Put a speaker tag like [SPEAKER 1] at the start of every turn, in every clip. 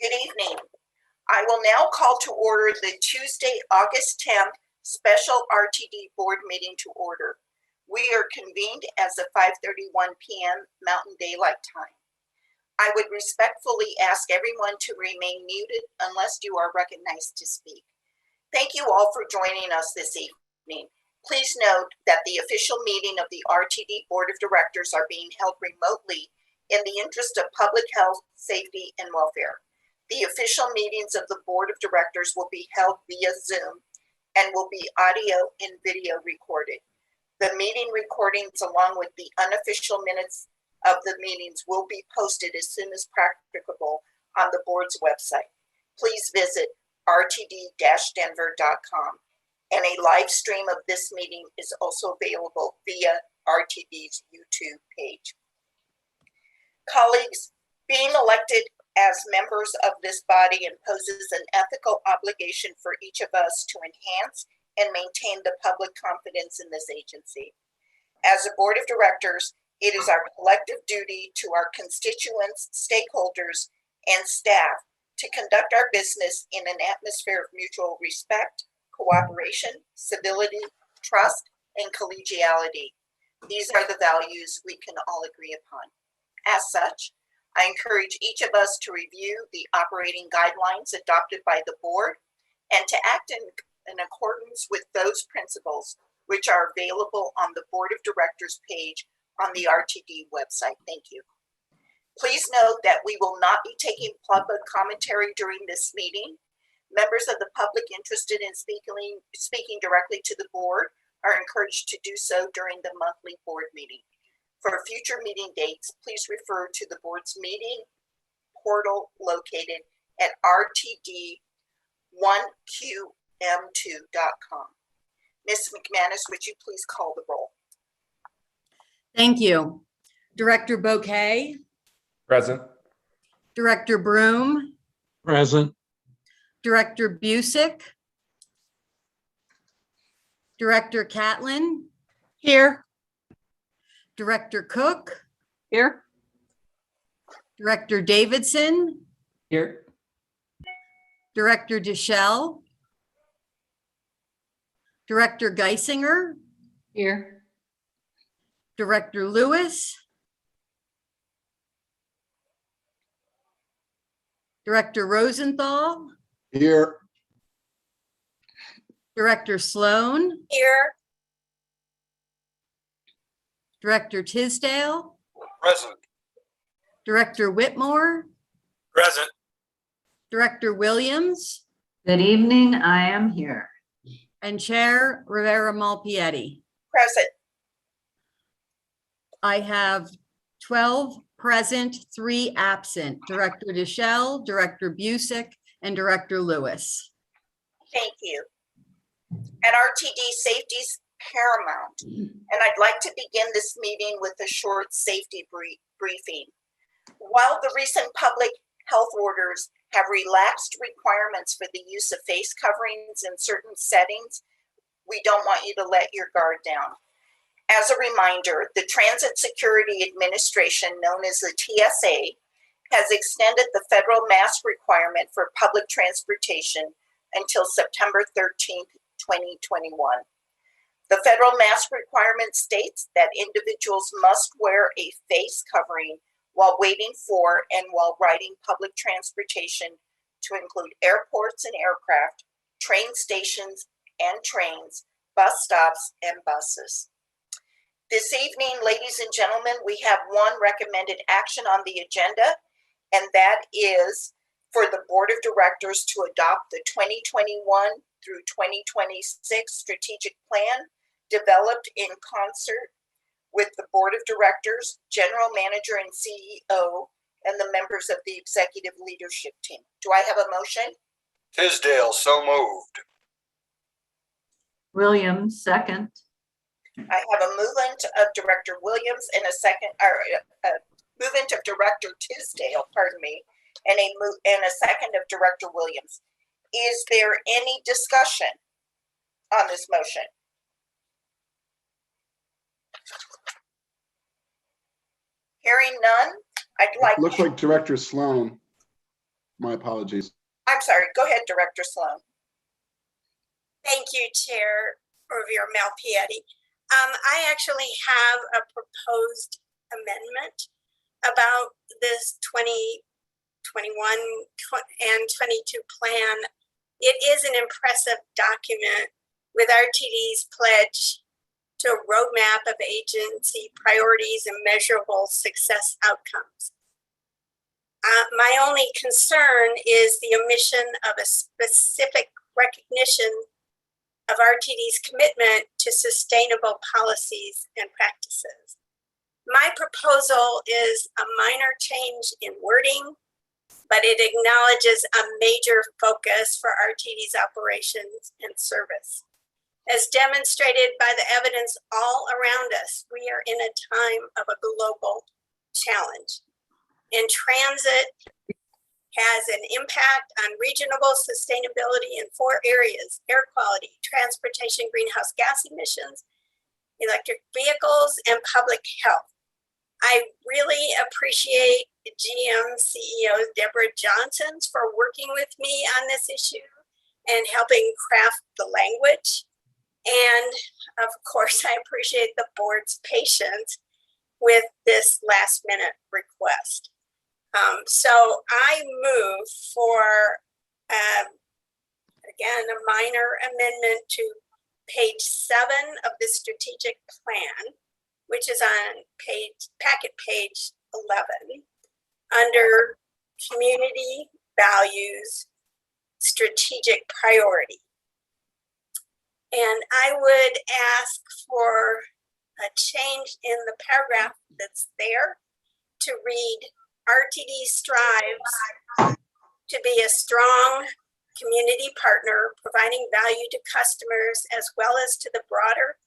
[SPEAKER 1] Good evening. I will now call to order the Tuesday, August 10th special RTD board meeting to order. We are convened as of 5:31 p.m. Mountain Daylight Time. I would respectfully ask everyone to remain muted unless you are recognized to speak. Thank you all for joining us this evening. Please note that the official meeting of the RTD Board of Directors are being held remotely in the interest of public health, safety, and welfare. The official meetings of the Board of Directors will be held via Zoom and will be audio and video recorded. The meeting recordings, along with the unofficial minutes of the meetings, will be posted as soon as practicable on the board's website. Please visit rtd-denver.com, and a live stream of this meeting is also available via RTD's YouTube page. Colleagues, being elected as members of this body imposes an ethical obligation for each of us to enhance and maintain the public confidence in this agency. As a board of directors, it is our collective duty to our constituents, stakeholders, and staff to conduct our business in an atmosphere of mutual respect, cooperation, civility, trust, and collegiality. These are the values we can all agree upon. As such, I encourage each of us to review the operating guidelines adopted by the board and to act in accordance with those principles, which are available on the Board of Directors page on the RTD website. Thank you. Please note that we will not be taking public commentary during this meeting. Members of the public interested in speaking directly to the board are encouraged to do so during the monthly board meeting. For future meeting dates, please refer to the board's meeting portal located at rtd1qm2.com. Ms. McManus, would you please call the roll?
[SPEAKER 2] Thank you. Director Bouquet?
[SPEAKER 3] Present.
[SPEAKER 2] Director Broom?
[SPEAKER 3] Present.
[SPEAKER 2] Director Busick? Director Catlin?
[SPEAKER 4] Here.
[SPEAKER 2] Director Cook?
[SPEAKER 4] Here.
[SPEAKER 2] Director Davidson?
[SPEAKER 3] Here.
[SPEAKER 2] Director Deschelle? Director Geisinger?
[SPEAKER 4] Here.
[SPEAKER 2] Director Lewis? Director Rosenthal?
[SPEAKER 3] Here.
[SPEAKER 2] Director Sloan?
[SPEAKER 1] Here.
[SPEAKER 2] Director Tisdale?
[SPEAKER 3] Present.
[SPEAKER 2] Director Whitmore?
[SPEAKER 3] Present.
[SPEAKER 2] Director Williams?
[SPEAKER 4] Good evening. I am here.
[SPEAKER 2] And Chair Rivera Malpietti.
[SPEAKER 1] Present.
[SPEAKER 2] I have 12 present, 3 absent. Director Deschelle, Director Busick, and Director Lewis.
[SPEAKER 1] Thank you. At RTD, safety is paramount, and I'd like to begin this meeting with a short safety briefing. While the recent public health orders have relaxed requirements for the use of face coverings in certain settings, we don't want you to let your guard down. As a reminder, the Transit Security Administration, known as the TSA, has extended the federal mask requirement for public transportation until September 13th, 2021. The federal mask requirement states that individuals must wear a face covering while waiting for and while riding public transportation, to include airports and aircraft, train stations and trains, bus stops, and buses. This evening, ladies and gentlemen, we have one recommended action on the agenda, and that is for the Board of Directors to adopt the 2021 through 2026 strategic plan developed in concert with the Board of Directors, General Manager and CEO, and the members of the executive leadership team. Do I have a motion?
[SPEAKER 5] Tisdale, so moved.
[SPEAKER 4] Williams, second.
[SPEAKER 1] I have a movement of Director Williams and a second, or a movement of Director Tisdale, pardon me, and a second of Director Williams. Is there any discussion on this motion? Hearing none, I'd like.
[SPEAKER 6] Looks like Director Sloan. My apologies.
[SPEAKER 1] I'm sorry, go ahead, Director Sloan.
[SPEAKER 7] Thank you, Chair Revere Malpietti. I actually have a proposed amendment about this 2021 and 22 plan. It is an impressive document with RTD's pledge to a roadmap of agency priorities and measurable success outcomes. My only concern is the omission of a specific recognition of RTD's commitment to sustainable policies and practices. My proposal is a minor change in wording, but it acknowledges a major focus for RTD's operations and service. As demonstrated by the evidence all around us, we are in a time of a global challenge. And transit has an impact on regional sustainability in 4 areas: air quality, transportation, greenhouse gas emissions, electric vehicles, and public health. I really appreciate GM CEO Deborah Johnson for working with me on this issue and helping craft the language. And of course, I appreciate the board's patience with this last minute request. So I move for, again, a minor amendment to page 7 of the strategic plan, which is on packet page 11, under community values, strategic priority. And I would ask for a change in the paragraph that's there to read, RTD strives to be a strong community partner, providing value to customers as well as to the broader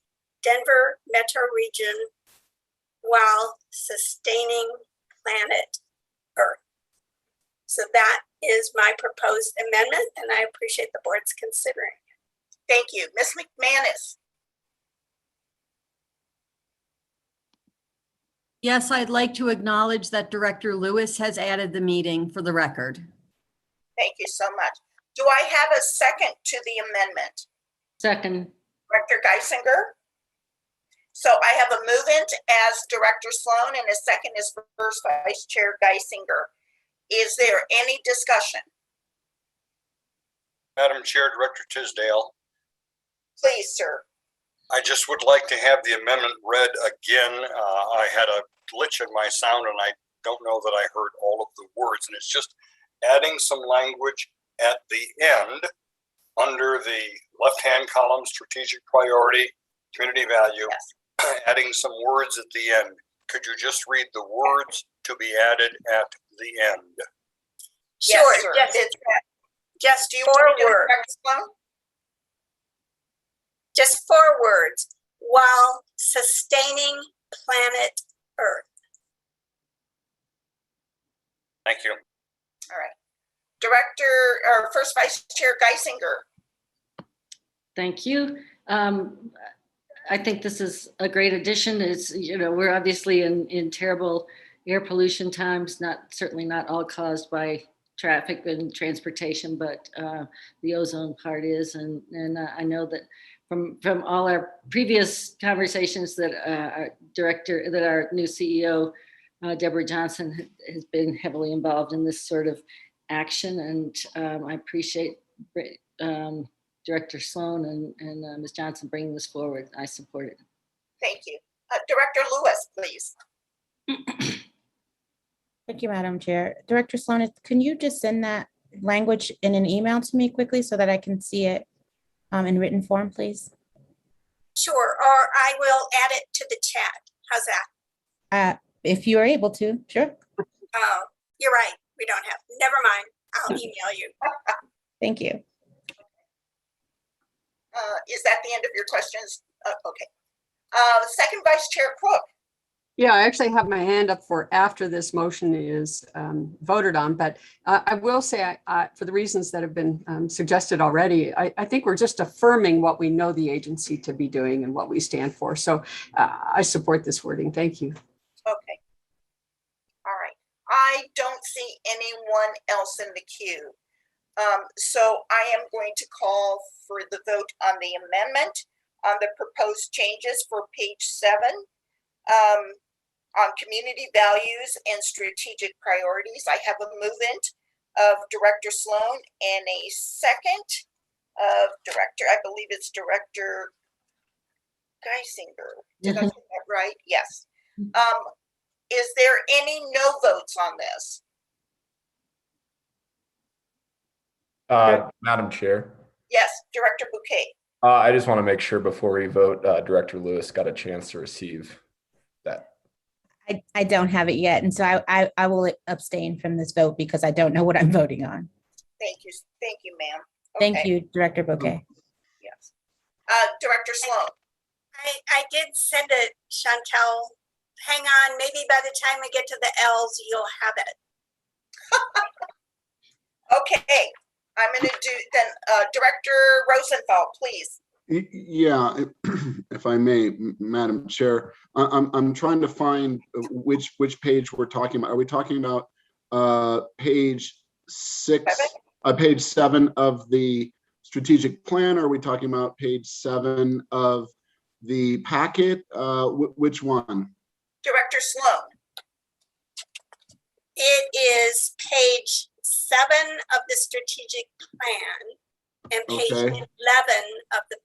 [SPEAKER 7] Denver metro region while sustaining planet Earth. So that is my proposed amendment, and I appreciate the board's considering it.
[SPEAKER 1] Thank you. Ms. McManus.
[SPEAKER 2] Yes, I'd like to acknowledge that Director Lewis has added the meeting for the record.
[SPEAKER 1] Thank you so much. Do I have a second to the amendment?
[SPEAKER 4] Second.
[SPEAKER 1] Director Geisinger? So I have a movement as Director Sloan and a second is First Vice Chair Geisinger. Is there any discussion?
[SPEAKER 5] Madam Chair, Director Tisdale,
[SPEAKER 1] Please, sir.
[SPEAKER 5] I just would like to have the amendment read again. I had a glitch in my sound and I don't know that I heard all of the words, and it's just adding some language at the end under the left-hand column, strategic priority, community value,
[SPEAKER 1] Yes.
[SPEAKER 5] adding some words at the end. Could you just read the words to be added at the end?
[SPEAKER 1] Yes,
[SPEAKER 7] Sure,
[SPEAKER 1] sir.
[SPEAKER 7] just
[SPEAKER 1] Do you
[SPEAKER 7] 4
[SPEAKER 1] want to do it,
[SPEAKER 7] words.
[SPEAKER 1] Director Sloan?
[SPEAKER 7] Just 4 words, while sustaining planet Earth.
[SPEAKER 5] Thank you.
[SPEAKER 1] All right. Director, or First Vice Chair Geisinger.
[SPEAKER 4] Thank you. I think this is a great addition. It's, we're obviously in terrible air pollution times, certainly not all caused by traffic and transportation, but the ozone part is. And I know that from all our previous conversations that our new CEO, Deborah Johnson, has been heavily involved in this sort of action. And I appreciate Director Sloan and Ms. Johnson bringing this forward. I support it.
[SPEAKER 1] Thank you. Director Lewis, please.
[SPEAKER 8] Thank you, Madam Chair. Director Sloan, can you just send that language in an email to me quickly so that I can see it in written form, please?
[SPEAKER 7] Sure, or I will add it to the chat. How's that?
[SPEAKER 8] If you are able to, sure.
[SPEAKER 7] Oh, you're right. We don't have, never mind. I'll email you.
[SPEAKER 8] Thank you.
[SPEAKER 1] Is that the end of your questions? Okay. Second Vice Chair Crook.
[SPEAKER 9] Yeah, I actually have my hand up for after this motion is voted on, but I will say for the reasons that have been suggested already, I think we're just affirming what we know the agency to be doing and what we stand for. So I support this wording. Thank you.
[SPEAKER 1] Okay. All right. I don't see anyone else in the queue. So I am going to call for the vote on the amendment on the proposed changes for page 7 on community values and strategic priorities. I have a movement of Director Sloan and a second of Director, I believe it's Director Geisinger. Did I get that right? Yes. Is there any no votes on this?
[SPEAKER 6] Madam Chair,
[SPEAKER 1] Yes, Director Bouquet.
[SPEAKER 6] I just want to make sure before we vote, Director Lewis got a chance to receive that.
[SPEAKER 8] I don't have it yet, and so I will abstain from this vote because I don't know what I'm voting on.
[SPEAKER 1] Thank you, ma'am.
[SPEAKER 8] Thank
[SPEAKER 1] Okay,
[SPEAKER 8] you, Director Bouquet.
[SPEAKER 1] yes. Director Sloan.
[SPEAKER 7] I did send it, Chantel. Hang on, maybe by the time we get to the L's, you'll have it.
[SPEAKER 1] Okay, I'm gonna do then, Director Rosenthal, please.
[SPEAKER 10] Yeah, if I may, Madam Chair, I'm trying to find which page we're talking about. Are we talking about page 6, page 7 of the strategic plan? Or are we talking about page 7 of the packet? Which one?
[SPEAKER 1] Director Sloan.
[SPEAKER 7] It is page 7 of the strategic plan and page
[SPEAKER 10] Okay.
[SPEAKER 7] 11 of the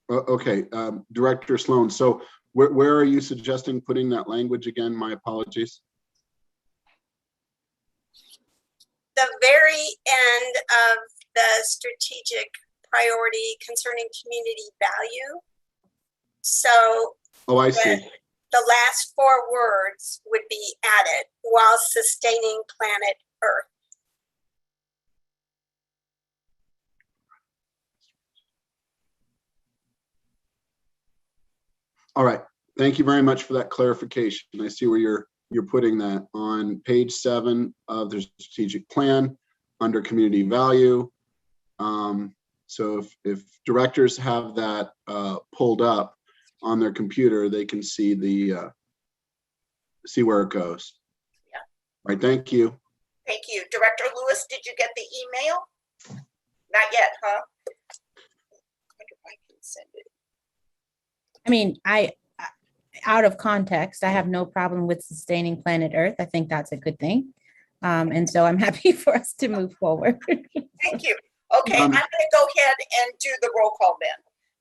[SPEAKER 7] packet.
[SPEAKER 10] Okay, Director Sloan. So where are you suggesting putting that language again? My apologies.
[SPEAKER 7] The very end of the strategic priority concerning community value. So
[SPEAKER 10] Oh, I see.
[SPEAKER 7] the last 4 words would be added while sustaining planet Earth.
[SPEAKER 10] All right. Thank you very much for that clarification. I see where you're putting that on page 7 of the strategic plan under community value. So if directors have that pulled up on their computer, they can see see where it goes.
[SPEAKER 1] Yeah.
[SPEAKER 10] All right. Thank you.
[SPEAKER 1] Thank you. Director Lewis, did you get the email? Not yet, huh? I wonder if I can send it.
[SPEAKER 8] I mean, out of context, I have no problem with sustaining planet Earth. I think that's a good thing. And so I'm happy for us to move forward.
[SPEAKER 1] Thank you. Okay, I'm gonna go ahead and do the roll call then.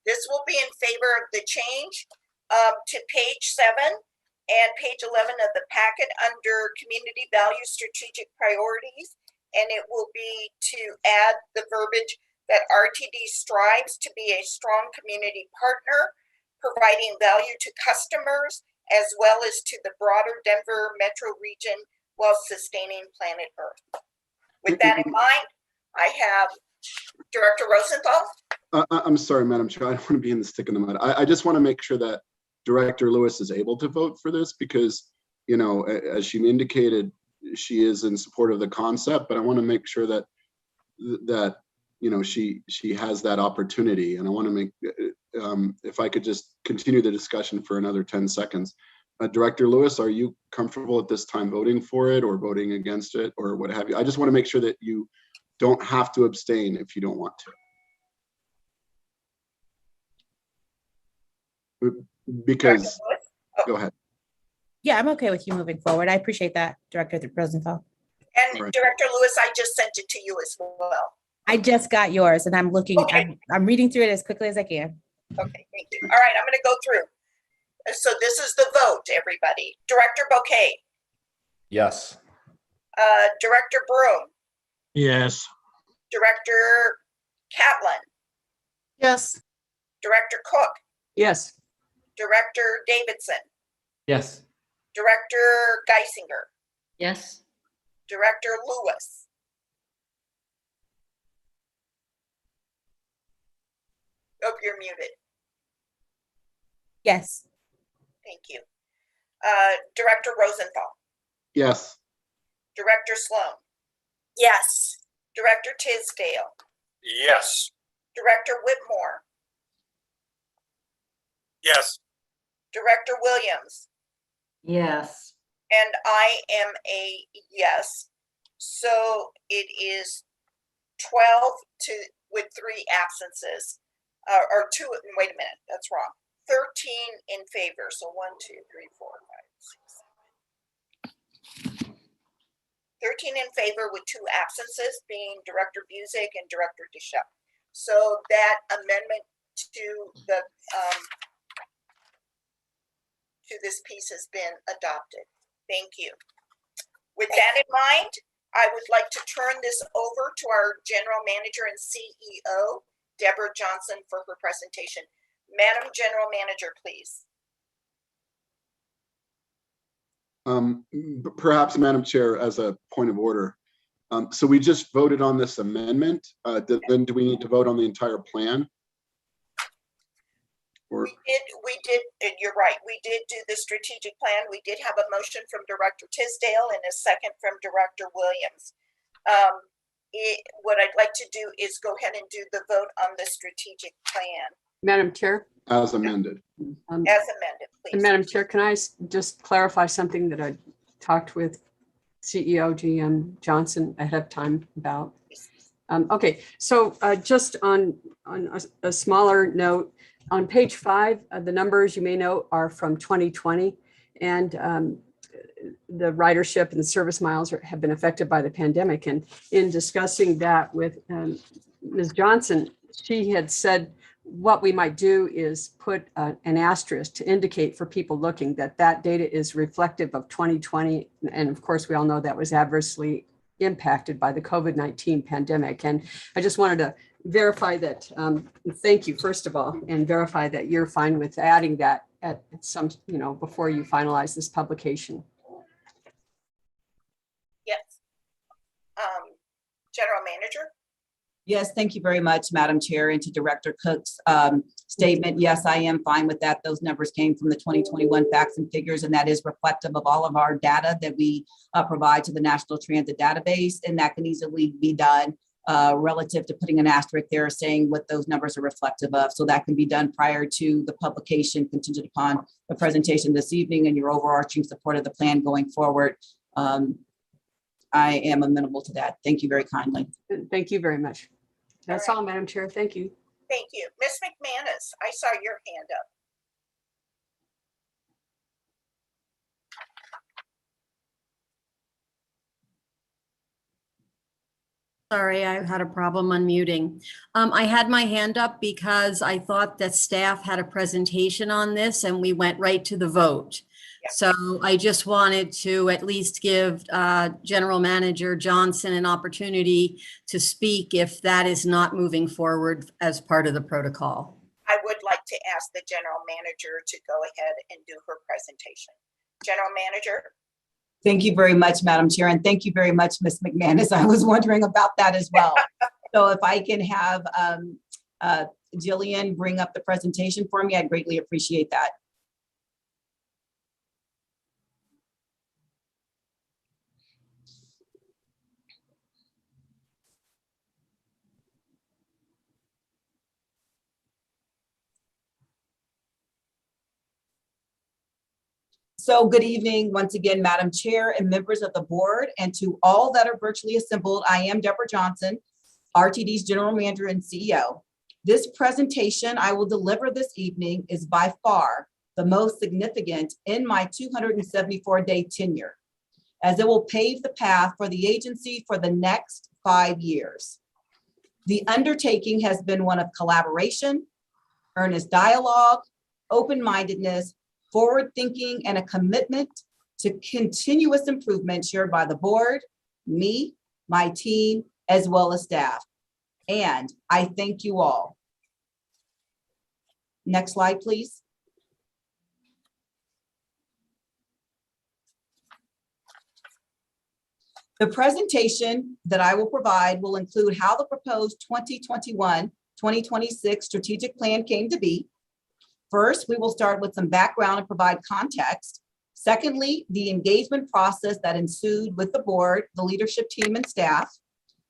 [SPEAKER 1] This will be in favor of the change to page 7 and page 11 of the packet under community value strategic priorities. And it will be to add the verbiage that RTD strives to be a strong community partner, providing value to customers as well as to the broader Denver metro region while sustaining planet Earth. With that in mind, I have Director Rosenthal.
[SPEAKER 10] I'm sorry, Madam Chair. I don't want to be in the stick in the mud. I just want to make sure that Director Lewis is able to vote for this because, you know, as she indicated, she is in support of the concept, but I want to make sure that you know, she has that opportunity. And I want to make, if I could just continue the discussion for another 10 seconds. Director Lewis, are you comfortable at this time voting for it or voting against it or what have you? I just want to make sure that you don't have to abstain if you don't want to. Because, go ahead.
[SPEAKER 8] Yeah, I'm okay with you moving forward. I appreciate that, Director Rosenthal.
[SPEAKER 1] And
[SPEAKER 10] Right.
[SPEAKER 1] Director Lewis, I just sent it to you as well.
[SPEAKER 8] I just got yours and I'm looking,
[SPEAKER 1] Okay.
[SPEAKER 8] I'm reading through it as quickly as I can.
[SPEAKER 1] Okay, thank you. All right, I'm gonna go through. So this is the vote, everybody. Director Bouquet,
[SPEAKER 6] Yes.
[SPEAKER 1] Director Broom,
[SPEAKER 3] Yes.
[SPEAKER 1] Director Catlin,
[SPEAKER 3] Yes.
[SPEAKER 1] Director Cook,
[SPEAKER 9] Yes.
[SPEAKER 1] Director Davidson,
[SPEAKER 3] Yes.
[SPEAKER 1] Director Geisinger,
[SPEAKER 4] Yes.
[SPEAKER 1] Director Lewis. Oh, you're muted.
[SPEAKER 8] Yes.
[SPEAKER 1] Thank you. Director Rosenthal,
[SPEAKER 10] Yes.
[SPEAKER 1] Director Sloan,
[SPEAKER 7] Yes.
[SPEAKER 1] Director Tisdale,
[SPEAKER 5] Yes.
[SPEAKER 1] Director Whitmore,
[SPEAKER 5] Yes.
[SPEAKER 1] Director Williams,
[SPEAKER 4] Yes.
[SPEAKER 1] and I am a yes. So it is 12 with 3 absences, or 2, wait a minute, that's wrong. 13 in favor, so 1, 2, 3, 4, 5, 6, 7. 13 in favor with 2 absences, being Director Busick and Director Deschamps. So that amendment to the to this piece has been adopted. Thank you. With that in mind, I would like to turn this over to our General Manager and CEO, Deborah Johnson, for her presentation. Madam General Manager, please.
[SPEAKER 10] Perhaps, Madam Chair, as a point of order. So we just voted on this amendment. Then do we need to vote on the entire plan? Or
[SPEAKER 1] We did, you're right, we did do the strategic plan. We did have a motion from Director Tisdale and a second from Director Williams. What I'd like to do is go ahead and do the vote on the strategic plan.
[SPEAKER 9] Madam Chair?
[SPEAKER 10] as amended?
[SPEAKER 1] As amended, please.
[SPEAKER 9] Madam Chair, can I just clarify something that I talked with CEO GM Johnson ahead of time about? Okay, so just on a smaller note, on page 5, the numbers you may note are from 2020, and the ridership and the service miles have been affected by the pandemic. And in discussing that with Ms. Johnson, she had said what we might do is put an asterisk to indicate for people looking that that data is reflective of 2020. And of course, we all know that was adversely impacted by the COVID-19 pandemic. And I just wanted to verify that, thank you, first of all, and verify that you're fine with adding that at some, before you finalize this publication.
[SPEAKER 1] Yes. General Manager?
[SPEAKER 11] Yes, thank you very much, Madam Chair, and to Director Cook's statement. Yes, I am fine with that. Those numbers came from the 2021 facts and figures, and that is reflective of all of our data that we provide to the National Transit Database, and that can easily be done relative to putting an asterisk there saying what those numbers are reflective of. So that can be done prior to the publication, contingent upon the presentation this evening and your overarching support of the plan going forward. I am amenable to that. Thank you very kindly.
[SPEAKER 9] Thank you very much. That's all, Madam Chair. Thank you.
[SPEAKER 1] Thank you. Ms. McManus, I saw your hand up.
[SPEAKER 2] Sorry, I had a problem unmuting. I had my hand up because I thought that staff had a presentation on this and we went right to the vote.
[SPEAKER 1] Yeah.
[SPEAKER 2] So I just wanted to at least give General Manager Johnson an opportunity to speak if that is not moving forward as part of the protocol.
[SPEAKER 1] I would like to ask the General Manager to go ahead and do her presentation. General Manager?
[SPEAKER 11] Thank you very much, Madam Chair, and thank you very much, Ms. McManus. I was wondering about that as well. So if I can have Jillian bring up the presentation for me, I'd greatly appreciate that. So good evening, once again, Madam Chair and members of the board, and to all that are virtually assembled. I am Deborah Johnson, RTD's General Manager and CEO. This presentation I will deliver this evening is by far the most significant in my 274-day tenure, as it will pave the path for the agency for the next 5 years. The undertaking has been one of collaboration, earnest dialogue, open-mindedness, forward thinking, and a commitment to continuous improvement shared by the board, me, my team, as well as staff. And I thank you all. Next slide, please. The presentation that I will provide will include how the proposed 2021-2026 strategic plan came to be. First, we will start with some background and provide context. Secondly, the engagement process that ensued with the board, the leadership team, and staff.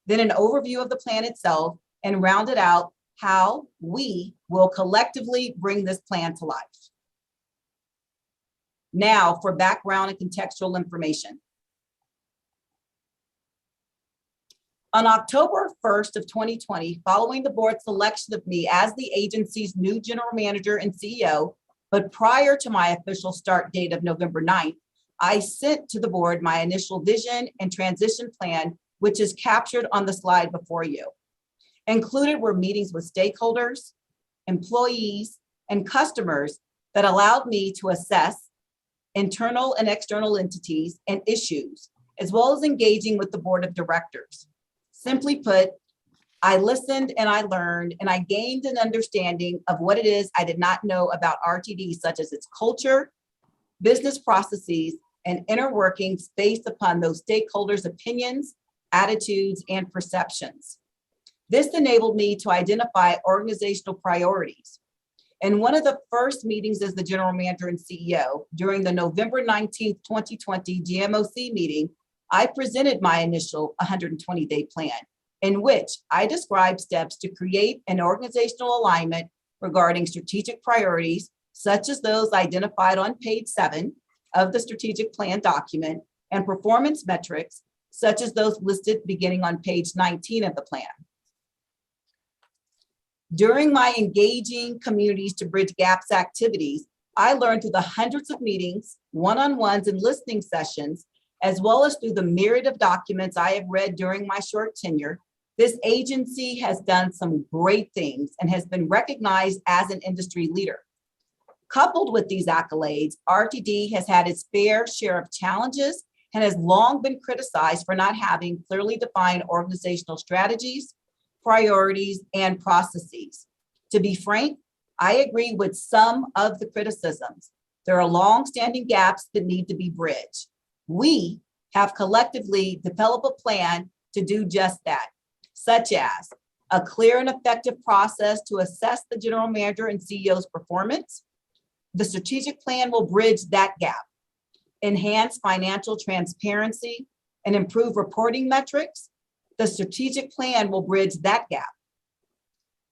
[SPEAKER 11] Then an overview of the plan itself, and rounded out how we will collectively bring this plan to life. Now for background and contextual information. On October 1st of 2020, following the board's selection of me as the agency's new general manager and CEO, but prior to my official start date of November 9th, I sent to the board my initial vision and transition plan, which is captured on the slide before you. Included were meetings with stakeholders, employees, and customers that allowed me to assess internal and external entities and issues, as well as engaging with the board of directors. Simply put, I listened and I learned and I gained an understanding of what it is I did not know about RTD, such as its culture, business processes, and inner workings based upon those stakeholders' opinions, attitudes, and perceptions. This enabled me to identify organizational priorities. In one of the first meetings as the general manager and CEO, during the November 19th, 2020 GMOC meeting, I presented my initial 120-day plan, in which I described steps to create an organizational alignment regarding strategic priorities, such as those identified on page 7 of the strategic plan document, and performance metrics, such as those listed beginning on page 19 of the plan. During my engaging communities to bridge gaps activities, I learned through the hundreds of meetings, one-on-ones, and listening sessions, as well as through the myriad of documents I have read during my short tenure, this agency has done some great things and has been recognized as an industry leader. Coupled with these accolades, RTD has had its fair share of challenges and has long been criticized for not having clearly defined organizational strategies, priorities, and processes. To be frank, I agree with some of the criticisms. There are long-standing gaps that need to be bridged. We have collectively developed a plan to do just that, such as a clear and effective process to assess the general manager and CEO's performance. The strategic plan will bridge that gap, enhance financial transparency, and improve reporting metrics. The strategic plan will bridge that gap.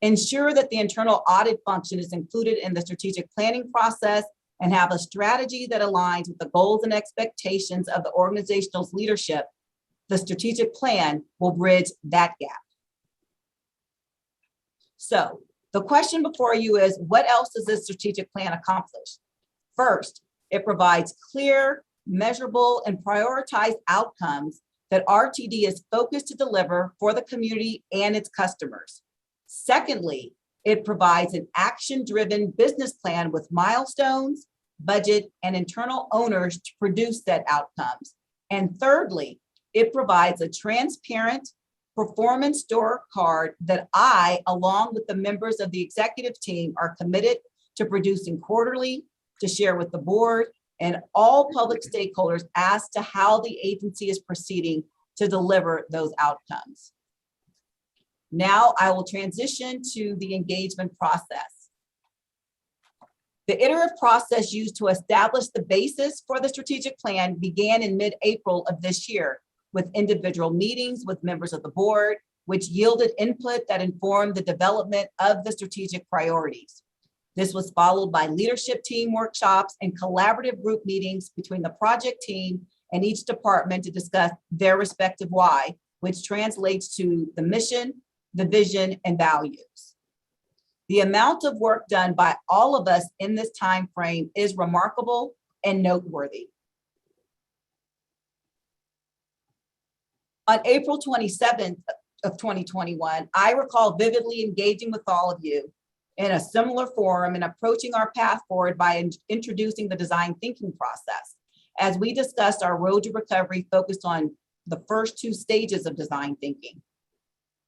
[SPEAKER 11] Ensure that the internal audit function is included in the strategic planning process and have a strategy that aligns with the goals and expectations of the organization's leadership. The strategic plan will bridge that gap. So the question before you is, what else does this strategic plan accomplish? First, it provides clear, measurable, and prioritized outcomes that RTD is focused to deliver for the community and its customers. Secondly, it provides an action-driven business plan with milestones, budget, and internal owners to produce said outcomes. And thirdly, it provides a transparent performance scorecard that I, along with the members of the executive team, are committed to producing quarterly to share with the board and all public stakeholders as to how the agency is proceeding to deliver those outcomes. Now I will transition to the engagement process. The iterative process used to establish the basis for the strategic plan began in mid-April of this year with individual meetings with members of the board, which yielded input that informed the development of the strategic priorities. This was followed by leadership team workshops and collaborative group meetings between the project team and each department to discuss their respective why, which translates to the mission, the vision, and values. The amount of work done by all of us in this time frame is remarkable and noteworthy. On April 27th of 2021, I recall vividly engaging with all of you in a similar forum and approaching our path forward by introducing the design thinking process. As we discussed, our road to recovery focused on the first two stages of design thinking.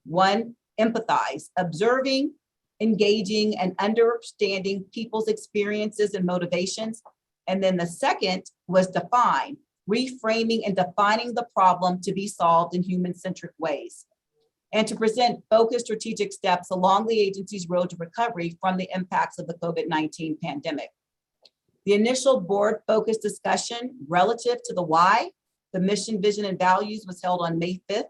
[SPEAKER 11] One, empathize, observing, engaging, and understanding people's experiences and motivations. And then the second was define, reframing and defining the problem to be solved in human-centric ways, and to present focused strategic steps along the agency's road to recovery from the impacts of the COVID-19 pandemic. The initial board-focused discussion relative to the why, the mission, vision, and values was held on May 5th.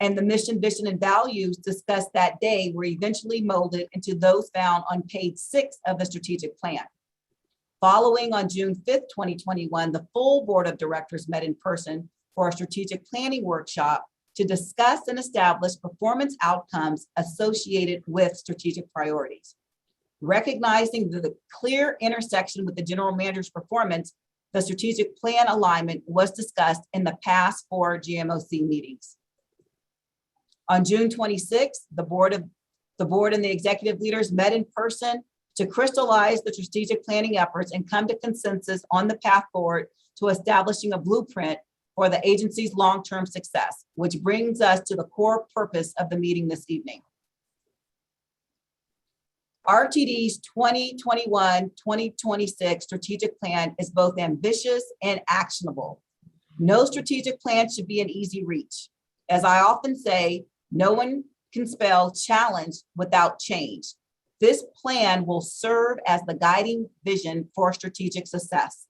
[SPEAKER 11] and the mission, vision, and values discussed that day were eventually molded into those found on page 6 of the strategic plan. Following on June 5th, 2021, the full board of directors met in person for a strategic planning workshop to discuss and establish performance outcomes associated with strategic priorities. Recognizing the clear intersection with the general manager's performance, the strategic plan alignment was discussed in the past 4 GMOC meetings. On June 26th, the board and the executive leaders met in person to crystallize the strategic planning efforts and come to consensus on the path forward to establishing a blueprint for the agency's long-term success, which brings us to the core purpose of the meeting this evening. RTD's 2021-2026 strategic plan is both ambitious and actionable. No strategic plan should be an easy reach. As I often say, no one can spell challenge without change. This plan will serve as the guiding vision for strategic success.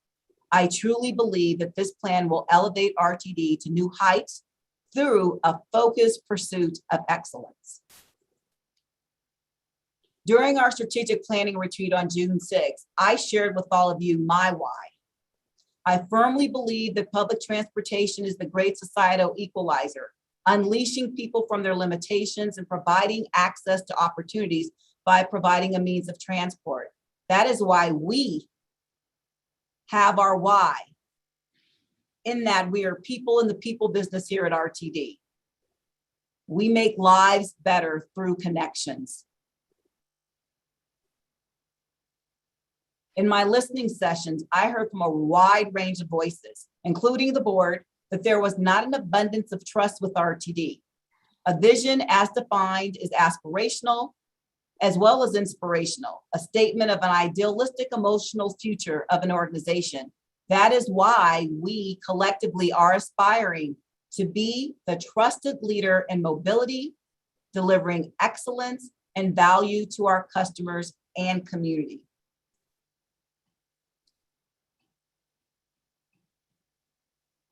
[SPEAKER 11] I truly believe that this plan will elevate RTD to new heights through a focused pursuit of excellence. During our strategic planning retreat on June 6th, I shared with all of you my why. I firmly believe that public transportation is the great societal equalizer, unleashing people from their limitations and providing access to opportunities by providing a means of transport. That is why we have our why, in that we are people in the people business here at RTD. We make lives better through connections. In my listening sessions, I heard from a wide range of voices, including the board, that there was not an abundance of trust with RTD. A vision as defined is aspirational as well as inspirational, a statement of an idealistic emotional future of an organization. That is why we collectively are aspiring to be the trusted leader in mobility, delivering excellence and value to our customers and community.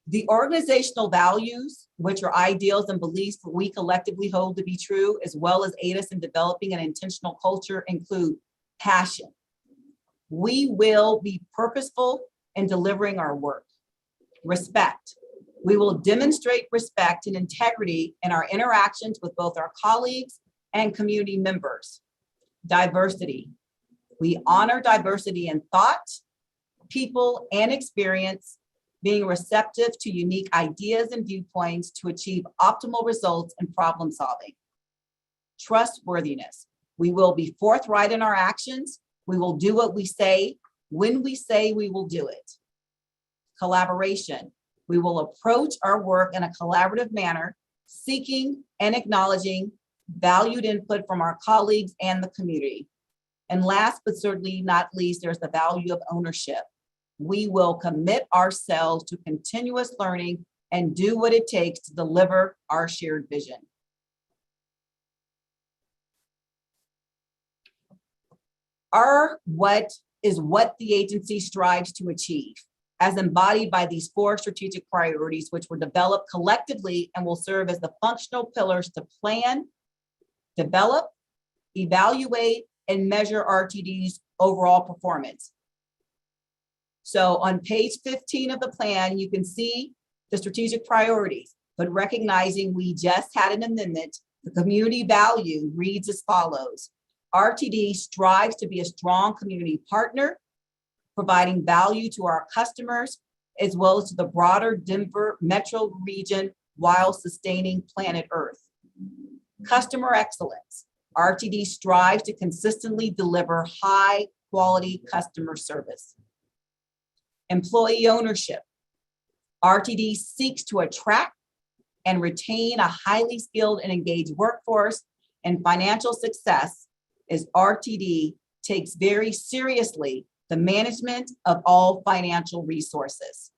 [SPEAKER 11] The organizational values, which are ideals and beliefs that we collectively hold to be true, as well as aid us in developing an intentional culture, include passion. We will be purposeful in delivering our work. Respect. We will demonstrate respect and integrity in our interactions with both our colleagues and community members. Diversity. We honor diversity in thought, people, and experience, being receptive to unique ideas and viewpoints to achieve optimal results in problem solving. Trustworthiness. We will be forthright in our actions. We will do what we say when we say we will do it. Collaboration. We will approach our work in a collaborative manner, seeking and acknowledging valued input from our colleagues and the community. And last but certainly not least, there's the value of ownership. We will commit ourselves to continuous learning and do what it takes to deliver our shared vision. What the agency strives to achieve, as embodied by these 4 strategic priorities, which were developed collectively and will serve as the functional pillars to plan, develop, evaluate, and measure RTD's overall performance. So on page 15 of the plan, you can see the strategic priorities, but recognizing we just had an amendment, the community value reads as follows. RTD strives to be a strong community partner, providing value to our customers, as well as to the broader Denver metro region while sustaining planet Earth. Customer excellence. RTD strives to consistently deliver high quality customer service. Employee ownership. RTD seeks to attract and retain a highly skilled and engaged workforce, and financial success as RTD takes very seriously the management of all financial resources.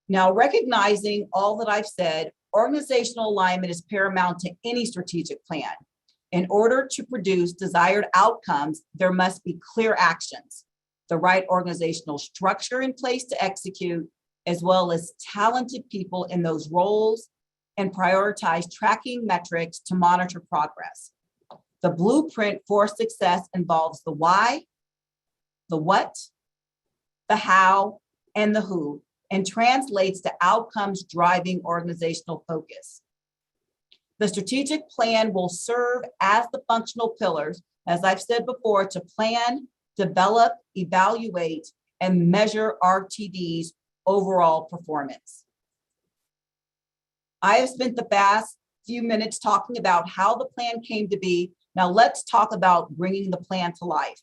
[SPEAKER 11] Now, recognizing all that I've said, organizational alignment is paramount to any strategic plan. In order to produce desired outcomes, there must be clear actions, the right organizational structure in place to execute, as well as talented people in those roles and prioritize tracking metrics to monitor progress. The blueprint for success involves the why, the what, the how, and the who, and translates to outcomes driving organizational focus. The strategic plan will serve as the functional pillars, as I've said before, to plan, develop, evaluate, and measure RTD's overall performance. I have spent the past few minutes talking about how the plan came to be. Now let's talk about bringing the plan to life.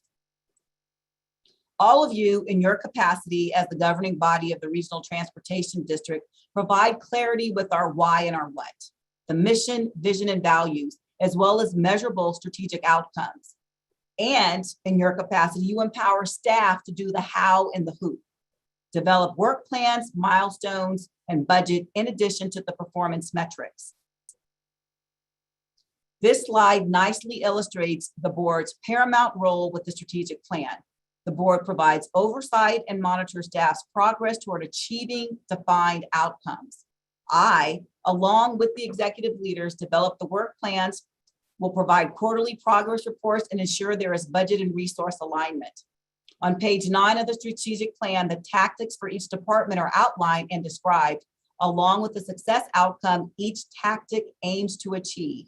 [SPEAKER 11] All of you in your capacity as the governing body of the Regional Transportation District provide clarity with our why and our what, the mission, vision, and values, as well as measurable strategic outcomes. And in your capacity, you empower staff to do the how and the who, develop work plans, milestones, and budget in addition to the performance metrics. This slide nicely illustrates the board's paramount role with the strategic plan. The board provides oversight and monitors staff's progress toward achieving defined outcomes. I, along with the executive leaders, develop the work plans, will provide quarterly progress reports, and ensure there is budget and resource alignment. On page 9 of the strategic plan, the tactics for each department are outlined and described, along with the success outcome each tactic aims to achieve.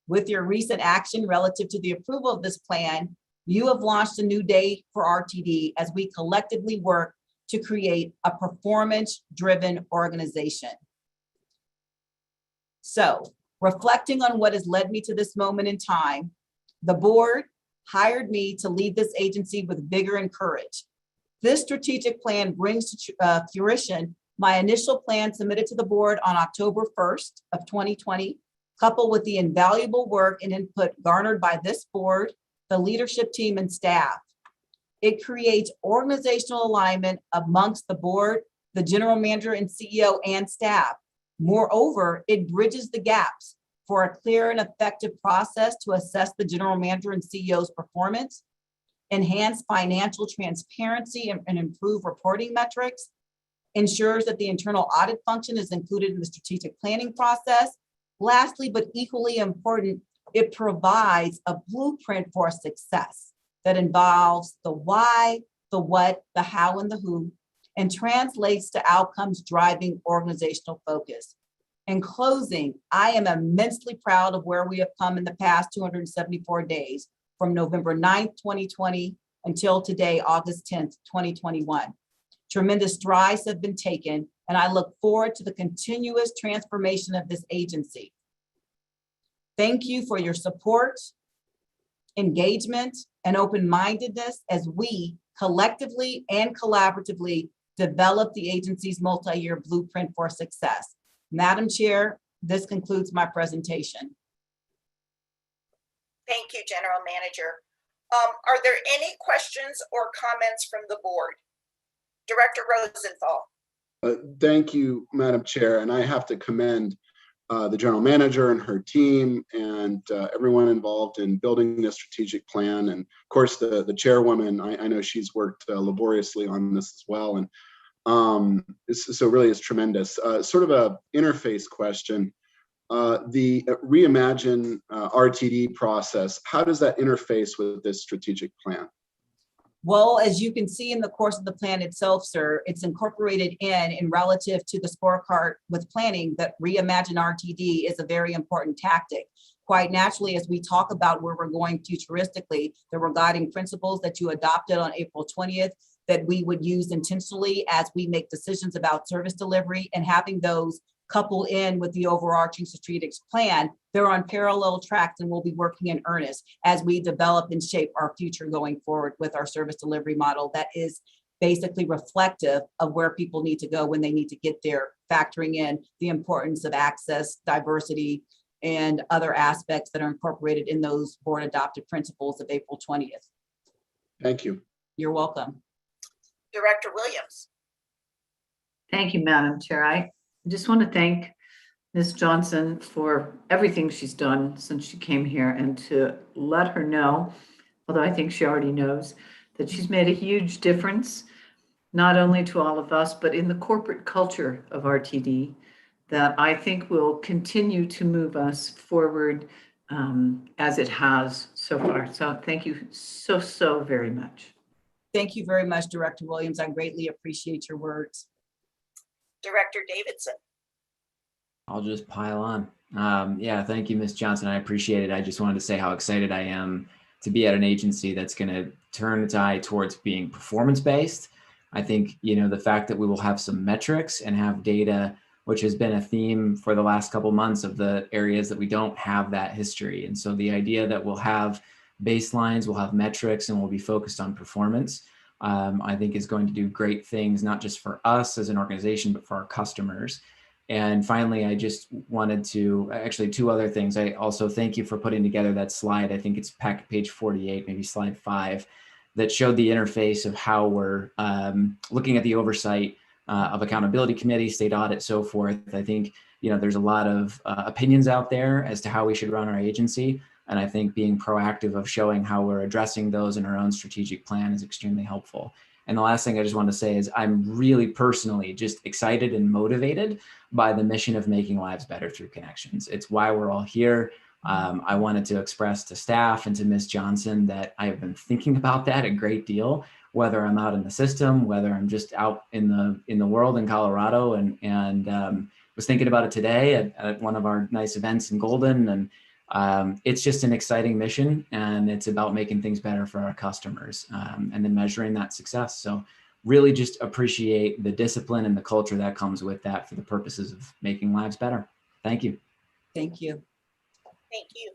[SPEAKER 11] With your recent action relative to the approval of this plan, you have launched a new day for RTD as we collectively work to create a performance-driven organization. So, reflecting on what has led me to this moment in time, the board hired me to lead this agency with vigor and courage. This strategic plan brings to fruition my initial plan submitted to the board on October 1st of 2020, coupled with the invaluable work and input garnered by this board, the leadership team, and staff. It creates organizational alignment amongst the board, the general manager and CEO, and staff. Moreover, it bridges the gaps for a clear and effective process to assess the general manager and CEO's performance, enhance financial transparency and improve reporting metrics, ensures that the internal audit function is included in the strategic planning process. Lastly, but equally important, it provides a blueprint for success that involves the why, the what, the how, and the who, and translates to outcomes driving organizational focus. In closing, I am immensely proud of where we have come in the past 274 days, from November 9th, 2020 until today, August 10th, 2021. Tremendous strides have been taken, and I look forward to the continuous transformation of this agency. Thank you for your support, engagement, and open-mindedness as we collectively and collaboratively develop the agency's multi-year blueprint for success. Madam Chair, this concludes my presentation.
[SPEAKER 1] Thank you, General Manager. Are there any questions or comments from the board? Director Rosenthal.
[SPEAKER 10] Thank you, Madam Chair, and I have to commend the General Manager and her team and everyone involved in building this strategic plan. And of course, the chairwoman, I know she's worked laboriously on this as well. And so really it's tremendous. Sort of a interface question. The Reimagine RTD process, how does that interface with this strategic plan?
[SPEAKER 11] Well, as you can see in the course of the plan itself, sir, it's incorporated in relative to the scorecard with planning that Reimagine RTD is a very important tactic. Quite naturally, as we talk about where we're going futuristically, there were guiding principles that you adopted on April 20th that we would use intentionally as we make decisions about service delivery, and having those couple in with the overarching strategic plan, they're on parallel tracks and we'll be working in earnest as we develop and shape our future going forward with our service delivery model that is basically reflective of where people need to go when they need to get there, factoring in the importance of access, diversity, and other aspects that are incorporated in those board adopted principles of April 20th.
[SPEAKER 10] Thank you.
[SPEAKER 11] You're welcome.
[SPEAKER 1] Director Williams.
[SPEAKER 12] Thank you, Madam Chair. I just want to thank Ms. Johnson for everything she's done since she came here, and to let her know, although I think she already knows, that she's made a huge difference, not only to all of us, but in the corporate culture of RTD. that I think will continue to move us forward as it has so far. So thank you so very much.
[SPEAKER 11] Thank you very much, Director Williams. I greatly appreciate your words.
[SPEAKER 1] Director Davidson.
[SPEAKER 13] I'll just pile on. Yeah, thank you, Ms. Johnson. I appreciate it. I just wanted to say how excited I am to be at an agency that's going to turn its eye towards being performance-based. I think, the fact that we will have some metrics and have data, which has been a theme for the last couple months of the areas that we don't have that history. And so the idea that we'll have baselines, we'll have metrics, and we'll be focused on performance, I think is going to do great things, not just for us as an organization, but for our customers. And finally, I just wanted to, actually 2 other things. I also thank you for putting together that slide. I think it's page 48, maybe slide 5, that showed the interface of how we're looking at the oversight of accountability committee, state audit, so forth. I think, there's a lot of opinions out there as to how we should run our agency. And I think being proactive of showing how we're addressing those in our own strategic plan is extremely helpful. And the last thing I just want to say is I'm really personally just excited and motivated by the mission of making lives better through connections. It's why we're all here. I wanted to express to staff and to Ms. Johnson that I have been thinking about that a great deal, whether I'm out in the system, whether I'm just out in the world in Colorado, and was thinking about it today at one of our nice events in Golden. And it's just an exciting mission, and it's about making things better for our customers and then measuring that success. So really just appreciate the discipline and the culture that comes with that for the purposes of making lives better. Thank you.
[SPEAKER 11] Thank you.
[SPEAKER 1] Thank you.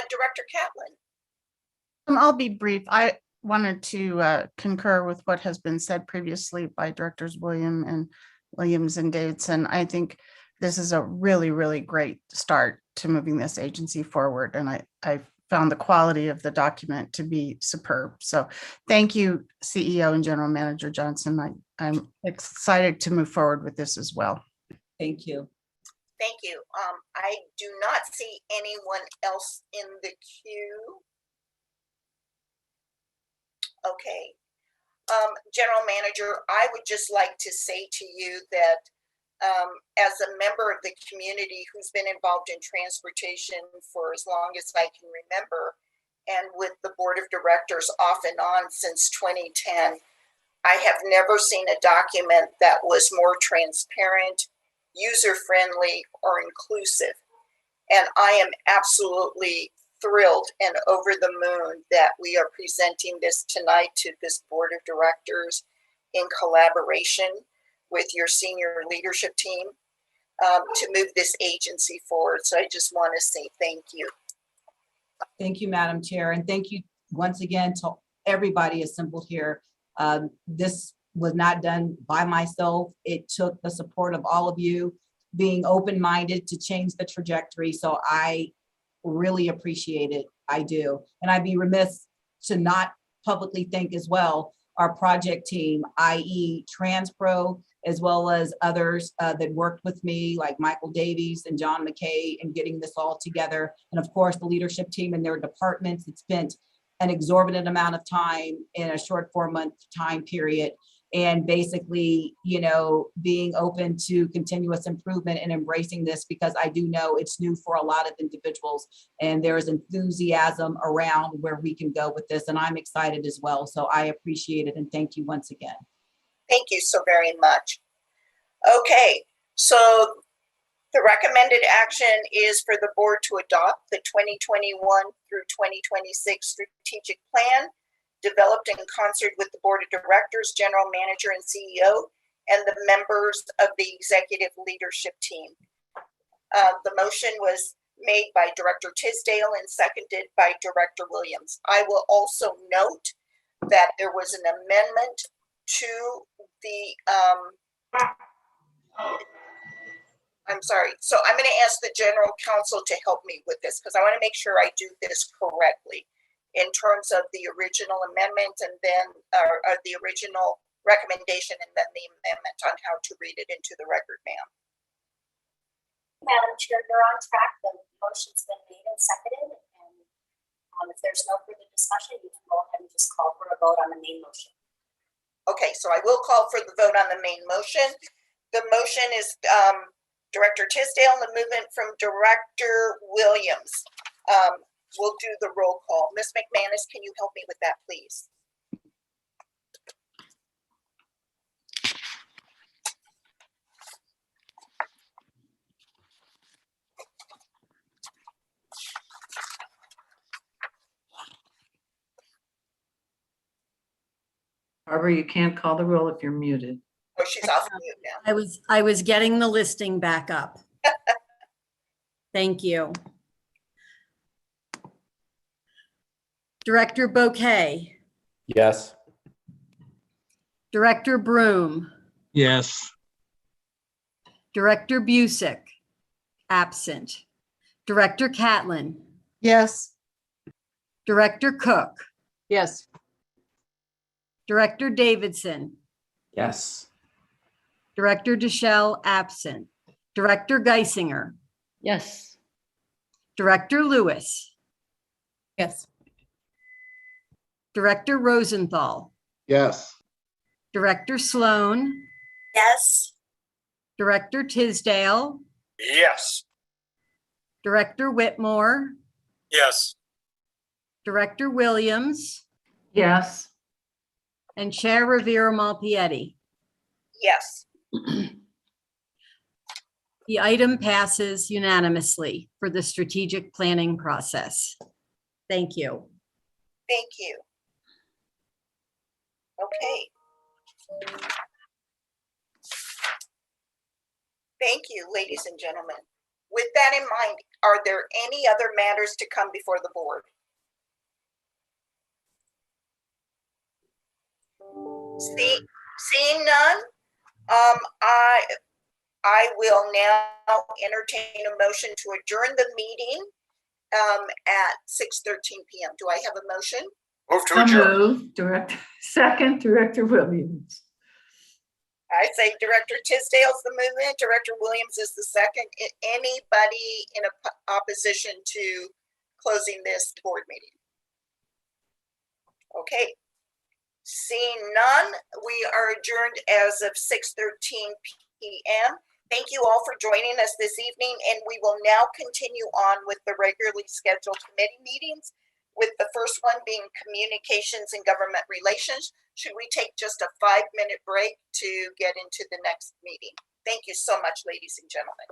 [SPEAKER 1] Director Catlin.
[SPEAKER 14] I'll be brief. I wanted to concur with what has been said previously by Directors Williams and Davidson. I think this is a really, really great start to moving this agency forward. And I found the quality of the document to be superb. So thank you, CEO and General Manager Johnson. I'm excited to move forward with this as well.
[SPEAKER 11] Thank you.
[SPEAKER 1] Thank you. I do not see anyone else in the queue. Okay. General Manager, I would just like to say to you that as a member of the community who's been involved in transportation for as long as I can remember, and with the board of directors off and on since 2010, I have never seen a document that was more transparent, user-friendly, or inclusive. And I am absolutely thrilled and over the moon that we are presenting this tonight to this board of directors in collaboration with your senior leadership team to move this agency forward. So I just want to say thank you.
[SPEAKER 11] Thank you, Madam Chair. And thank you once again to everybody assembled here. This was not done by myself. It took the support of all of you being open-minded to change the trajectory. So I really appreciate it. I do. And I'd be remiss to not publicly thank as well our project team, i.e. TransPro, as well as others that worked with me, like Michael Davies and John McKay, in getting this all together. And of course, the leadership team and their departments that spent an exorbitant amount of time in a short 4-month time period. And basically, you know, being open to continuous improvement and embracing this, because I do know it's new for a lot of individuals and there is enthusiasm around where we can go with this. And I'm excited as well. So I appreciate it and thank you once again.
[SPEAKER 1] Thank you so very much. Okay, so the recommended action is for the board to adopt the 2021 through 2026 strategic plan developed in concert with the board of directors, general manager, and CEO, and the members of the executive leadership team. The motion was made by Director Tisdale and seconded by Director Williams. I will also note that there was an amendment to the, I'm sorry. So I'm going to ask the general counsel to help me with this because I want to make sure I do this correctly in terms of the original amendment and then the original recommendation and then the amendment on how to read it into the record, ma'am.
[SPEAKER 15] Madam Chair, you're on track. The motion's been made and seconded. And if there's no further discussion, you can go ahead and just call for a vote on the main motion.
[SPEAKER 1] Okay, so I will call for the vote on the main motion. The motion is Director Tisdale, and the movement from Director Williams. We'll do the roll call. Ms. McManus, can you help me with that, please?
[SPEAKER 12] Barbara, you can't call the roll if you're muted.
[SPEAKER 1] Oh, she's off mute now.
[SPEAKER 2] I was getting the listing back up. Thank you. Director Bouquet,
[SPEAKER 6] Yes.
[SPEAKER 2] Director Broom,
[SPEAKER 3] Yes.
[SPEAKER 2] Director Busick, absent. Director Catlin,
[SPEAKER 14] Yes.
[SPEAKER 2] Director Cook,
[SPEAKER 9] Yes.
[SPEAKER 2] Director Davidson,
[SPEAKER 13] Yes.
[SPEAKER 2] Director Deschelle, absent. Director Geisinger,
[SPEAKER 4] Yes.
[SPEAKER 2] Director Lewis,
[SPEAKER 8] Yes.
[SPEAKER 2] Director Rosenthal,
[SPEAKER 10] Yes.
[SPEAKER 2] Director Sloan,
[SPEAKER 7] Yes.
[SPEAKER 2] Director Tisdale,
[SPEAKER 5] Yes.
[SPEAKER 2] Director Whitmore,
[SPEAKER 5] Yes.
[SPEAKER 2] Director Williams,
[SPEAKER 12] Yes.
[SPEAKER 2] and Chair Rivera Malpietti.
[SPEAKER 1] Yes.
[SPEAKER 2] The item passes unanimously for the strategic planning process. Thank you.
[SPEAKER 1] Thank you. Okay. Thank you, ladies and gentlemen. With that in mind, are there any other matters to come before the board? Seeing none, I will now entertain a motion to adjourn the meeting at 6:13 p.m. Do I have a motion?
[SPEAKER 5] Move to
[SPEAKER 12] So
[SPEAKER 5] adjourn.
[SPEAKER 12] moved. Second, Director Williams.
[SPEAKER 1] I say Director Tisdale's the movement, Director Williams is the second. Anybody in opposition to closing this board meeting? Okay. Seeing none, we are adjourned as of 6:13 p.m. Thank you all for joining us this evening, and we will now continue on with the regularly scheduled committee meetings, with the first one being Communications and Government Relations. Should we take just a 5-minute break to get into the next meeting? Thank you so much, ladies and gentlemen.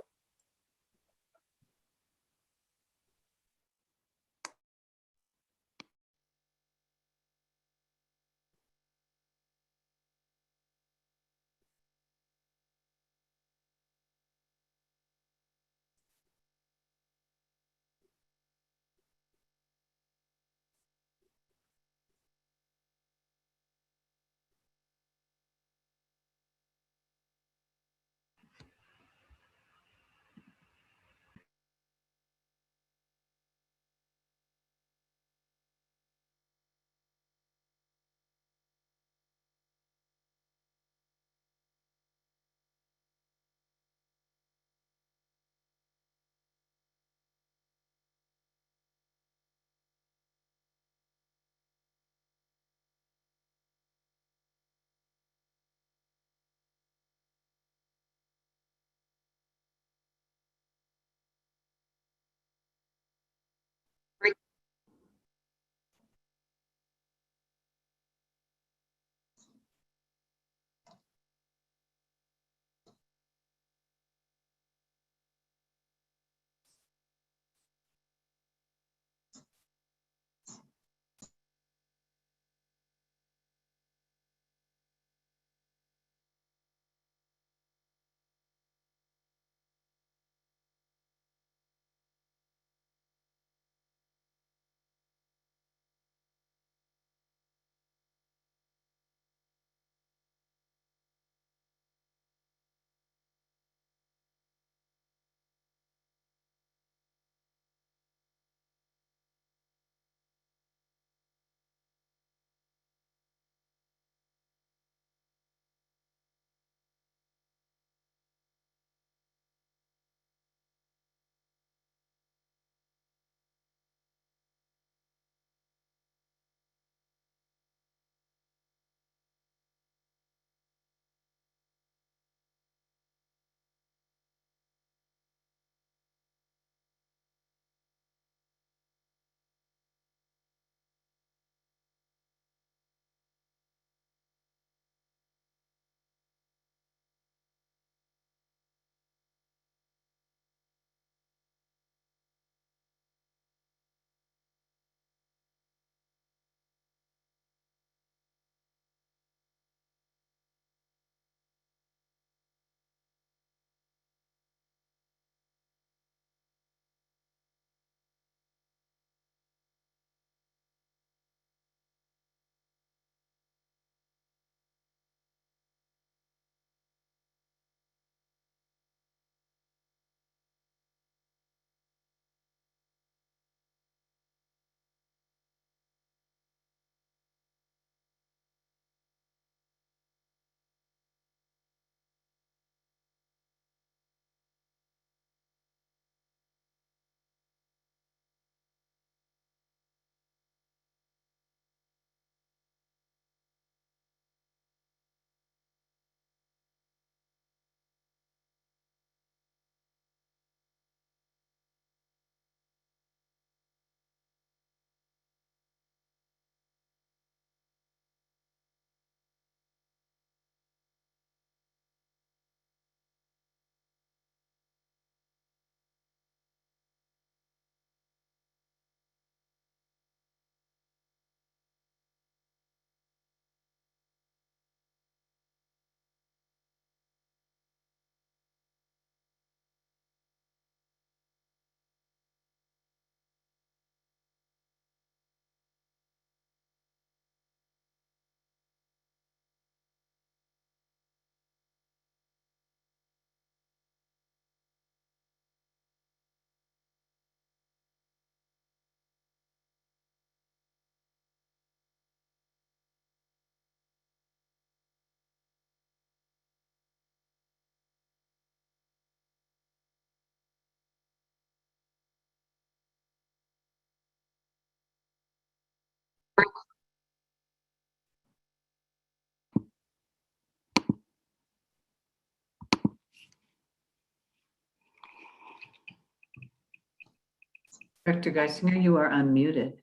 [SPEAKER 12] Director Geisinger, you are unmuted.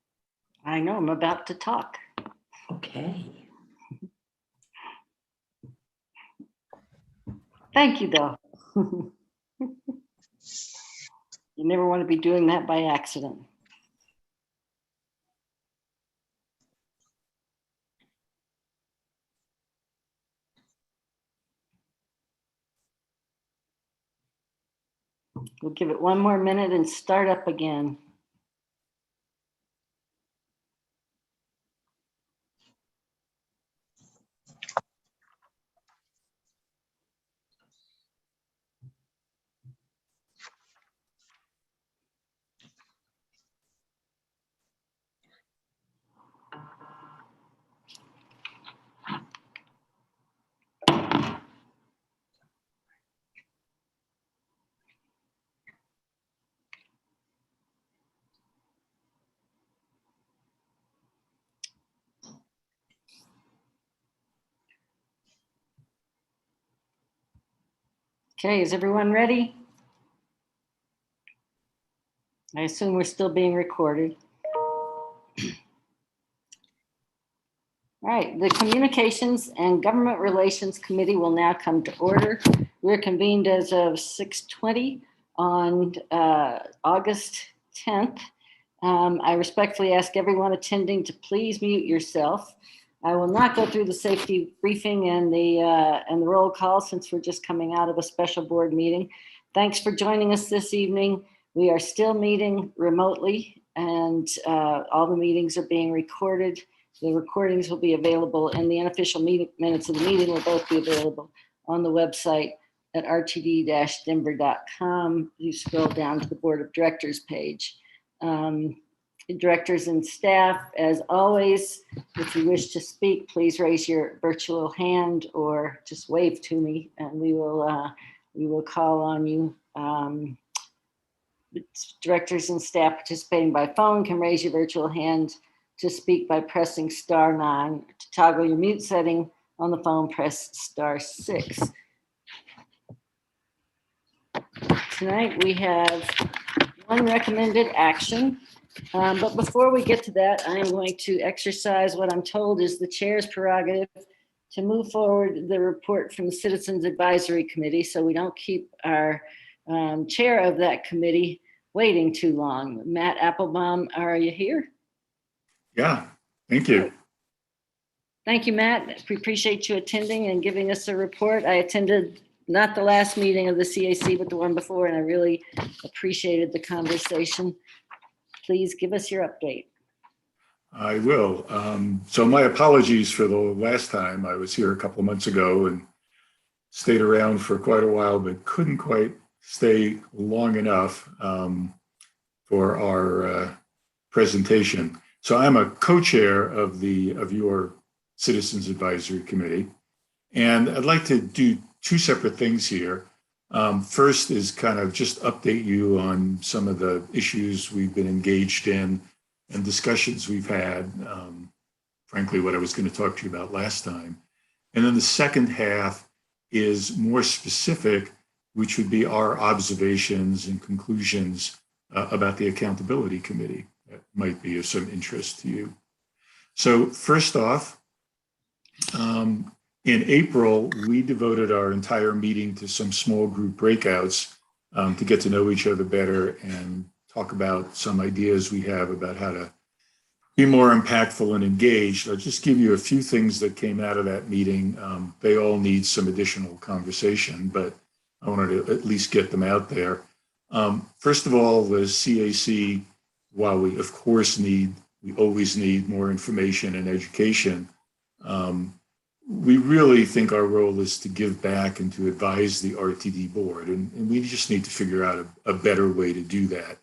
[SPEAKER 4] I know, I'm about to talk.
[SPEAKER 12] Okay.
[SPEAKER 4] Thank you, though. You never want to be doing that by accident. We'll give it one more minute and start up again. Okay, is everyone ready? I assume we're still being recorded. All right, the Communications and Government Relations Committee will now come to order. We're convened as of 6:20 on August 10th. I respectfully ask everyone attending to please mute yourself. I will not go through the safety briefing and the roll call since we're just coming out of a special board meeting. Thanks for joining us this evening. We are still meeting remotely, and all the meetings are being recorded. The recordings will be available, and the unofficial minutes of the meeting will both be available on the website at rtd-denver.com. You scroll down to the Board of Directors page. Directors and staff, as always, if you wish to speak, please raise your virtual hand or just wave to me, and we will call on you. Directors and staff participating by phone can raise your virtual hand to speak by pressing *9. To toggle your mute setting on the phone, press *6. Tonight we have one recommended action, but before we get to that, I am going to exercise what I'm told is the chair's prerogative to move forward the report from the Citizens Advisory Committee, so we don't keep our chair of that committee waiting too long. Matt Applebaum, are you here?
[SPEAKER 16] Yeah, thank you.
[SPEAKER 4] Thank you, Matt. We appreciate you attending and giving us a report. I attended not the last meeting of the CAC, but the one before, and I really appreciated the conversation. Please give us your update.
[SPEAKER 16] I will. So my apologies for the last time. I was here a couple of months ago and stayed around for quite a while, but couldn't quite stay long enough for our presentation. So I'm a co-chair of your Citizens Advisory Committee, and I'd like to do two separate things here. First is kind of just update you on some of the issues we've been engaged in and discussions we've had, frankly, what I was going to talk to you about last time. And then the second half is more specific, which would be our observations and conclusions about the Accountability Committee. That might be of some interest to you. So first off, in April, we devoted our entire meeting to some small group breakouts to get to know each other better and talk about some ideas we have about how to be more impactful and engaged. I'll just give you a few things that came out of that meeting. They all need some additional conversation, but I wanted to at least get them out there. First of all, the CAC, while we of course we always need more information and education, we really think our role is to give back and to advise the RTD board. And we just need to figure out a better way to do that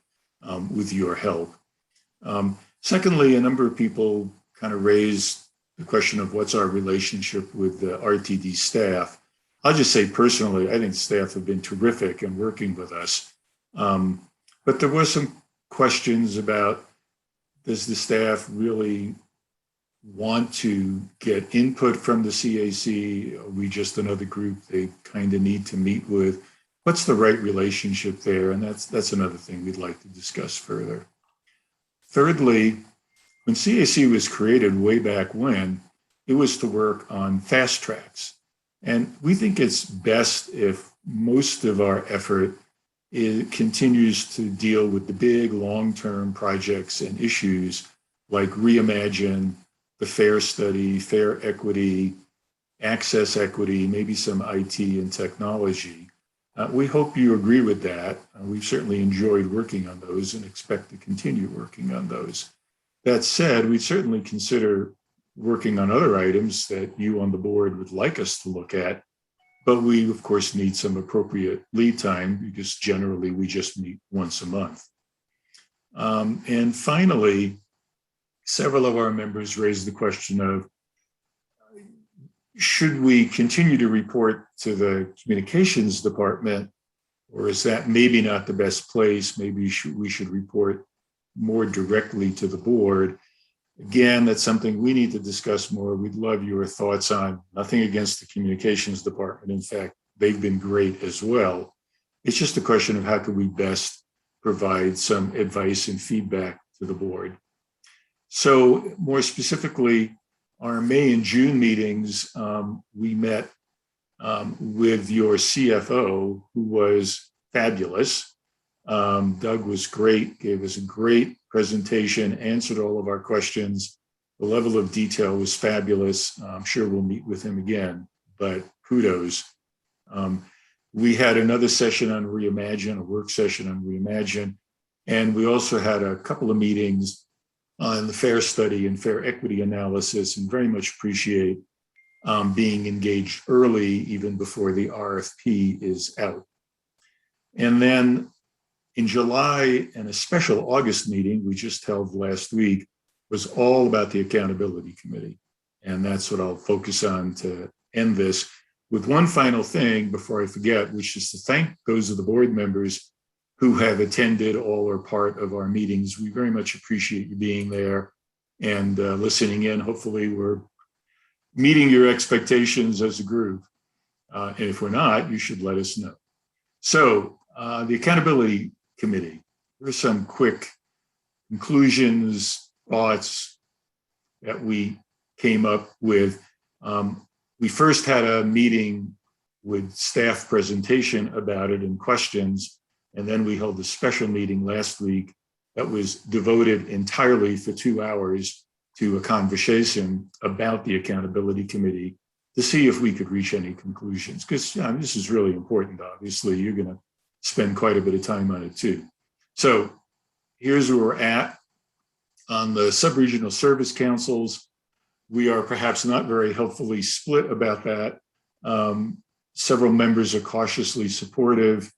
[SPEAKER 16] with your help. Secondly, a number of people kind of raised the question of what's our relationship with the RTD staff. I'll just say personally, I think staff have been terrific in working with us. But there were some questions about, does the staff really want to get input from the CAC? Are we just another group they kind of need to meet with? What's the right relationship there? And that's another thing we'd like to discuss further. Thirdly, when CAC was created way back when, it was to work on FasTracks. And we think it's best if most of our effort continues to deal with the big long-term projects and issues like Reimagine, the FAIR study, FAIR equity, access equity, maybe some IT and technology. We hope you agree with that. We've certainly enjoyed working on those and expect to continue working on those. That said, we'd certainly consider working on other items that you on the board would like us to look at, but we of course need some appropriate lead time because generally we just meet once a month. And finally, several of our members raised the question of, should we continue to report to the communications department, or is that maybe not the best place? Maybe we should report more directly to the board. Again, that's something we need to discuss more. We'd love your thoughts on. Nothing against the communications department. In fact, they've been great as well. It's just a question of how can we best provide some advice and feedback to the board. So more specifically, our May and June meetings, we met with your CFO, who was fabulous. Doug was great, gave us a great presentation, answered all of our questions. The level of detail was fabulous. I'm sure we'll meet with him again, but kudos. We had another session on Reimagine, a work session on Reimagine, and we also had a couple of meetings on the FAIR study and FAIR equity analysis, and very much appreciate being engaged early, even before the RFP is out. And then in July, and a special August meeting we just held last week was all about the Accountability Committee. And that's what I'll focus on to end this with one final thing before I forget, which is to thank those of the board members who have attended all or part of our meetings. We very much appreciate you being there and listening in. Hopefully we're meeting your expectations as a group. And if we're not, you should let us know. So the Accountability Committee, there are some quick conclusions, thoughts that we came up with. We first had a meeting with staff presentation about it and questions. And then we held a special meeting last week that was devoted entirely for 2 hours to a conversation about the Accountability Committee to see if we could reach any conclusions. Because this is really important, obviously. You're going to spend quite a bit of time on it too. So here's where we're at. On the sub-regional service councils, we are perhaps not very helpfully split about that. Several members are cautiously supportive.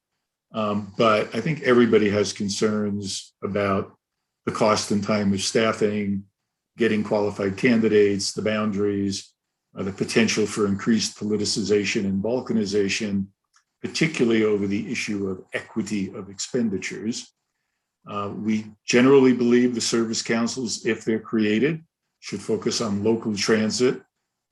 [SPEAKER 16] But I think everybody has concerns about the cost and time of staffing, getting qualified candidates, the boundaries, the potential for increased politicization and balkanization, particularly over the issue of equity of expenditures. We generally believe the service councils, if they're created, should focus on local transit,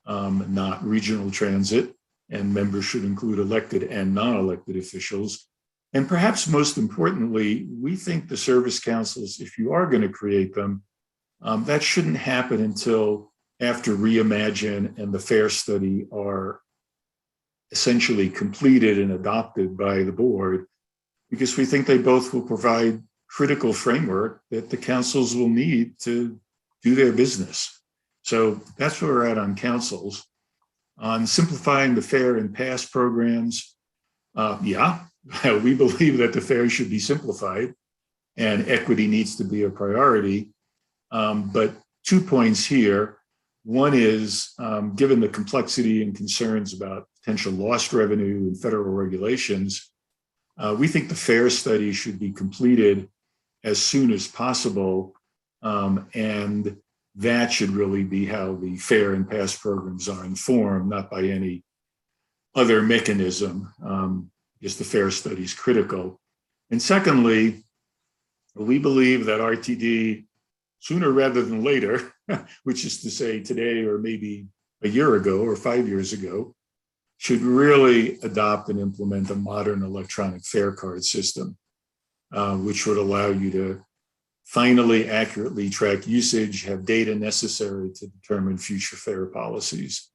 [SPEAKER 16] not regional transit, and members should include elected and non-elected officials. And perhaps most importantly, we think the service councils, if you are going to create them, that shouldn't happen until after Reimagine and the FAIR study are essentially completed and adopted by the board, because we think they both will provide critical framework that the councils will need to do their business. So that's where we're at on councils. On simplifying the FAIR and PASS programs, we believe that the FAIR should be simplified and equity needs to be a priority. But 2 points here. One is, given the complexity and concerns about potential lost revenue and federal regulations, we think the FAIR study should be completed as soon as possible. And that should really be how the FAIR and PASS programs are informed, not by any other mechanism. Because the FAIR study is critical. And secondly, we believe that RTD, sooner rather than later, which is to say today or maybe a year ago or 5 years ago, should really adopt and implement a modern electronic fare card system, which would allow you to finally accurately track usage, have data necessary to determine future fare policies.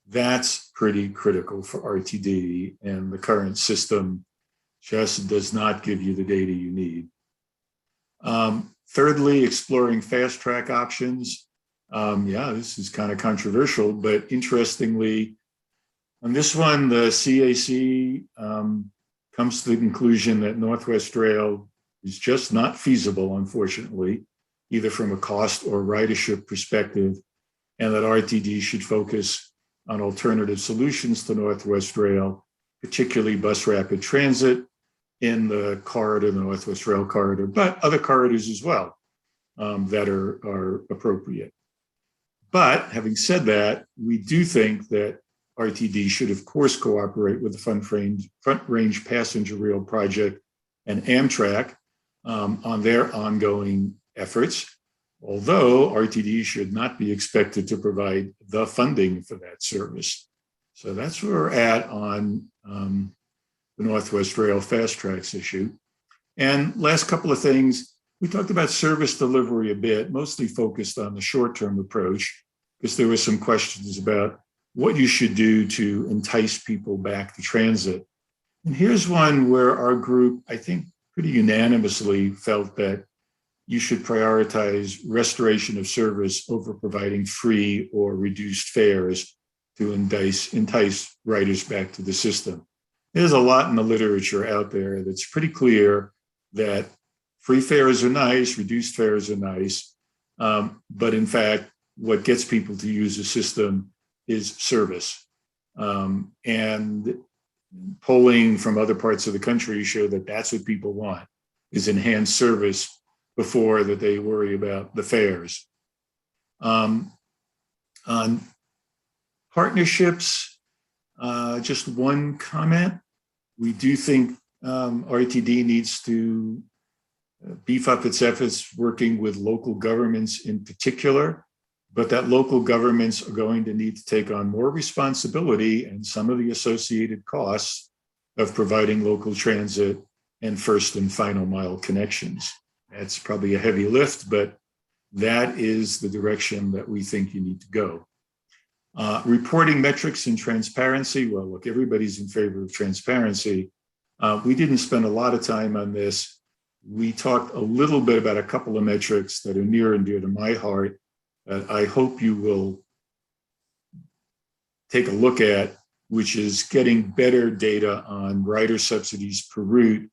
[SPEAKER 16] That's pretty critical for RTD, and the current system just does not give you the data you need. Thirdly, exploring fast track options. Yeah, this is kind of controversial, but interestingly, on this one, the CAC comes to the conclusion that Northwest Rail is just not feasible, unfortunately, either from a cost or ridership perspective, and that RTD should focus on alternative solutions to Northwest Rail, particularly bus rapid transit in the corridor, the Northwest Rail corridor, but other corridors as well that are appropriate. But having said that, we do think that RTD should, of course, cooperate with the Front Range Passenger Rail Project and Amtrak on their ongoing efforts, although RTD should not be expected to provide the funding for that service. So that's where we're at on the Northwest Rail FasTracks issue. And last couple of things, we talked about service delivery a bit, mostly focused on the short-term approach, because there were some questions about what you should do to entice people back to transit. And here's one where our group, I think, pretty unanimously felt that you should prioritize restoration of service over providing free or reduced fares to entice riders back to the system. There's a lot in the literature out there that's pretty clear that free fares are nice, reduced fares are nice, but in fact, what gets people to use the system is service. And polling from other parts of the country show that that's what people want, is enhanced service before that they worry about the fares. On partnerships, just one comment. We do think RTD needs to beef up its efforts working with local governments in particular, but that local governments are going to need to take on more responsibility and some of the associated costs of providing local transit and first and final mile connections. That's probably a heavy lift, but that is the direction that we think you need to go. Reporting metrics and transparency. Well, look, everybody's in favor of transparency. We didn't spend a lot of time on this. We talked a little bit about a couple of metrics that are near and dear to my heart that I hope you will take a look at, which is getting better data on rider subsidies per route,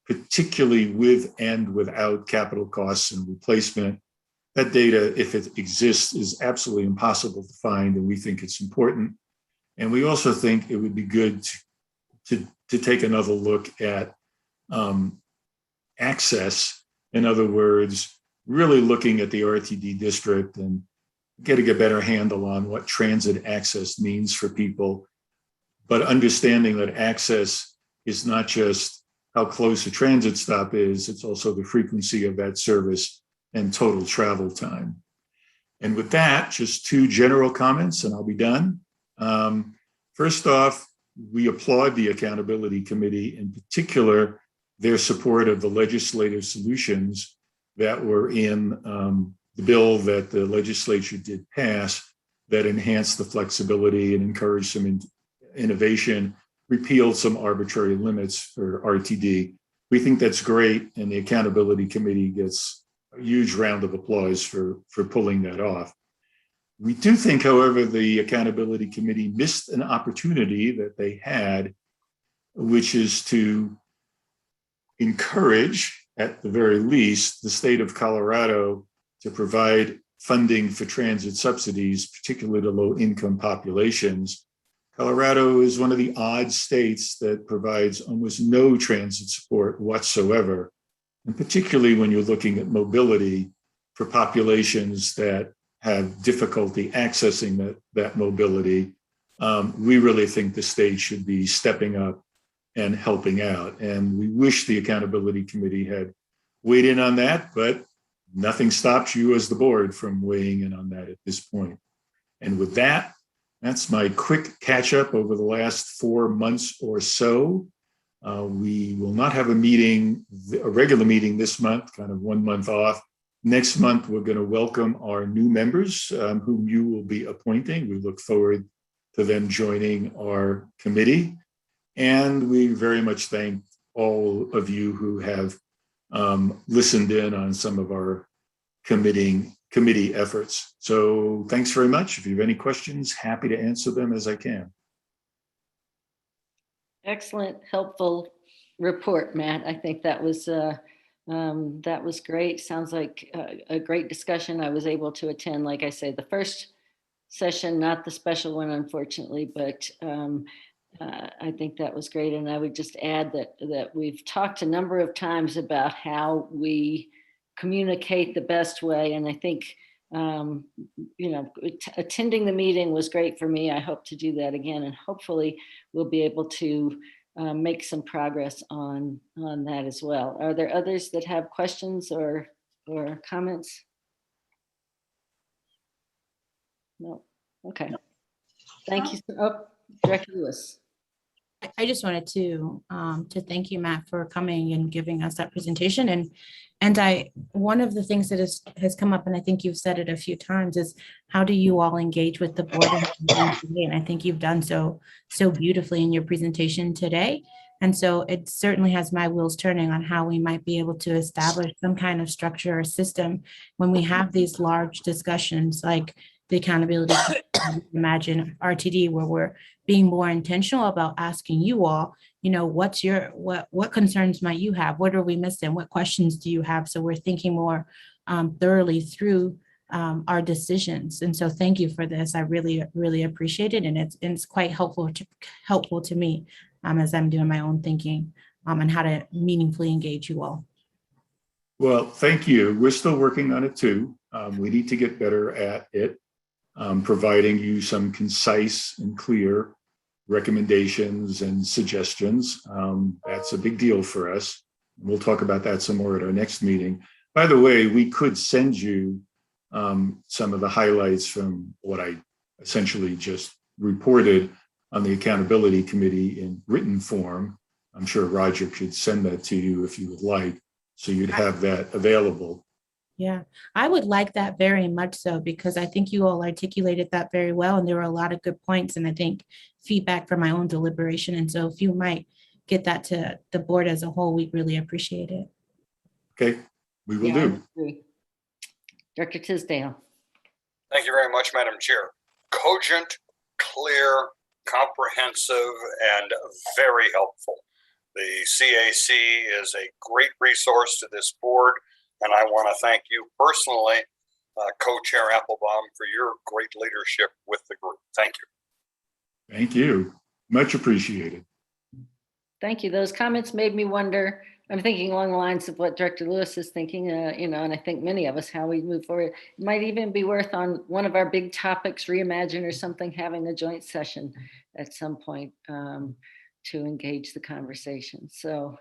[SPEAKER 16] particularly with and without capital costs and replacement. That data, if it exists, is absolutely impossible to find, and we think it's important. And we also think it would be good to take another look at access. In other words, really looking at the RTD district and getting a better handle on what transit access means for people, but understanding that access is not just how close a transit stop is, it's also the frequency of that service and total travel time. And with that, just two general comments and I'll be done. First off, we applaud the Accountability Committee, in particular, their support of the legislative solutions that were in the bill that the legislature did pass that enhanced the flexibility and encouraged some innovation, repealed some arbitrary limits for RTD. We think that's great, and the Accountability Committee gets a huge round of applause for pulling that off. We do think, however, the Accountability Committee missed an opportunity that they had, which is to encourage, at the very least, the state of Colorado to provide funding for transit subsidies, particularly to low-income populations. Colorado is one of the odd states that provides almost no transit support whatsoever, and particularly when you're looking at mobility for populations that have difficulty accessing that mobility. We really think the state should be stepping up and helping out. And we wish the Accountability Committee had weighed in on that, but nothing stops you as the board from weighing in on that at this point. And with that, that's my quick catch up over the last 4 months or so. We will not have a regular meeting this month, kind of 1 month off. Next month, we're going to welcome our new members whom you will be appointing. We look forward to them joining our committee. And we very much thank all of you who have listened in on some of our committee efforts. So thanks very much. If you have any questions, happy to answer them as I can.
[SPEAKER 4] Excellent, helpful report, Matt. I think that was great. Sounds like a great discussion. I was able to attend, like I say, the first session, not the special one, unfortunately, but I think that was great. And I would just add that we've talked a number of times about how we communicate the best way. And I think, attending the meeting was great for me. I hope to do that again, and hopefully we'll be able to make some progress on that as well. Are there others that have questions or comments? No. Okay. Thank you. Oh, Director Lewis.
[SPEAKER 8] I just wanted to thank you, Matt, for coming and giving us that presentation. And one of the things that has come up, and I think you've said it a few times, is how do you all engage with the board? And I think you've done so beautifully in your presentation today. And so it certainly has my wheels turning on how we might be able to establish some kind of structure or system when we have these large discussions like the accountability, imagine RTD, where we're being more intentional about asking you all, what concerns might you have? What are we missing? What questions do you have? So we're thinking more thoroughly through our decisions. And so thank you for this. I really, really appreciate it. And it's quite helpful to me as I'm doing my own thinking on how to meaningfully engage you all.
[SPEAKER 16] Well, thank you. We're still working on it too. We need to get better at it. Providing you some concise and clear recommendations and suggestions. That's a big deal for us. We'll talk about that some more at our next meeting. By the way, we could send you some of the highlights from what I essentially just reported on the Accountability Committee in written form. I'm sure Roger could send that to you if you would like, so you'd have that available.
[SPEAKER 8] Yeah, I would like that very much so, because I think you all articulated that very well. And there were a lot of good points, and I think feedback from my own deliberation. And so if you might get that to the board as a whole, we'd really appreciate it.
[SPEAKER 16] Okay, we will do.
[SPEAKER 4] Dr. Tisdale.
[SPEAKER 5] Thank you very much, Madam Chair. Cogent, clear, comprehensive, and very helpful. The CAC is a great resource to this board. And I want to thank you personally, Co-Chair Applebaum, for your great leadership with the group. Thank you.
[SPEAKER 16] Thank you. Much appreciated.
[SPEAKER 4] Thank you. Those comments made me wonder. I'm thinking along the lines of what Director Lewis is thinking, and I think many of us, how we move forward. It might even be worth, on one of our big topics, Reimagine or something, having a joint session at some point to engage the conversation. So,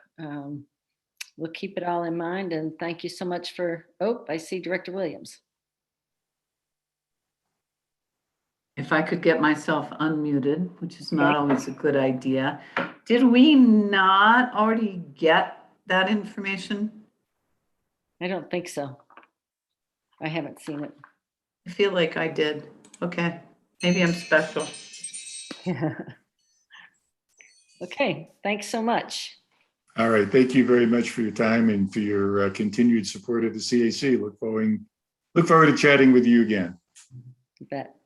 [SPEAKER 4] we'll keep it all in mind, and thank you so much for, I see Director Williams.
[SPEAKER 12] If I could get myself unmuted, which is not always a good idea. Did we not already get that information?
[SPEAKER 4] I don't think so. I haven't seen it.
[SPEAKER 12] I feel like I did. Okay, maybe I'm special.
[SPEAKER 4] Okay, thanks so much.
[SPEAKER 16] All right, thank you very much for your time and for your continued support of the CAC. Look forward to chatting with you again.
[SPEAKER 4] You bet.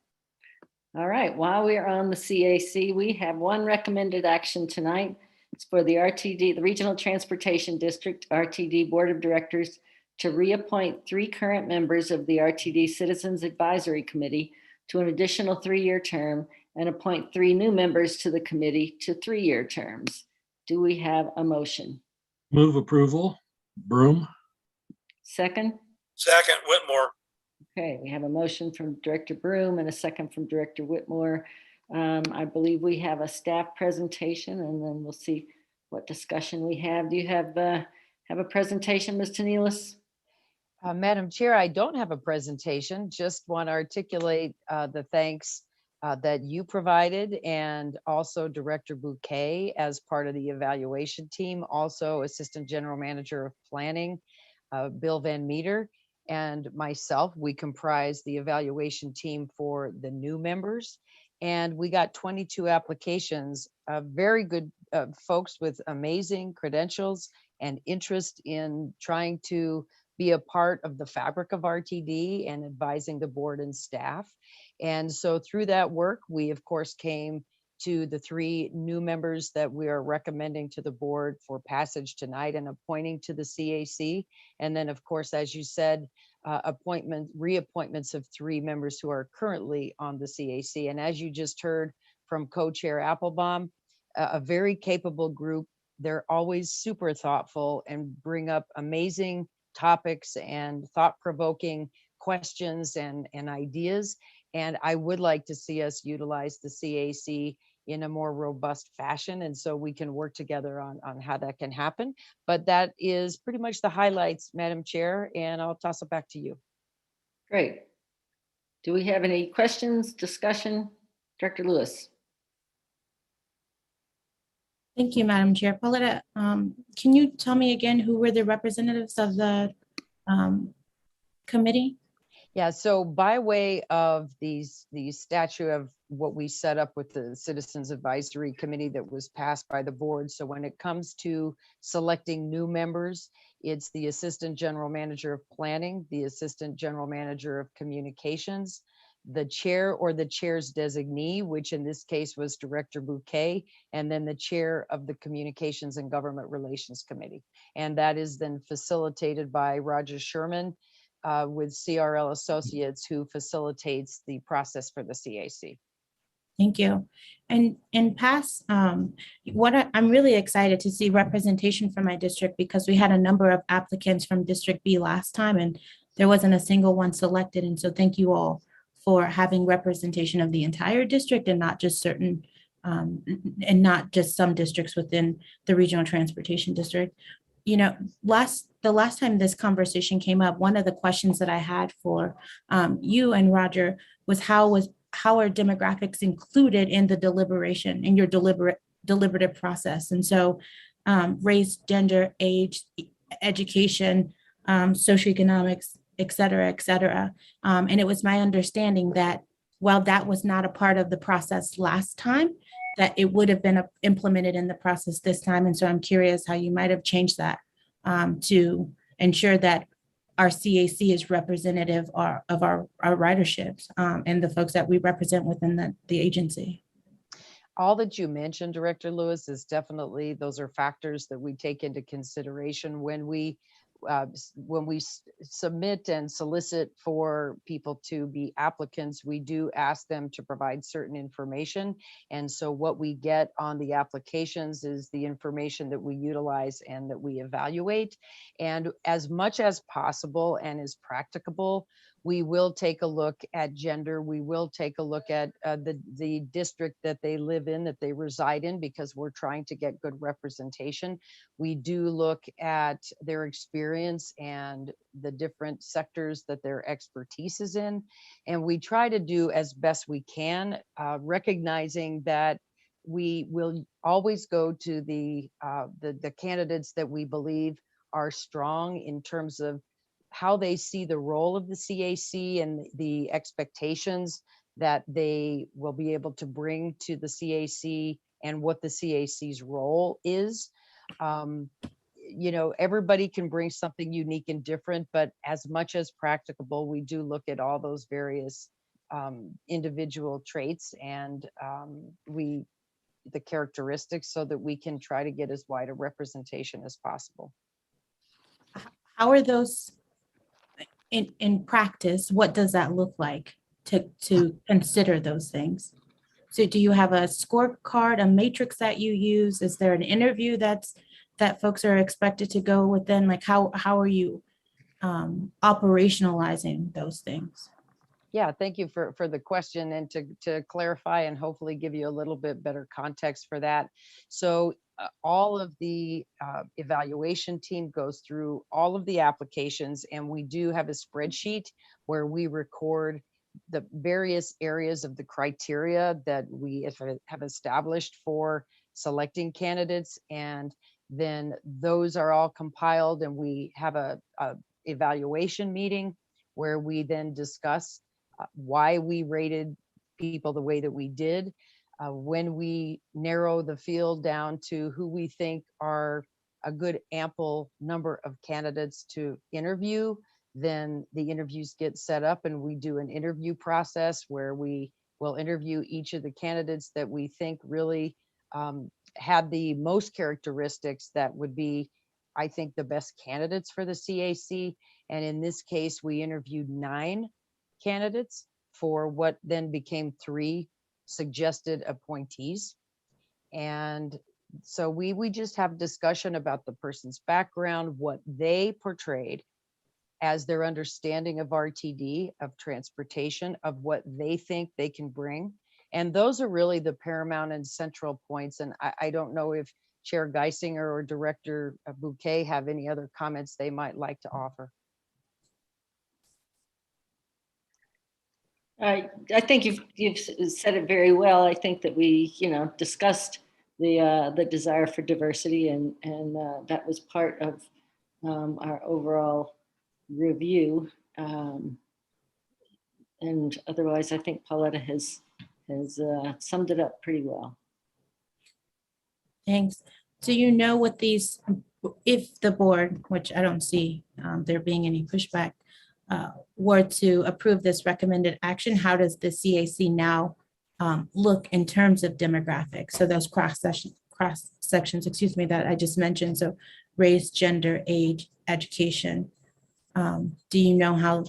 [SPEAKER 4] All right, while we're on the CAC, we have one recommended action tonight. It's for the RTD, the Regional Transportation District, RTD Board of Directors, to reappoint 3 current members of the RTD Citizens Advisory Committee to an additional 3-year term, and appoint 3 new members to the committee to 3-year terms. Do we have a motion?
[SPEAKER 3] Move approval. Broom.
[SPEAKER 4] Second?
[SPEAKER 5] Second, Whitmore.
[SPEAKER 4] Okay, we have a motion from Director Broom and a second from Director Whitmore. I believe we have a staff presentation, and then we'll see what discussion we have. Do you have a presentation, Ms. Tanelis?
[SPEAKER 17] Madam Chair, I don't have a presentation, just want to articulate the thanks that you provided, and also Director Bouquet as part of the evaluation team, also Assistant General Manager of Planning, Bill Van Meter, and myself, we comprise the evaluation team for the new members. And we got 22 applications, very good folks with amazing credentials and interest in trying to be a part of the fabric of RTD and advising the board and staff. And so through that work, we of course came to the 3 new members that we are recommending to the board for passage tonight and appointing to the CAC. And then of course, as you said, reappointments of 3 members who are currently on the CAC. And as you just heard from Co-Chair Applebaum, a very capable group. They're always super thoughtful and bring up amazing topics and thought-provoking questions and ideas. And I would like to see us utilize the CAC in a more robust fashion. And so we can work together on how that can happen. But that is pretty much the highlights, Madam Chair, and I'll toss it back to you.
[SPEAKER 4] Great. Do we have any questions, discussion? Director Lewis.
[SPEAKER 8] Thank you, Madam Chair. Pauletta, can you tell me again who were the representatives of the committee?
[SPEAKER 17] Yeah, so by way of the statute of what we set up with the Citizens Advisory Committee that was passed by the board. So when it comes to selecting new members, it's the Assistant General Manager of Planning, the Assistant General Manager of Communications, the chair or the chair's designee, which in this case was Director Bouquet, and then the chair of the Communications and Government Relations Committee. And that is then facilitated by Roger Sherman, with CRL Associates, who facilitates the process for the CAC.
[SPEAKER 8] Thank you. And in past, I'm really excited to see representation from my district because we had a number of applicants from District B last time and there wasn't a single one selected. And so thank you all for having representation of the entire district and not just certain, and not just some districts within the Regional Transportation District. You know, the last time this conversation came up, one of the questions that I had for you and Roger was how are demographics included in the deliberation, in your deliberative process? And so race, gender, age, education, socioeconomics, et cetera, et cetera. And it was my understanding that while that was not a part of the process last time, that it would have been implemented in the process this time. And so I'm curious how you might have changed that to ensure that our CAC is representative of our riderships and the folks that we represent within the agency.
[SPEAKER 17] All that you mentioned, Director Lewis, is definitely, those are factors that we take into consideration when we submit and solicit for people to be applicants. We do ask them to provide certain information. And so what we get on the applications is the information that we utilize and that we evaluate. And as much as possible and as practicable, we will take a look at gender. We will take a look at the district that they live in, that they reside in, because we're trying to get good representation. We do look at their experience and the different sectors that their expertise is in. And we try to do as best we can, recognizing that we will always go to the candidates that we believe are strong in terms of how they see the role of the CAC and the expectations that they will be able to bring to the CAC and what the CAC's role is. You know, everybody can bring something unique and different, but as much as practicable, we do look at all those various individual traits and the characteristics so that we can try to get as wide a representation as possible.
[SPEAKER 8] How are those in practice? What does that look like to consider those things? So do you have a scorecard, a matrix that you use? Is there an interview that folks are expected to go within? Like how are you operationalizing those things?
[SPEAKER 17] Yeah, thank you for the question, and to clarify and hopefully give you a little bit better context for that. So all of the evaluation team goes through all of the applications, and we do have a spreadsheet where we record the various areas of the criteria that we have established for selecting candidates. And then those are all compiled, and we have a evaluation meeting where we then discuss why we rated people the way that we did. When we narrow the field down to who we think are a good ample number of candidates to interview, then the interviews get set up and we do an interview process where we will interview each of the candidates that we think really had the most characteristics that would be, I think, the best candidates for the CAC. And in this case, we interviewed 9 candidates for what then became 3 suggested appointees. And so we just have discussion about the person's background, what they portrayed as their understanding of RTD, of transportation, of what they think they can bring. And those are really the paramount and central points. And I don't know if Chair Geisinger or Director Bouquet have any other comments they might like to offer.
[SPEAKER 4] I think you've said it very well. I think that we, discussed the desire for diversity, and that was part of our overall review. And otherwise, I think Pauletta has summed it up pretty well.
[SPEAKER 8] Thanks. Do you know what these, if the board, which I don't see there being any pushback, were to approve this recommended action, how does the CAC now look in terms of demographics? So those cross sections, excuse me, that I just mentioned. So race, gender, age, education. Do you know how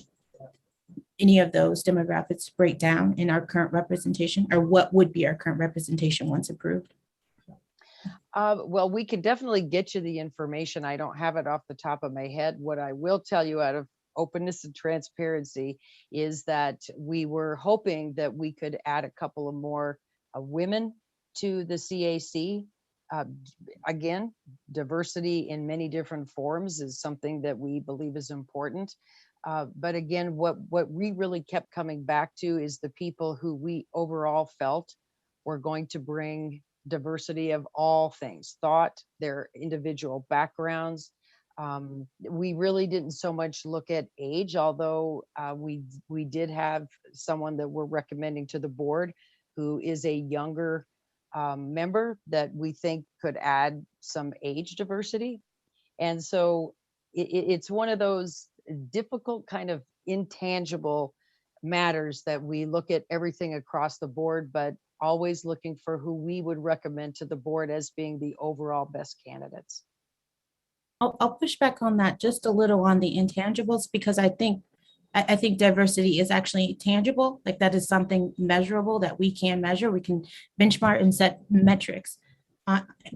[SPEAKER 8] any of those demographics break down in our current representation, or what would be our current representation once approved?
[SPEAKER 17] Well, we could definitely get you the information. I don't have it off the top of my head. What I will tell you out of openness and transparency is that we were hoping that we could add a couple of more women to the CAC. Again, diversity in many different forms is something that we believe is important. But again, what we really kept coming back to is the people who we overall felt were going to bring diversity of all things, thought, their individual backgrounds. We really didn't so much look at age, although we did have someone that we're recommending to the board who is a younger member that we think could add some age diversity. And so it's one of those difficult kind of intangible matters that we look at everything across the board, but always looking for who we would recommend to the board as being the overall best candidates.
[SPEAKER 8] I'll push back on that just a little on the intangibles, because I think diversity is actually tangible. Like that is something measurable that we can measure. We can benchmark and set metrics.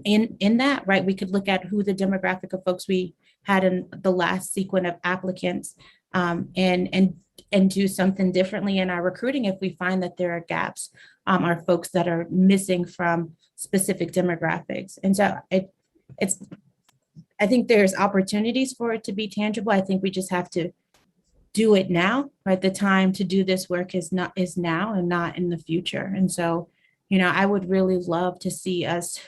[SPEAKER 8] In that, right, we could look at who the demographic of folks we had in the last sequence of applicants, and do something differently in our recruiting if we find that there are gaps, or folks that are missing from specific demographics. And so I think there's opportunities for it to be tangible. I think we just have to do it now, right? The time to do this work is now and not in the future. And so, I would really love to see us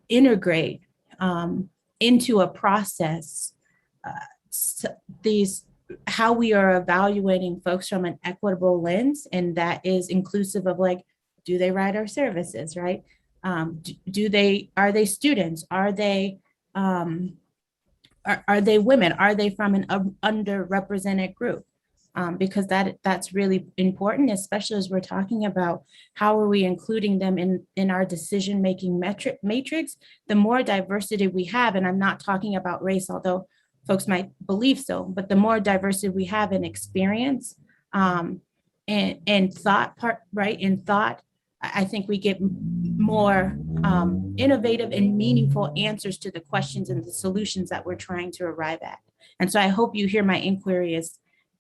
[SPEAKER 8] integrate into a process how we are evaluating folks from an equitable lens, and that is inclusive of, like, do they ride our services, right? Are they students? Are they women? Are they from an underrepresented group? Because that's really important, especially as we're talking about how are we including them in our decision-making matrix. The more diversity we have, and I'm not talking about race, although folks might believe so, but the more diversity we have in experience and thought part, right? In thought, I think we get more innovative and meaningful answers to the questions and the solutions that we're trying to arrive at. And so I hope you hear my inquiry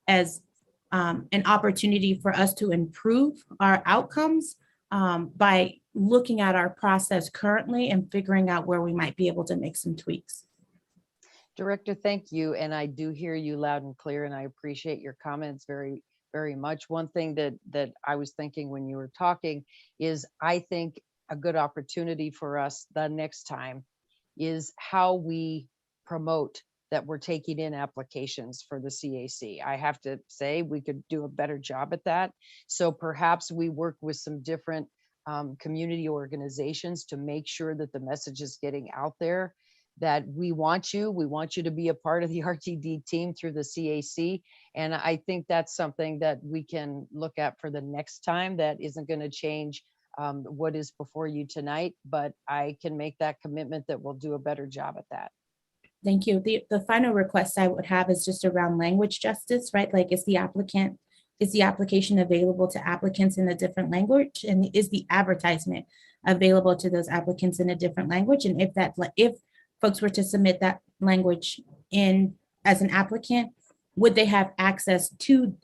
[SPEAKER 8] as an opportunity for us to improve our outcomes by looking at our process currently and figuring out where we might be able to make some tweaks.
[SPEAKER 17] Director, thank you. And I do hear you loud and clear, and I appreciate your comments very, very much. One thing that I was thinking when you were talking is I think a good opportunity for us the next time is how we promote that we're taking in applications for the CAC. I have to say we could do a better job at that. So perhaps we work with some different community organizations to make sure that the message is getting out there, that we want you to be a part of the RTD team through the CAC. And I think that's something that we can look at for the next time. That isn't going to change what is before you tonight, but I can make that commitment that we'll do a better job at that.
[SPEAKER 8] Thank you. The final request I would have is just around language justice, right? Like, is the application available to applicants in a different language? And is the advertisement available to those applicants in a different language? And if folks were to submit that language in as an applicant, would they have access to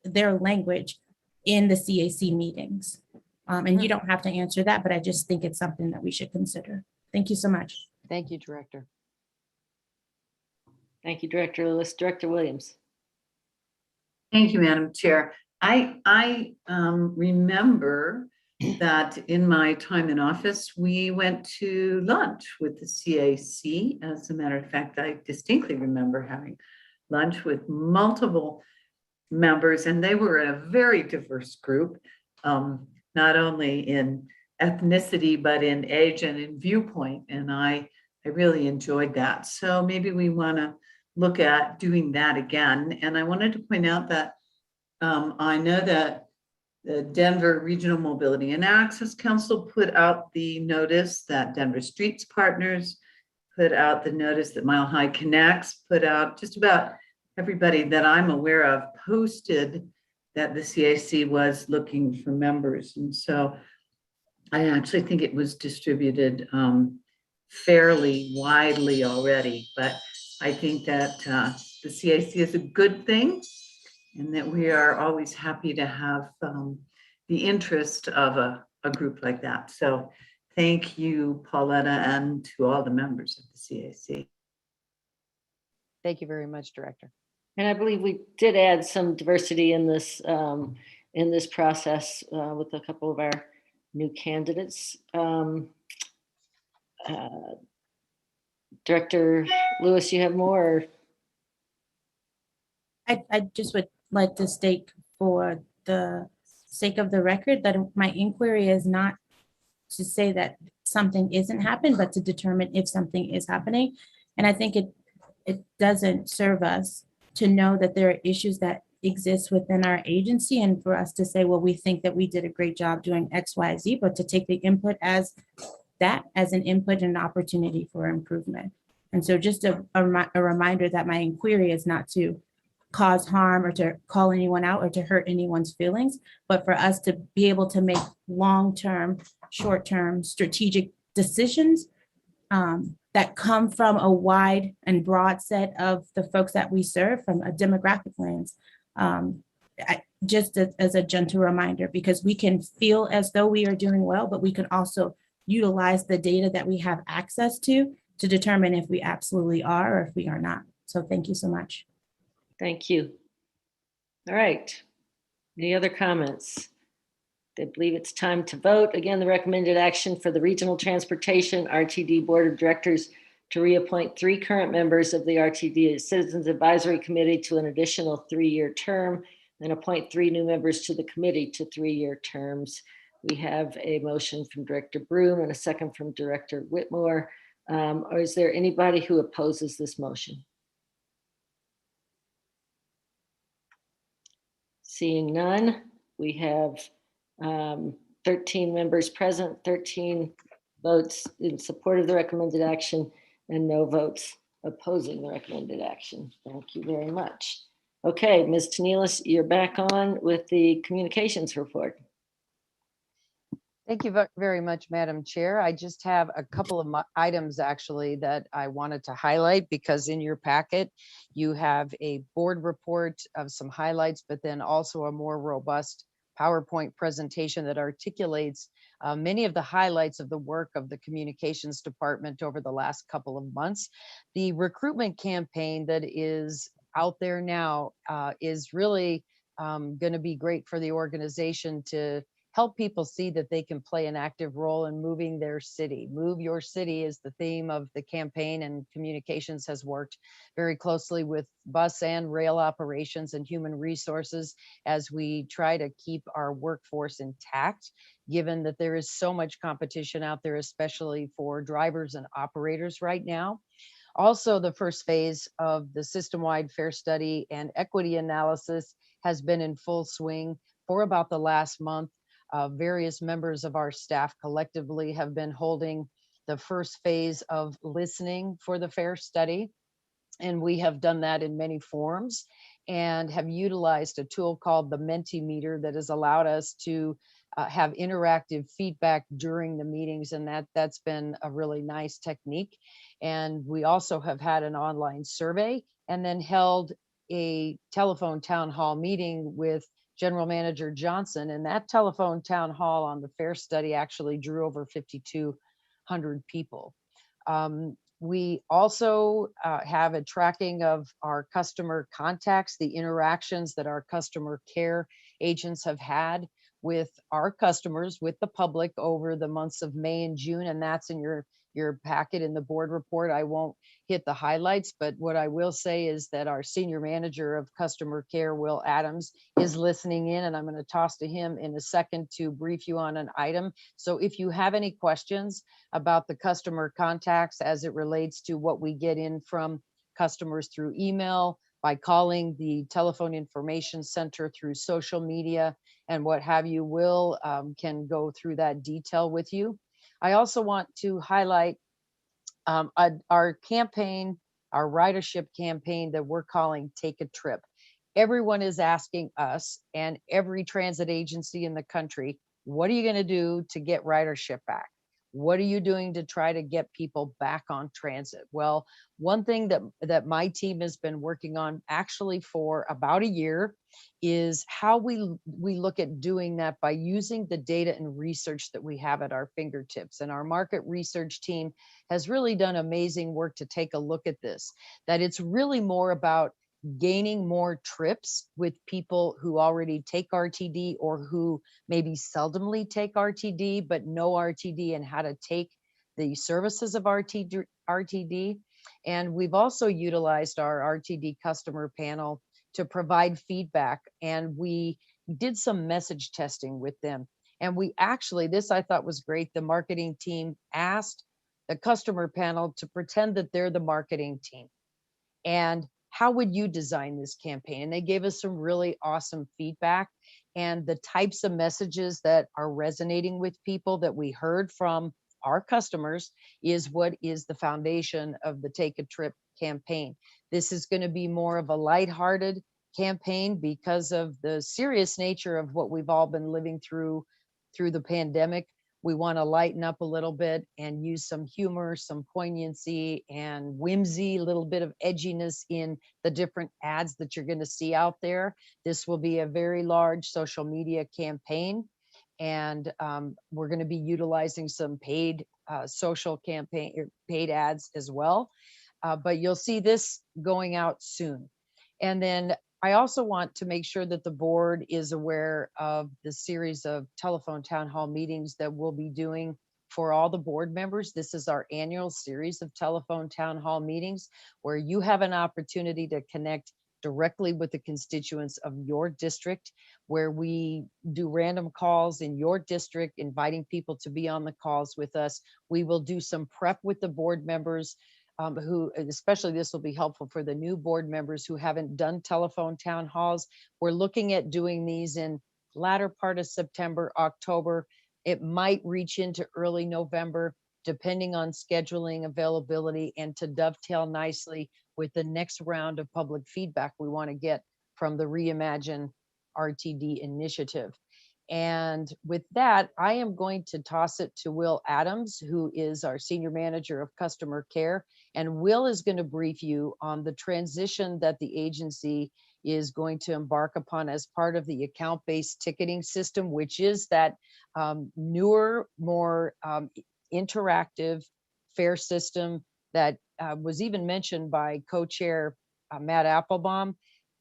[SPEAKER 8] their language in the CAC meetings? And you don't have to answer that, but I just think it's something that we should consider. Thank you so much.
[SPEAKER 17] Thank you, Director.
[SPEAKER 4] Thank you, Director Lewis. Director Williams.
[SPEAKER 12] Thank you, Madam Chair. I remember that in my time in office, we went to lunch with the CAC. As a matter of fact, I distinctly remember having lunch with multiple members, and they were a very diverse group, not only in ethnicity, but in age and in viewpoint. And I really enjoyed that. So maybe we want to look at doing that again. And I wanted to point out that I know that the Denver Regional Mobility and Access Council put out the notice, that Denver Streets Partners put out the notice, that Mile High Connects put out. Just about everybody that I'm aware of posted that the CAC was looking for members. And so I actually think it was distributed fairly widely already, but I think that the CAC is a good thing, and that we are always happy to have the interest of a group like that. So thank you, Pauletta, and to all the members of the CAC.
[SPEAKER 17] Thank you very much, Director.
[SPEAKER 4] And I believe we did add some diversity in this process with a couple of our new candidates. Director Lewis, you have more?
[SPEAKER 8] I just would like to state, for the sake of the record, that my inquiry is not to say that something isn't happening, but to determine if something is happening. And I think it doesn't serve us to know that there are issues that exist within our agency, and for us to say, well, we think that we did a great job doing X, Y, Z, but to take the input as an input and an opportunity for improvement. And so just a reminder that my inquiry is not to cause harm or to call anyone out or to hurt anyone's feelings, but for us to be able to make long-term, short-term strategic decisions that come from a wide and broad set of the folks that we serve from a demographic lens. Just as a gentle reminder, because we can feel as though we are doing well, but we can also utilize the data that we have access to determine if we absolutely are or if we are not. So thank you so much.
[SPEAKER 4] Thank you. All right. Any other comments? I believe it's time to vote. Again, the recommended action for the Regional Transportation RTD Board of Directors to reappoint 3 current members of the RTD Citizens Advisory Committee to an additional 3-year term, and appoint 3 new members to the committee to 3-year terms. We have a motion from Director Broom and a second from Director Whitmore. Or is there anybody who opposes this motion? Seeing none, we have 13 members present, 13 votes in support of the recommended action, and no votes opposing the recommended action. Thank you very much. Okay, Ms. Tanelis, you're back on with the communications report.
[SPEAKER 17] Thank you very much, Madam Chair. I just have a couple of items actually that I wanted to highlight, because in your packet, you have a board report of some highlights, but then also a more robust PowerPoint presentation that articulates many of the highlights of the work of the communications department over the last couple of months. The recruitment campaign that is out there now is really going to be great for the organization to help people see that they can play an active role in moving their city. Move Your City is the theme of the campaign, and communications has worked very closely with bus and rail operations and human resources as we try to keep our workforce intact, given that there is so much competition out there, especially for drivers and operators right now. Also, the first phase of the system-wide fare study and equity analysis has been in full swing for about the last month. Various members of our staff collectively have been holding the first phase of listening for the fare study. And we have done that in many forms and have utilized a tool called the Mentimeter that has allowed us to have interactive feedback during the meetings. And that's been a really nice technique. And we also have had an online survey and then held a telephone town hall meeting with General Manager Johnson. And that telephone town hall on the fare study actually drew over 5,200 people. We also have a tracking of our customer contacts, the interactions that our customer care agents have had with our customers, with the public over the months of May and June, and that's in your packet in the board report. I won't hit the highlights, but what I will say is that our Senior Manager of Customer Care, Will Adams, is listening in, and I'm going to toss to him in a second to brief you on an item. So if you have any questions about the customer contacts as it relates to what we get in from customers through email, by calling the telephone information center, through social media, and what have you, Will can go through that detail with you. I also want to highlight our campaign, our ridership campaign that we're calling Take a Trip. Everyone is asking us and every transit agency in the country, what are you going to do to get ridership back? What are you doing to try to get people back on transit? Well, one thing that my team has been working on actually for about a year is how we look at doing that by using the data and research that we have at our fingertips. And our market research team has really done amazing work to take a look at this, that it's really more about gaining more trips with people who already take RTD or who maybe seldomly take RTD, but know RTD and how to take the services of RTD. And we've also utilized our RTD customer panel to provide feedback. And we did some message testing with them. And we actually, this I thought was great. The marketing team asked the customer panel to pretend that they're the marketing team. And how would you design this campaign? And they gave us some really awesome feedback. And the types of messages that are resonating with people that we heard from our customers is what is the foundation of the Take a Trip campaign. This is going to be more of a lighthearted campaign because of the serious nature of what we've all been living through the pandemic. We want to lighten up a little bit and use some humor, some poignancy and whimsy, a little bit of edginess in the different ads that you're going to see out there. This will be a very large social media campaign. And we're going to be utilizing some paid social campaign, paid ads as well. But you'll see this going out soon. And then I also want to make sure that the board is aware of the series of telephone town hall meetings that we'll be doing for all the board members. This is our annual series of telephone town hall meetings where you have an opportunity to connect directly with the constituents of your district, where we do random calls in your district, inviting people to be on the calls with us. We will do some prep with the board members who, especially this will be helpful for the new board members who haven't done telephone town halls. We're looking at doing these in latter part of September, October. It might reach into early November, depending on scheduling availability, and to dovetail nicely with the next round of public feedback we want to get from the Reimagine RTD initiative. And with that, I am going to toss it to Will Adams, who is our Senior Manager of Customer Care. And Will is going to brief you on the transition that the agency is going to embark upon as part of the account-based ticketing system, which is that newer, more interactive fare system that was even mentioned by co-chair Matt Applebaum.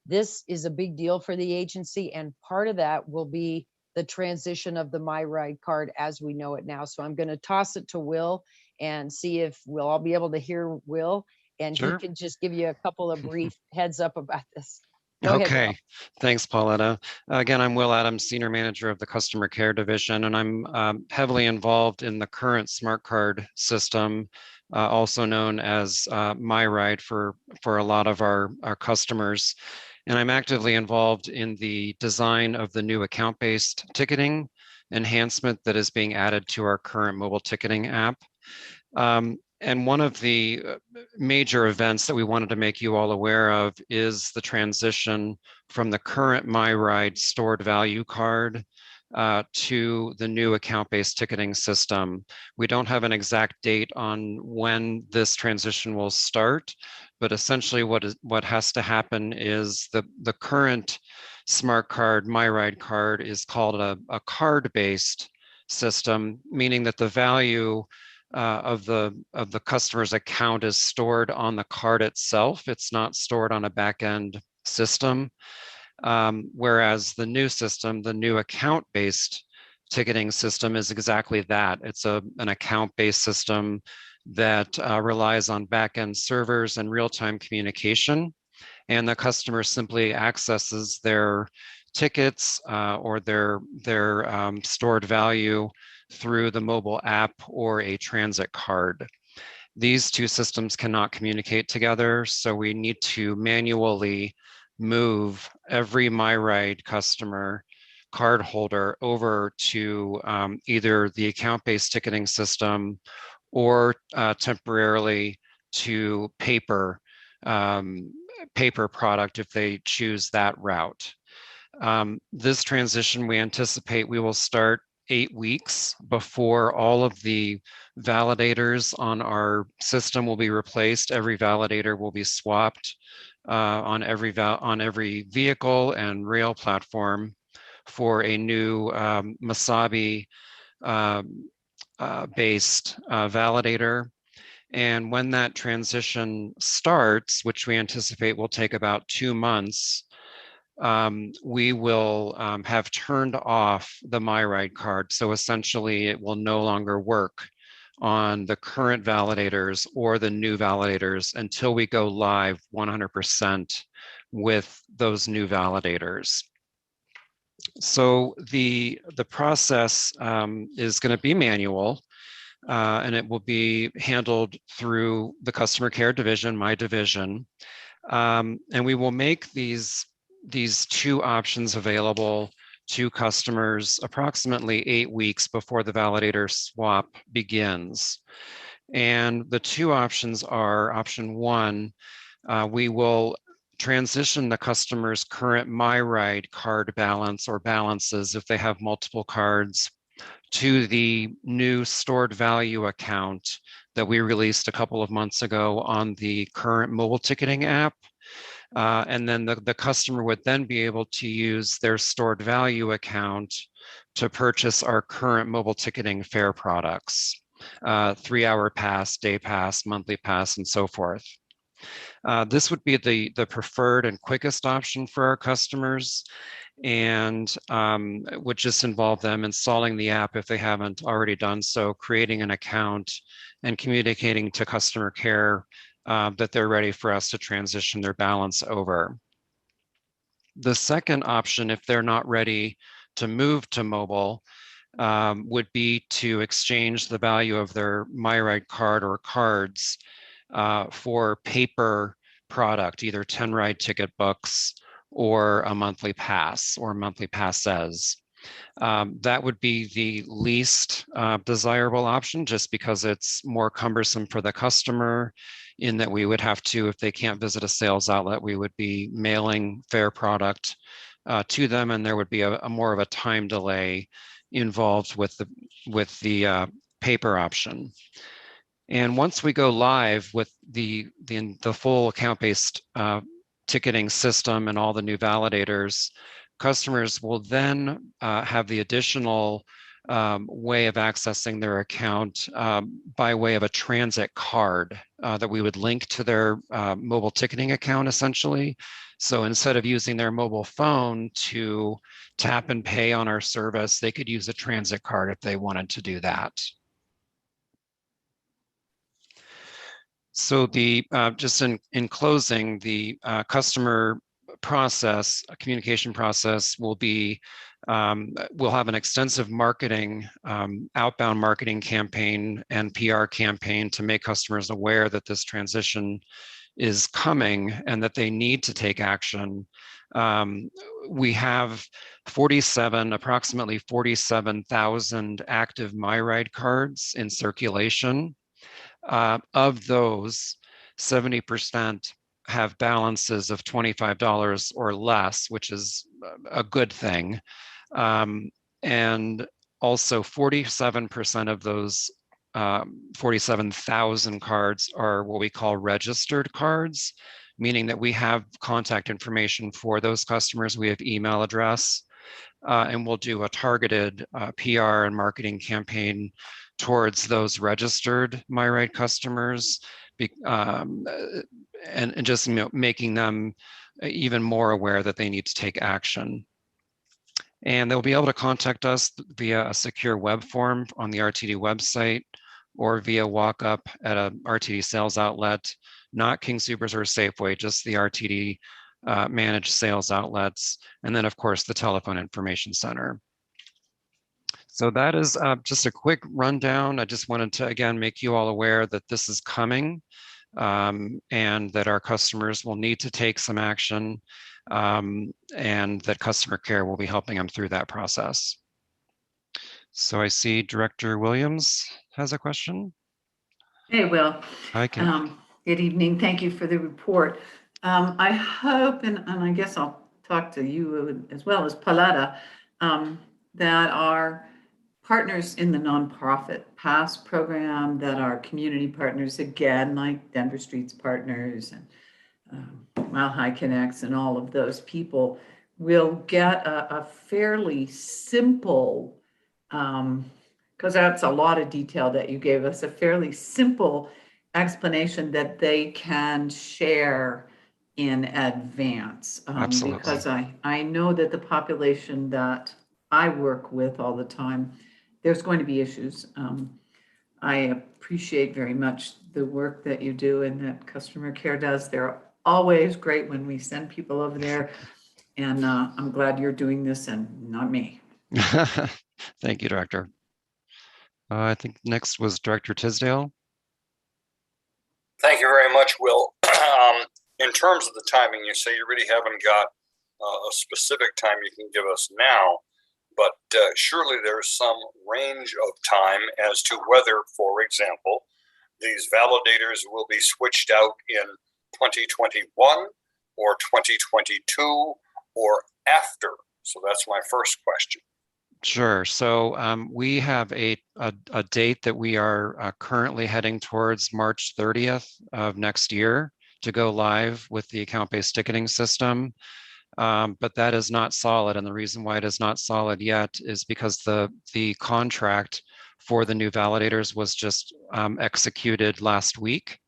[SPEAKER 17] This is a big deal for the agency, and part of that will be the transition of the My Ride card as we know it now. So I'm going to toss it to Will and see if we'll all be able to hear Will, and he
[SPEAKER 18] Sure.
[SPEAKER 17] can just give you a couple of brief heads up about this. Go ahead, Will.
[SPEAKER 18] Okay, thanks, Pauletta. Again, I'm Will Adams, Senior Manager of the Customer Care Division, and I'm heavily involved in the current smart card system, also known as MyRide for a lot of our customers. And I'm actively involved in the design of the new account-based ticketing enhancement that is being added to our current mobile ticketing app. And one of the major events that we wanted to make you all aware of is the transition from the current MyRide stored value card to the new account-based ticketing system. We don't have an exact date on when this transition will start, but essentially what has to happen is the current smart card, MyRide card, is called a card-based system, meaning that the value of the customer's account is stored on the card itself. It's not stored on a back-end system. Whereas the new system, the new account-based ticketing system, is exactly that. It's an account-based system that relies on back-end servers and real-time communication. And the customer simply accesses their tickets or their stored value through the mobile app or a transit card. These two systems cannot communicate together, so we need to manually move every MyRide customer card holder over to either the account-based ticketing system or temporarily to paper product if they choose that route. This transition, we anticipate we will start 8 weeks before all of the validators on our system will be replaced. Every validator will be swapped on every vehicle and rail platform for a new Masabi based validator. And when that transition starts, which we anticipate will take about 2 months, we will have turned off the MyRide card. So essentially it will no longer work on the current validators or the new validators until we go live 100% with those new validators. So the process is going to be manual, and it will be handled through the customer care division, my division. And we will make these two options available to customers approximately 8 weeks before the validator swap begins. And the two options are: option one, we will transition the customer's current MyRide card balance or balances, if they have multiple cards, to the new stored value account that we released a couple of months ago on the current mobile ticketing app. And then the customer would then be able to use their stored value account to purchase our current mobile ticketing fare products, 3-hour pass, day pass, monthly pass, and so forth. This would be the preferred and quickest option for our customers, and would just involve them installing the app if they haven't already done so, creating an account, and communicating to customer care that they're ready for us to transition their balance over. The second option, if they're not ready to move to mobile, would be to exchange the value of their MyRide card or cards for paper product, either 10 ride ticket books or a monthly pass or monthly passes. That would be the least desirable option, just because it's more cumbersome for the customer, in that we would have to, if they can't visit a sales outlet, we would be mailing fare product to them, and there would be a more of a time delay involved with the paper option. And once we go live with the full account-based ticketing system and all the new validators, customers will then have the additional way of accessing their account by way of a transit card that we would link to their mobile ticketing account, essentially. So instead of using their mobile phone to tap and pay on our service, they could use a transit card if they wanted to do that. So the just in closing, the customer process, communication process will be, we'll have an extensive marketing, outbound marketing campaign and PR campaign to make customers aware that this transition is coming and that they need to take action. We have approximately 47,000 active MyRide cards in circulation. Of those, 70% have balances of $25 or less, which is a good thing. And also 47% of those 47,000 cards are what we call registered cards, meaning that we have contact information for those customers. We have email address, and we'll do a targeted PR and marketing campaign towards those registered MyRide customers, and just making them even more aware that they need to take action. And they'll be able to contact us via a secure web form on the RTD website or via walk-up at a RTD sales outlet, not King Soopers or Safeway, just the RTD managed sales outlets, and then of course the telephone information center. So that is just a quick rundown. I just wanted to, again, make you all aware that this is coming and that our customers will need to take some action and that customer care will be helping them through that process. So I see Director Williams has a question.
[SPEAKER 12] Hey, Will.
[SPEAKER 18] Hi, Kim.
[SPEAKER 12] Good evening. Thank you for the report. I hope, and I guess I'll talk to you as well as Paletta, that our partners in the nonprofit PASS program, that are community partners, again, like Denver Streets Partners and Mile High Connects and all of those people, will get a fairly simple, because that's a lot of detail that you gave us, a fairly simple explanation that they can share in advance.
[SPEAKER 18] Absolutely.
[SPEAKER 12] Because I know that the population that I work with all the time, there's going to be issues. I appreciate very much the work that you do and that customer care does. They're always great when we send people over there. And I'm glad you're doing this and not me.
[SPEAKER 18] Thank you, Director. I think next was Director Tisdale.
[SPEAKER 5] Thank you very much, Will. In terms of the timing, you say you really haven't got a specific time you can give us now, but surely there's some range of time as to whether, for example, these validators will be switched out in 2021 or 2022 or after. So that's my first question.
[SPEAKER 18] Sure. So we have a date that we are currently heading towards, March 30th of next year, to go live with the account-based ticketing system. But that is not solid. And the reason why it is not solid yet is because the contract for the new validators was just executed last week.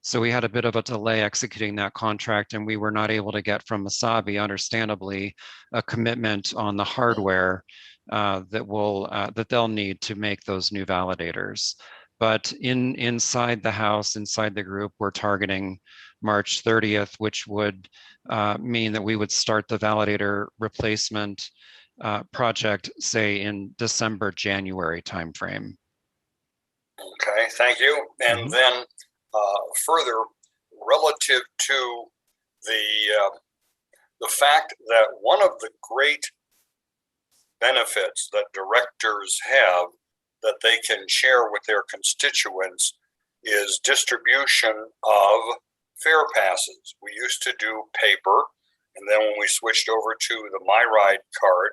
[SPEAKER 18] So we had a bit of a delay executing that contract, and we were not able to get from Masabi, understandably, a commitment on the hardware that they'll need to make those new validators. But inside the house, inside the group, we're targeting March 30th, which would mean that we would start the validator replacement project, say, in December, January timeframe.
[SPEAKER 5] Okay, thank you. And then further, relative to the fact that one of the great benefits that directors have that they can share with their constituents is distribution of fare passes. We used to do paper, and then when we switched over to the MyRide card,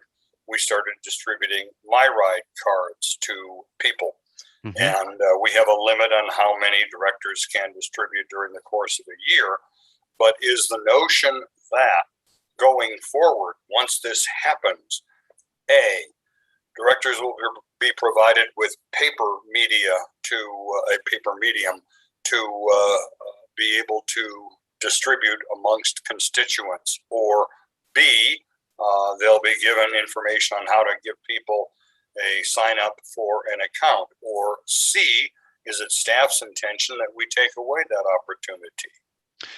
[SPEAKER 5] we started distributing MyRide cards to people. And we have a limit on how many directors can distribute during the course of a year. But is the notion that going forward, once this happens, A, directors will be provided with paper media to a paper medium to be able to distribute amongst constituents, or B, they'll be given information on how to give people a sign up for an account, or C, is it staff's intention that we take away that opportunity?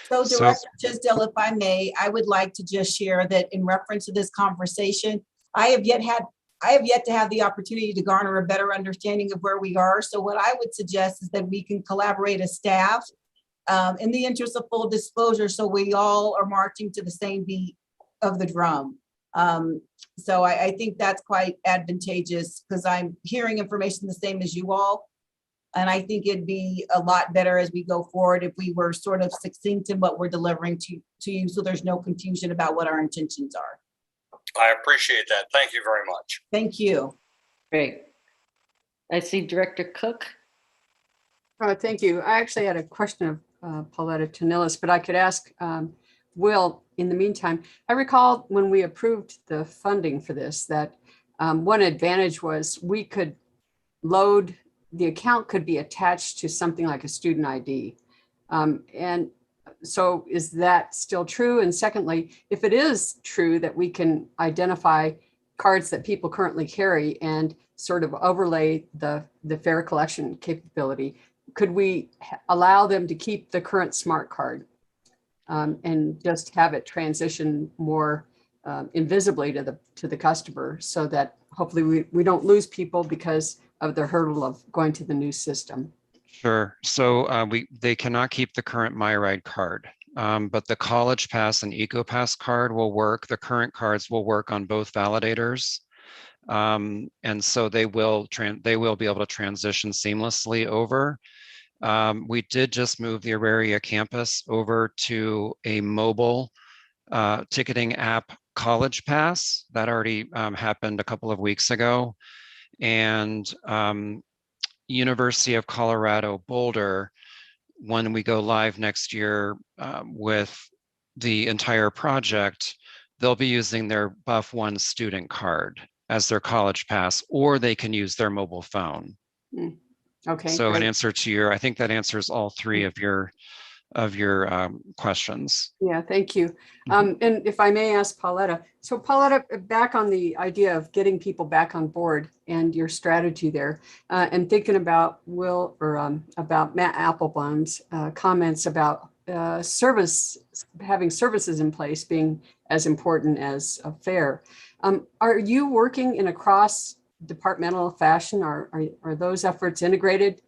[SPEAKER 11] So Director Tisdale, if I may, I would like to just share that in reference to this conversation, I have yet to have the opportunity to garner a better understanding of where we are. So what I would suggest is that we can collaborate as staff in the interest of full disclosure, so we all are marching to the same beat of the drum. So I think that's quite advantageous because I'm hearing information the same as you all. And I think it'd be a lot better as we go forward if we were sort of succinct in what we're delivering to you, so there's no confusion about what our intentions are.
[SPEAKER 5] I appreciate that. Thank you very much.
[SPEAKER 11] Thank you.
[SPEAKER 4] Great. I see Director Cook.
[SPEAKER 9] Thank you. I actually had a question of Pauletta Tanilis, but I could ask Will in the meantime. I recall when we approved the funding for this, that one advantage was we could load, the account could be attached to something like a student ID. And so is that still true? And secondly, if it is true that we can identify cards that people currently carry and sort of overlay the fare collection capability, could we allow them to keep the current smart card and just have it transition more invisibly to the customer, so that hopefully we don't lose people because of the hurdle of going to the new system?
[SPEAKER 18] Sure. So they cannot keep the current MyRide card, but the College Pass and EcoPass card will work. The current cards will work on both validators. And so they will be able to transition seamlessly over. We did just move the Auraria campus over to a mobile ticketing app, College Pass. That already happened a couple of weeks ago. And University of Colorado Boulder, when we go live next year with the entire project, they'll be using their Buff One student card as their College Pass, or they can use their mobile phone.
[SPEAKER 9] Okay.
[SPEAKER 18] So
[SPEAKER 9] great.
[SPEAKER 18] in answer to I think that answers all three of your questions.
[SPEAKER 9] Yeah, thank you. And if I may ask Pauletta, so Pauletta, back on the idea of getting people back on board and your strategy there, and thinking about about Matt Applebaum's comments about having services in place being as important as a fare. Are you working in a cross-departmental fashion? Are those efforts integrated?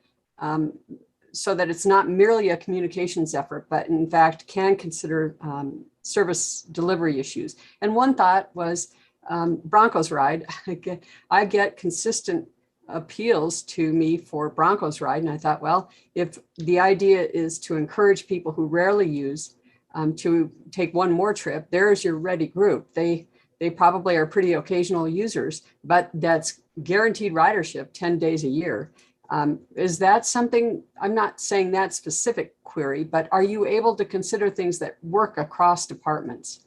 [SPEAKER 9] So that it's not merely a communications effort, but in fact can consider service delivery issues. And one thought was Broncos Ride. I get consistent appeals to me for Broncos Ride. And I thought, well, if the idea is to encourage people who rarely use to take one more trip, there's your ready group. They probably are pretty occasional users, but that's guaranteed ridership 10 days a year. Is that something, I'm not saying that specific query, but are you able to consider things that work across departments?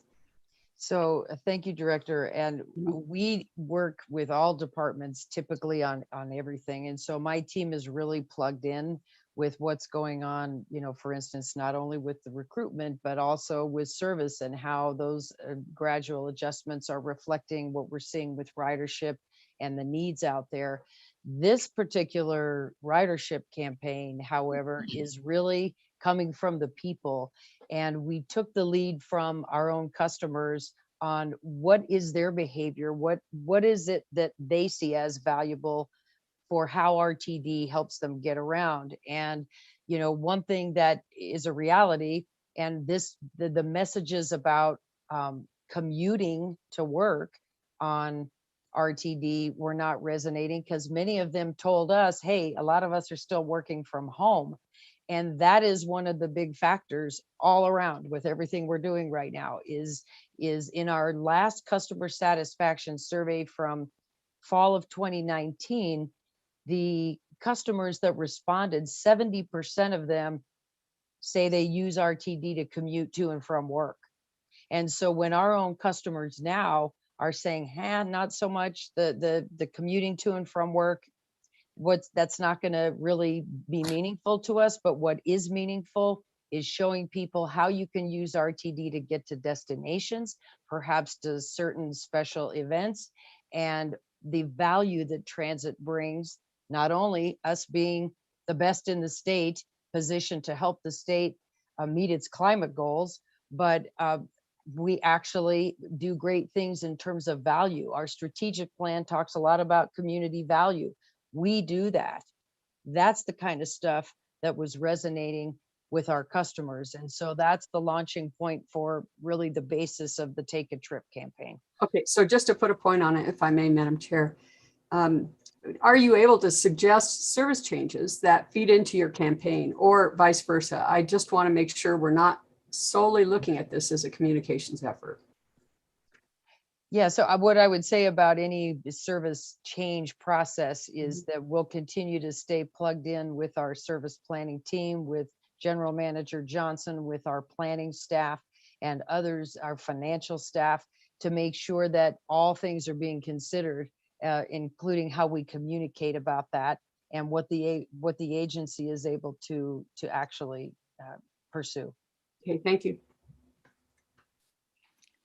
[SPEAKER 17] So thank you, Director. And we work with all departments typically on everything. And so my team is really plugged in with what's going on, for instance, not only with the recruitment, but also with service and how those gradual adjustments are reflecting what we're seeing with ridership and the needs out there. This particular ridership campaign, however, is really coming from the people. And we took the lead from our own customers on what is their behavior, what is it that they see as valuable for how RTD helps them get around. And, one thing that is a reality, and the messages about commuting to work on RTD were not resonating because many of them told us, hey, a lot of us are still working from home. And that is one of the big factors all around with everything we're doing right now is in our last customer satisfaction survey from fall of 2019, the customers that responded, 70% of them say they use RTD to commute to and from work. And so when our own customers now are saying, not so much the commuting to and from work. That's not going to really be meaningful to us, but what is meaningful is showing people how you can use RTD to get to destinations, perhaps to certain special events, and the value that transit brings, not only us being the best in the state, positioned to help the state meet its climate goals, but we actually do great things in terms of value. Our strategic plan talks a lot about community value. We do that. That's the kind of stuff that was resonating with our customers. And so that's the launching point for really the basis of the Take a Trip campaign.
[SPEAKER 9] Okay, so just to put a point on it, if I may, Madam Chair, are you able to suggest service changes that feed into your campaign or vice versa? I just want to make sure we're not solely looking at this as a communications effort.
[SPEAKER 17] Yeah, so what I would say about any service change process is that we'll continue to stay plugged in with our service planning team, with General Manager Johnson, with our planning staff and others, our financial staff, to make sure that all things are being considered, including how we communicate about that and what the agency is able to actually pursue.
[SPEAKER 9] Okay, thank you.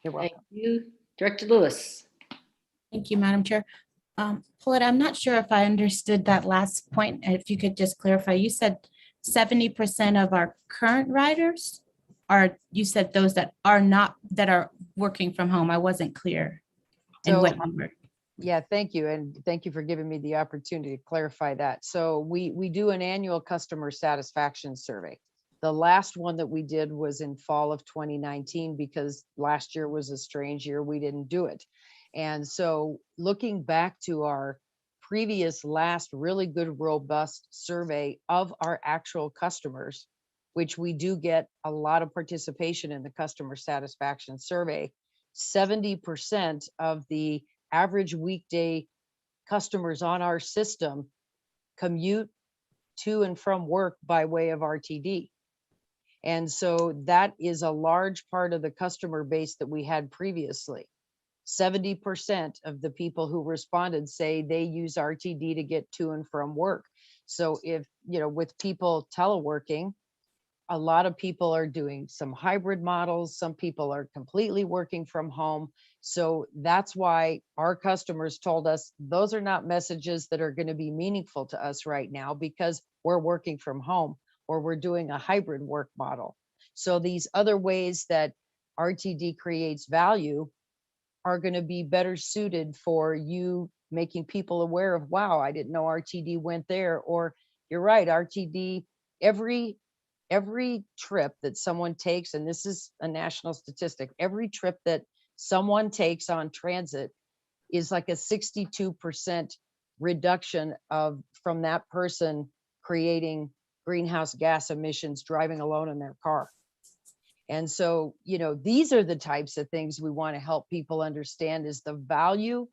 [SPEAKER 17] You're welcome.
[SPEAKER 4] Thank you. Director Lewis.
[SPEAKER 8] Thank you, Madam Chair. Paulette, I'm not sure if I understood that last point. If you could just clarify, you said 70% of our current riders are, you said those that are working from home. I wasn't clear in what number.
[SPEAKER 17] Yeah, thank you. And thank you for giving me the opportunity to clarify that. So we do an annual customer satisfaction survey. The last one that we did was in fall of 2019 because last year was a strange year. We didn't do it. And so looking back to our previous last really good, robust survey of our actual customers, which we do get a lot of participation in the customer satisfaction survey, 70% of the average weekday customers on our system commute to and from work by way of RTD. And so that is a large part of the customer base that we had previously. 70% of the people who responded say they use RTD to get to and from work. So if, with people teleworking, a lot of people are doing some hybrid models. Some people are completely working from home. So that's why our customers told us those are not messages that are going to be meaningful to us right now because we're working from home or we're doing a hybrid work model. So these other ways that RTD creates value are going to be better suited for you making people aware of, wow, I didn't know RTD went there. Or you're right, RTD, every trip that someone takes, and this is a national statistic, every trip that someone takes on transit is like a 62% reduction from that person creating greenhouse gas emissions driving alone in their car. And so, these are the types of things we want to help people understand is the value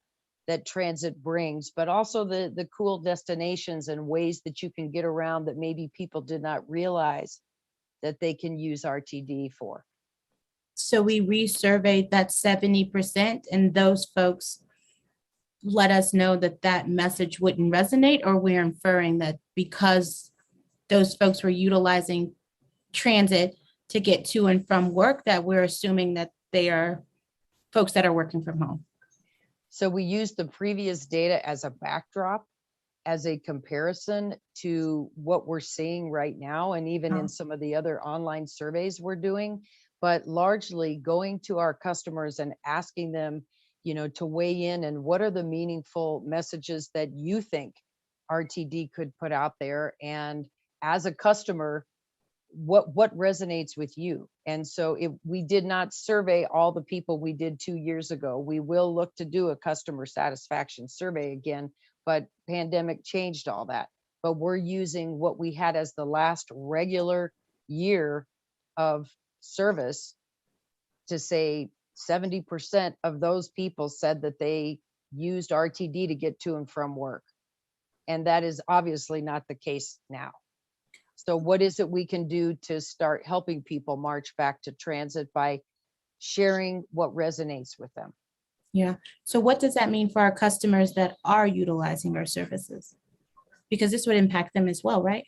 [SPEAKER 17] that transit brings, but also the cool destinations and ways that you can get around that maybe people did not realize that they can use RTD for.
[SPEAKER 8] So we resurveyed that 70% and those folks let us know that message wouldn't resonate, or we're inferring that because those folks were utilizing transit to get to and from work, that we're assuming that they are folks that are working from home.
[SPEAKER 17] So we used the previous data as a backdrop, as a comparison to what we're seeing right now, and even in some of the other online surveys we're doing, but largely going to our customers and asking them, to weigh in and what are the meaningful messages that you think RTD could put out there. And as a customer, what resonates with you? And so if we did not survey all the people we did 2 years ago, we will look to do a customer satisfaction survey again, but pandemic changed all that. But we're using what we had as the last regular year of service to say 70% of those people said that they used RTD to get to and from work. And that is obviously not the case now. So what is it we can do to start helping people march back to transit by sharing what resonates with them?
[SPEAKER 8] Yeah. So what does that mean for our customers that are utilizing our services? Because this would impact them as well, right?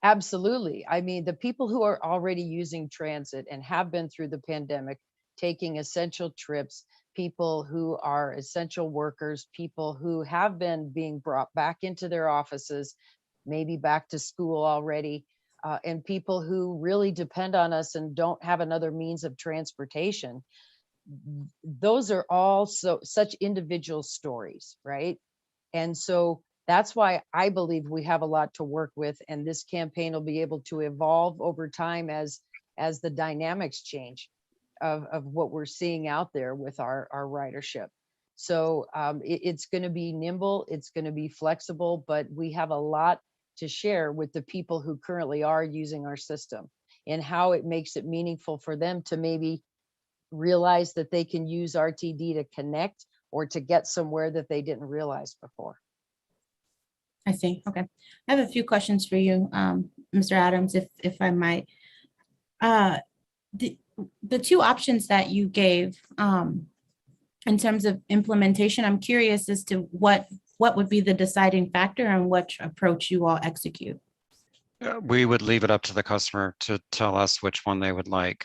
[SPEAKER 17] Absolutely. I mean, the people who are already using transit and have been through the pandemic, taking essential trips, people who are essential workers, people who have been being brought back into their offices, maybe back to school already, and people who really depend on us and don't have another means of transportation. Those are all such individual stories, right? And so that's why I believe we have a lot to work with, and this campaign will be able to evolve over time as the dynamics change of what we're seeing out there with our ridership. So it's going to be nimble, it's going to be flexible, but we have a lot to share with the people who currently are using our system and how it makes it meaningful for them to maybe realize that they can use RTD to connect or to get somewhere that they didn't realize before.
[SPEAKER 8] I see. Okay. I have a few questions for you, Mr. Adams, if I might. The two options that you gave in terms of implementation, I'm curious as to what would be the deciding factor and which approach you all execute.
[SPEAKER 18] We would leave it up to the customer to tell us which one they would like.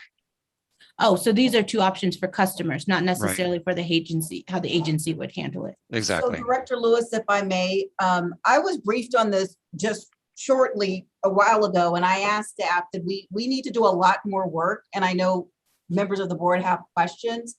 [SPEAKER 8] Oh, so these are two options for customers, not necessarily for the agency, how the agency would handle it.
[SPEAKER 18] Exactly.
[SPEAKER 11] So Director Lewis, if I may, I was briefed on this just shortly a while ago, and I asked staff that we need to do a lot more work, and I know members of the board have questions.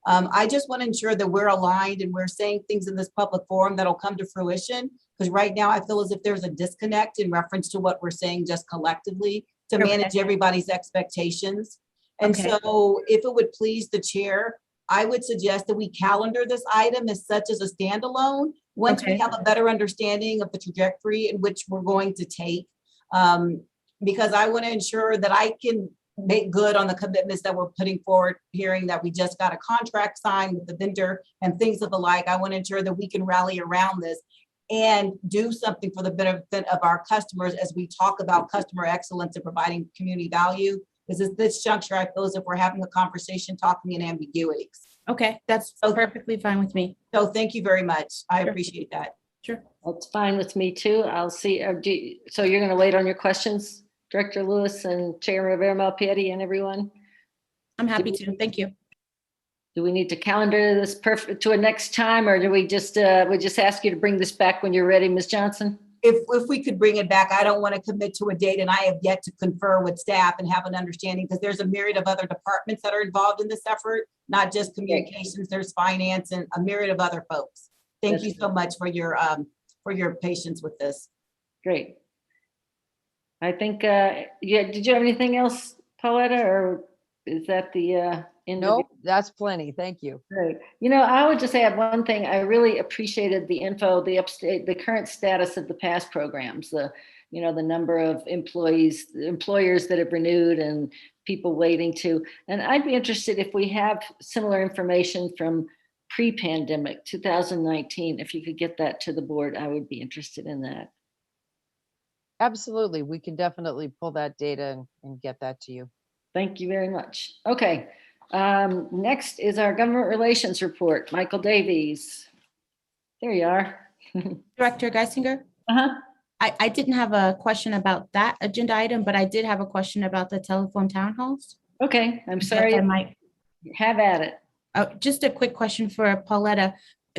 [SPEAKER 11] I just want to ensure that we're aligned and we're saying things in this public forum that'll come to fruition, because right now I feel as if there's a disconnect in reference to what we're saying just collectively to manage everybody's expectations. And so if it would please the chair, I would suggest that we calendar this item as such as a standalone once we have a better understanding of the trajectory in which we're going to take. Because I want to ensure that I can make good on the commitments that we're putting forward, hearing that we just got a contract signed with the vendor and things of the like. I want to ensure that we can rally around this and do something for the benefit of our customers as we talk about customer excellence and providing community value. Because at this juncture, I feel as if we're having a conversation talking in ambiguities.
[SPEAKER 8] Okay, that's perfectly fine with me.
[SPEAKER 11] So thank you very much. I appreciate that.
[SPEAKER 8] Sure.
[SPEAKER 4] That's fine with me too. I'll see. So you're going to wait on your questions, Director Lewis and Chair Rivera-Malpiedi and everyone?
[SPEAKER 8] I'm happy to. Thank you.
[SPEAKER 4] Do we need to calendar this to a next time, or do we just ask you to bring this back when you're ready, Ms. Johnson?
[SPEAKER 11] If we could bring it back, I don't want to commit to a date, and I have yet to confer with staff and have an understanding, because there's a myriad of other departments that are involved in this effort, not just communications, there's finance and a myriad of other folks. Thank you so much for your patience with this.
[SPEAKER 4] Great. I think, yeah, did you have anything else, Pauletta, or is that the end?
[SPEAKER 17] Nope, that's plenty. Thank you.
[SPEAKER 4] Great. You know, I would just add one thing. I really appreciated the info, the current status of the past programs, the number of employers that have renewed and people waiting to. And I'd be interested if we have similar information from pre-pandemic 2019. If you could get that to the board, I would be interested in that.
[SPEAKER 17] Absolutely. We can definitely pull that data and get that to you.
[SPEAKER 4] Thank you very much. Okay. Next is our government relations report. Michael Davies. There you are.
[SPEAKER 8] Director Geisinger? I didn't have a question about that agenda item, but I did have a question about the telephone town halls.
[SPEAKER 4] Okay, I'm sorry.
[SPEAKER 8] I might
[SPEAKER 4] have at it.
[SPEAKER 8] Just a quick question for Pauletta.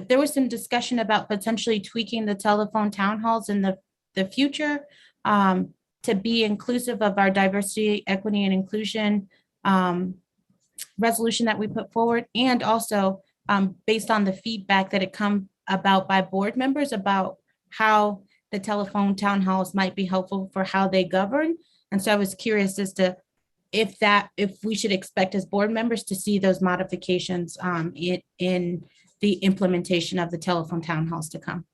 [SPEAKER 8] There was some discussion about potentially tweaking the telephone town halls in the future to be inclusive of our diversity, equity, and inclusion resolution that we put forward, and also based on the feedback that had come about by board members about how the telephone town halls might be helpful for how they govern. And so I was curious as to if we should expect as board members to see those modifications in the implementation of the telephone town halls to come.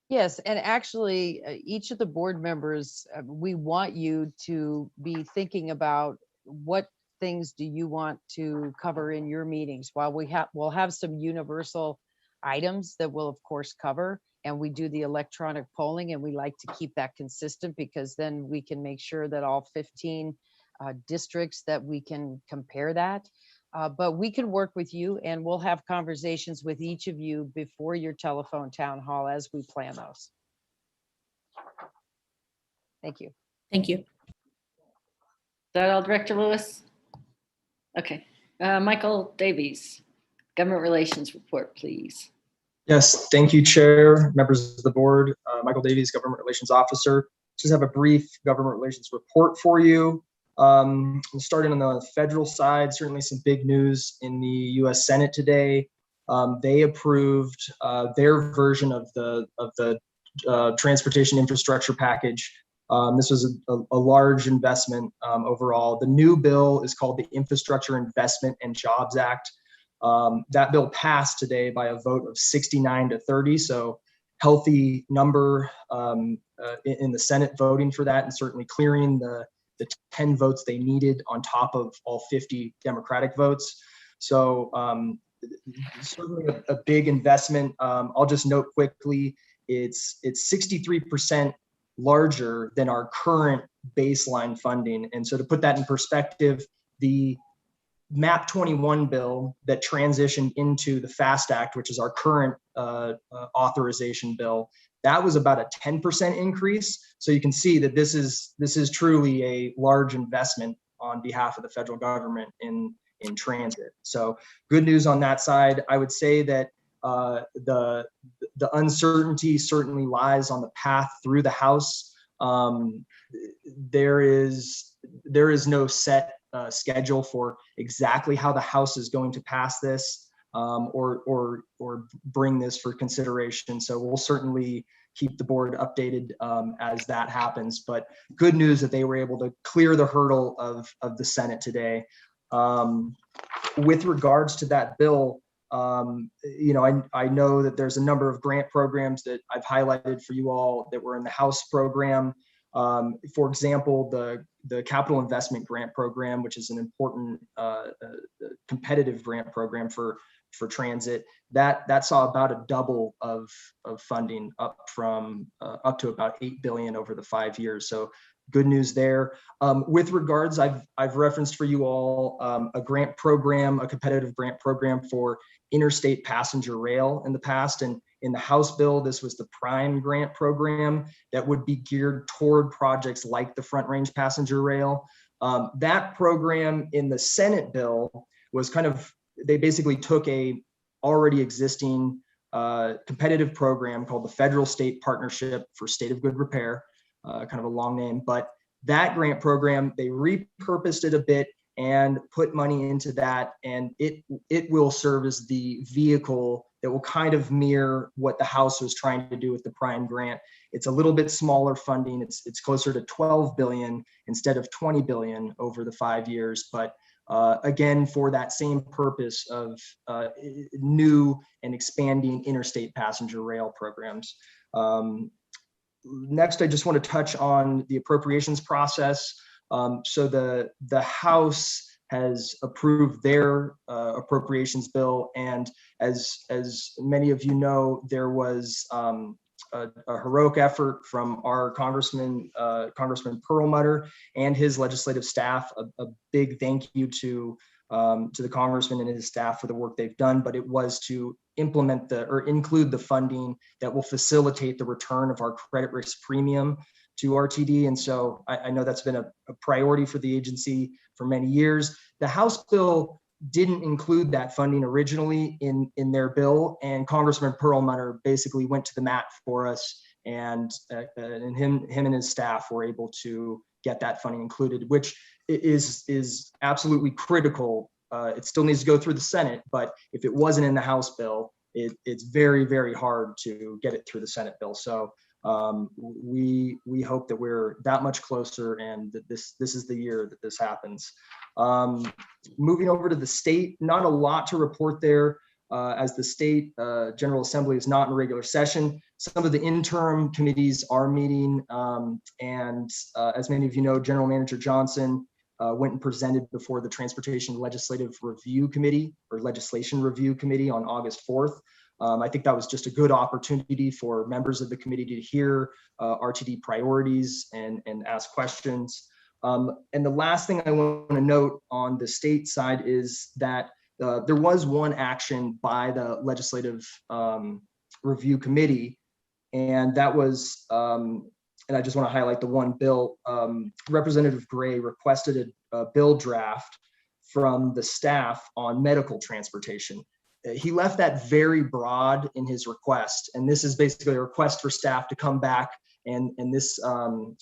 [SPEAKER 17] Yes, and actually each of the board members, we want you to be thinking about what things do you want to cover in your meetings. While we'll have some universal items that we'll of course cover, and we do the electronic polling, and we like to keep that consistent because then we can make sure that all 15 districts that we can compare that. But we can work with you, and we'll have conversations with each of you before your telephone town hall as we plan those. Thank you.
[SPEAKER 8] Thank you.
[SPEAKER 4] Is that all, Director Lewis? Okay. Michael Davies, Government Relations Report, please.
[SPEAKER 19] Yes, thank you, Chair, members of the board. Michael Davies, Government Relations Officer. Just have a brief government relations report for you. Starting on the federal side, certainly some big news in the U.S. Senate today. They approved their version of the transportation infrastructure package. This was a large investment overall. The new bill is called the Infrastructure Investment and Jobs Act. That bill passed today by a vote of 69-30, so healthy number in the Senate voting for that, and certainly clearing the 10 votes they needed on top of all 50 Democratic votes. So certainly a big investment. I'll just note quickly, it's 63% larger than our current baseline funding. And so to put that in perspective, the MAP 21 bill that transitioned into the FAST Act, which is our current authorization bill, that was about a 10% increase. So you can see that this is truly a large investment on behalf of the federal government in transit. So good news on that side. I would say that the uncertainty certainly lies on the path through the House. There is no set schedule for exactly how the House is going to pass this or bring this for consideration. So we'll certainly keep the board updated as that happens. But good news that they were able to clear the hurdle of the Senate today. With regards to that bill, I know that there's a number of grant programs that I've highlighted for you all that were in the House program. For example, the Capital Investment Grant Program, which is an important competitive grant program for transit, that saw about a double of funding up to about $8 billion over the 5 years. So good news there. With regards, I've referenced for you all a grant program, a competitive grant program for interstate passenger rail in the past. And in the House bill, this was the Prime grant program that would be geared toward projects like the Front Range passenger rail. That program in the Senate bill was they basically took a already existing competitive program called the Federal State Partnership for State of Good Repair, kind of a long name, but that grant program, they repurposed it a bit and put money into that, and it will serve as the vehicle that will kind of mirror what the House was trying to do with the Prime grant. It's a little bit smaller funding. It's closer to 12 billion instead of 20 billion over the 5 years, but again, for that same purpose of new and expanding interstate passenger rail programs. Next, I just want to touch on the appropriations process. So the House has approved their appropriations bill, and as many of you know, there was a heroic effort from our Congressman Perlmutter and his legislative staff. A big thank you to the Congressman and his staff for the work they've done, but it was to include the funding that will facilitate the return of our credit risk premium to RTD. And so I know that's been a priority for the agency for many years. The House bill didn't include that funding originally in their bill, and Congressman Perlmutter basically went to the mat for us, and him and his staff were able to get that funding included, which is absolutely critical. It still needs to go through the Senate, but if it wasn't in the House bill, it's very, very hard to get it through the Senate bill. So we hope that we're that much closer, and that this is the year that this happens. Moving over to the state, not a lot to report there, as the state General Assembly is not in regular session. Some of the interim committees are meeting, and as many of you know, General Manager Johnson went and presented before the Transportation Legislative Review Committee, or Legislation Review Committee, on August 4th. I think that was just a good opportunity for members of the committee to hear RTD priorities and ask questions. And the last thing I want to note on the state side is that there was one action by the Legislative Review Committee, and that was, and I just want to highlight the one bill, Representative Gray requested a bill draft from the staff on medical transportation. He left that very broad in his request, and this is basically a request for staff to come back, and this the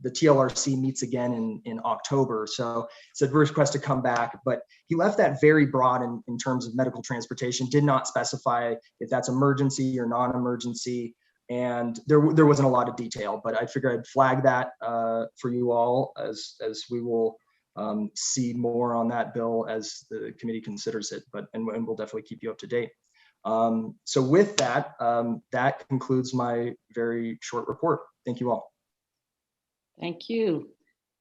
[SPEAKER 19] TLRC meets again in October, so it's a request to come back, but he left that very broad in terms of medical transportation, did not specify if that's emergency or non-emergency, and there wasn't a lot of detail, but I figured I'd flag that for you all as we will see more on that bill as the committee considers it, and we'll definitely keep you up to date. So with that, that concludes my very short report. Thank you all.
[SPEAKER 4] Thank you.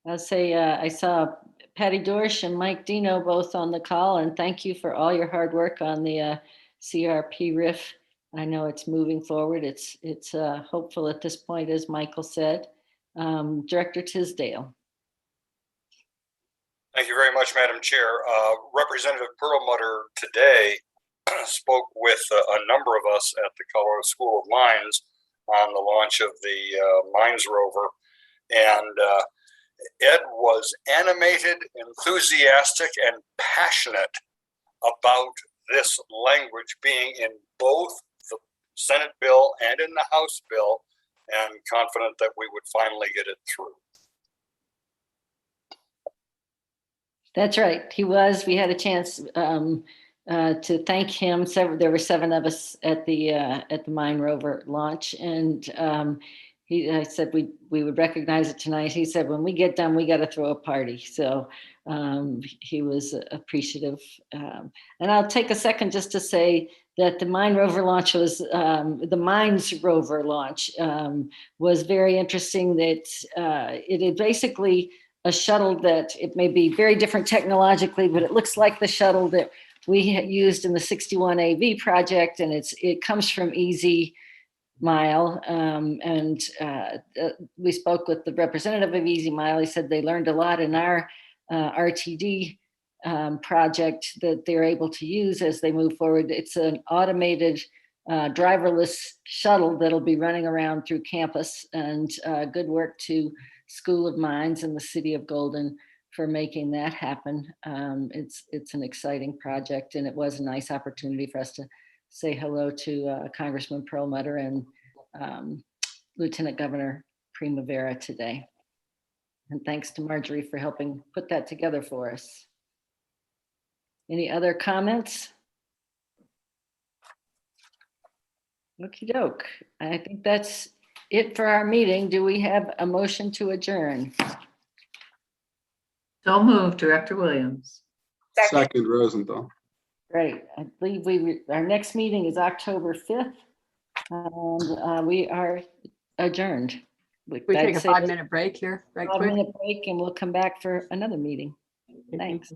[SPEAKER 4] I'll say I saw Patty Dorsch and Mike Dino both on the call, and thank you for all your hard work on the CRP RIF. I know it's moving forward. It's hopeful at this point, as Michael said. Director Tisdale.
[SPEAKER 5] Thank you very much, Madam Chair. Representative Perlmutter today spoke with a number of us at the Colorado School of Mines on the launch of the Mines rover. And Ed was animated, enthusiastic, and passionate about this language being in both the Senate bill and in the House bill, and confident that we would finally get it through.
[SPEAKER 4] That's right. He was. We had a chance to thank him. There were 7 of us at the Mine Rover launch, and I said we would recognize it tonight. He said, when we get done, we got to throw a party. So he was appreciative. And I'll take a second just to say that the Mine Rover launch was the Mines Rover launch was very interesting. That it had basically a shuttle that it may be very different technologically, but it looks like the shuttle that we had used in the 61 AV project, and it comes from Easy Mile. And we spoke with the representative of Easy Mile. He said they learned a lot in our RTD project that they're able to use as they move forward. It's an automated driverless shuttle that'll be running around through campus, and good work to School of Mines and the City of Golden for making that happen. It's an exciting project, and it was a nice opportunity for us to say hello to Congressman Perlmutter and Lieutenant Governor Primavera today. And thanks to Marjorie for helping put that together for us. Any other comments? Okie doke. I think that's it for our meeting. Do we have a motion to adjourn?
[SPEAKER 12] So moved, Director Williams.
[SPEAKER 10] Second, Rosenthal.
[SPEAKER 4] Great. I believe our next meeting is October 5th, and we are adjourned.
[SPEAKER 9] We take a 5-minute break here, right quick.
[SPEAKER 4] 5-minute break, and we'll come back for another meeting. Thanks.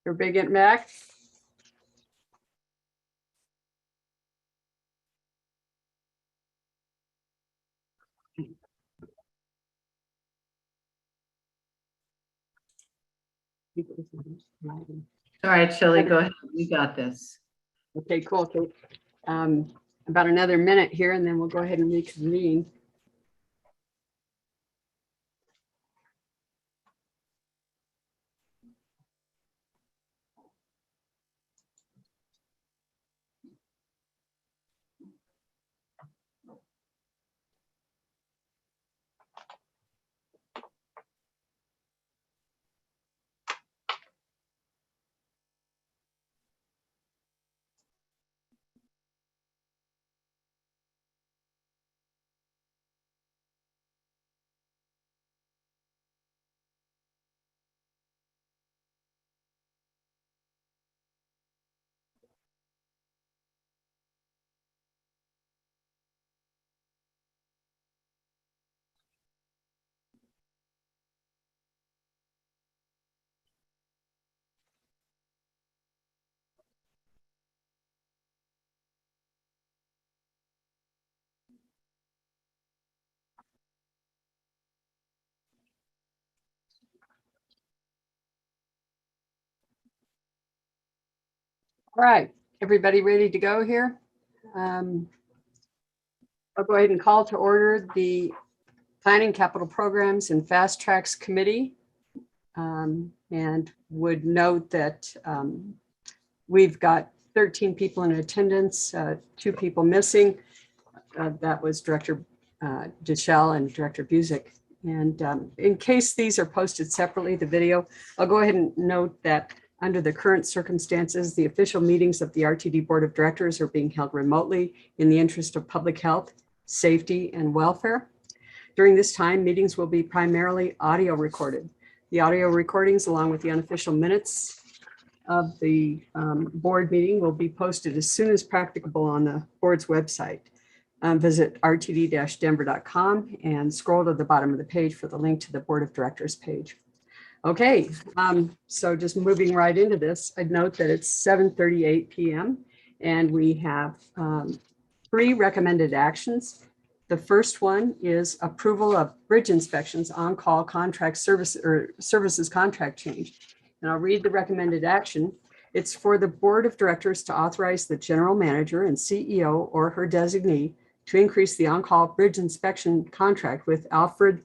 [SPEAKER 9] Everybody getting back?
[SPEAKER 12] All right, Shelley, go ahead. We got this.
[SPEAKER 9] Okay, cool. So, about another minute here, and then we'll go ahead and reconvene. All right, everybody ready to go here? I'll go ahead and call to order the Planning Capital Programs and FasTracks Committee. And would note that we've got 13 people in attendance, 2 people missing. That was Director Deschel and Director Busick. And in case these are posted separately, the video, I'll go ahead and note that under the current circumstances, the official meetings of the RTD Board of Directors are being held remotely in the interest of public health, safety, and welfare. During this time, meetings will be primarily audio recorded. The audio recordings, along with the unofficial minutes of the board meeting, will be posted as soon as practicable on the board's website. Visit rtd-denver.com and scroll to the bottom of the page for the link to the Board of Directors page. Okay, so just moving right into this, I'd note that it's 7:38 p.m. and we have 3 recommended actions. The first one is approval of bridge inspections on-call contract services contract change. And I'll read the recommended action. It's for the Board of Directors to authorize the general manager and CEO or her designee to increase the on-call bridge inspection contract with Alfred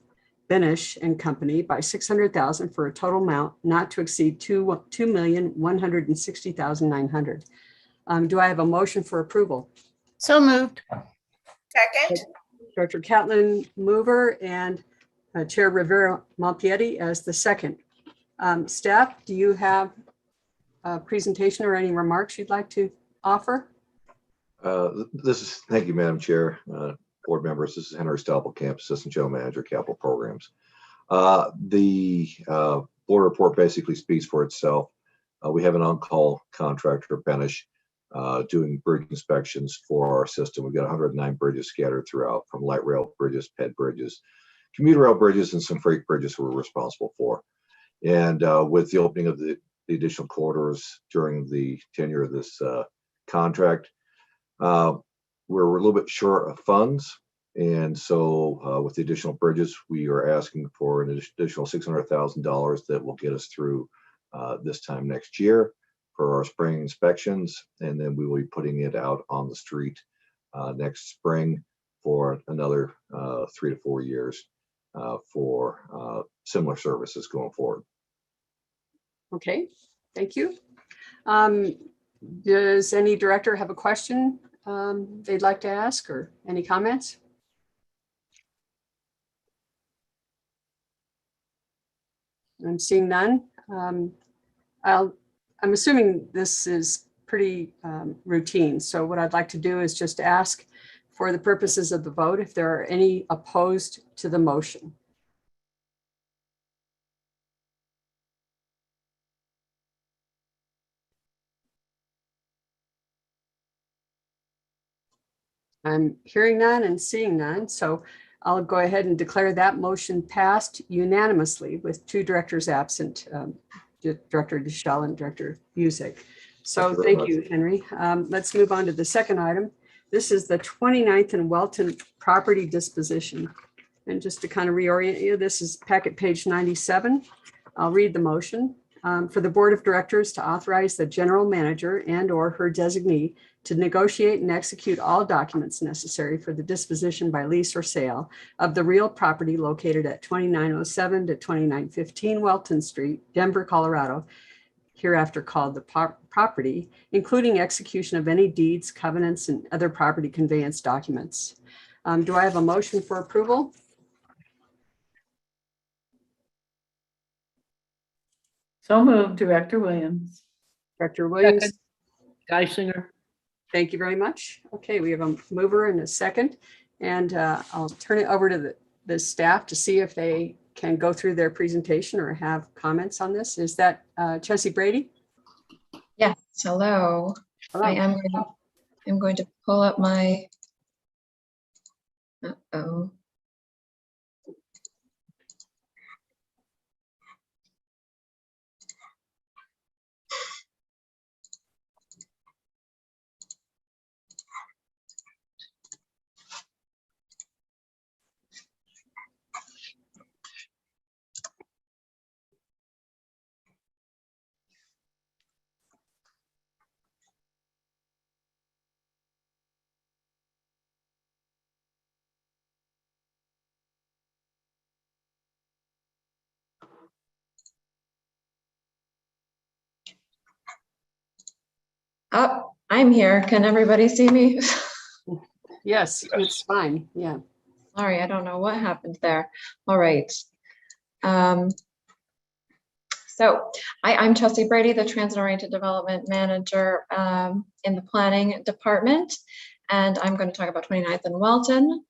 [SPEAKER 9] Benish and Company by $600,000 for a total amount not to exceed $2,160,900. Do I have a motion for approval?
[SPEAKER 14] So moved.
[SPEAKER 1] Second.
[SPEAKER 9] Director Catlin mover and Chair Rivera Malpietti as the second. Staff, do you have a presentation or any remarks you'd like to offer?
[SPEAKER 20] Thank you, Madam Chair, board members. This is Henry Stapelkamp, Assistant General Manager, Capital Programs. The board report basically speaks for itself. We have an on-call contractor, Benish, doing bridge inspections for our system. We've got 109 bridges scattered throughout, from light rail bridges, ped bridges, commuter rail bridges, and some freight bridges we're responsible for. And with the opening of the additional corridors during the tenure of this contract, we're a little bit short of funds. And so with the additional bridges, we are asking for an additional $600,000 that will get us through this time next year for our spring inspections. And then we will be putting it out on the street next spring for another 3 to 4 years for similar services going forward.
[SPEAKER 9] Okay, thank you. Does any director have a question they'd like to ask or any comments? I'm seeing none. I'm assuming this is pretty routine. So what I'd like to do is just ask for the purposes of the vote if there are any opposed to the motion. I'm hearing none and seeing none, so I'll go ahead and declare that motion passed unanimously with 2 directors absent, Director Deschel and Director Busick. So
[SPEAKER 20] Thank you very
[SPEAKER 9] thank you, Henry. Let's move on to the second item. This is the 29th and Welton property disposition. And just to kind of reorient you, this is packet page 97. I'll read the motion. For the Board of Directors to authorize the general manager and or her designee to negotiate and execute all documents necessary for the disposition by lease or sale of the real property located at 2907 to 2915 Welton Street, Denver, Colorado, hereafter called the property, including execution of any deeds, covenants, and other property conveyance documents. Do I have a motion for approval?
[SPEAKER 12] So moved, Director Williams.
[SPEAKER 9] Director Williams.
[SPEAKER 21] Second. Geisinger.
[SPEAKER 9] Thank you very much. Okay, we have a mover and a second, and I'll turn it over to the staff to see if they can go through their presentation or have comments on this. Is that Chelsea Brady?
[SPEAKER 22] Yes, hello.
[SPEAKER 9] Hello.
[SPEAKER 22] I'm going to pull up my, uh-oh. Oh, I'm here. Can everybody see me?
[SPEAKER 9] Yes, it's fine. Yeah.
[SPEAKER 22] Sorry, I don't know what happened there. All right. So I'm Chelsea Brady, the Transit-Oriented Development Manager in the Planning Department, and I'm going to talk about 29th and Welton.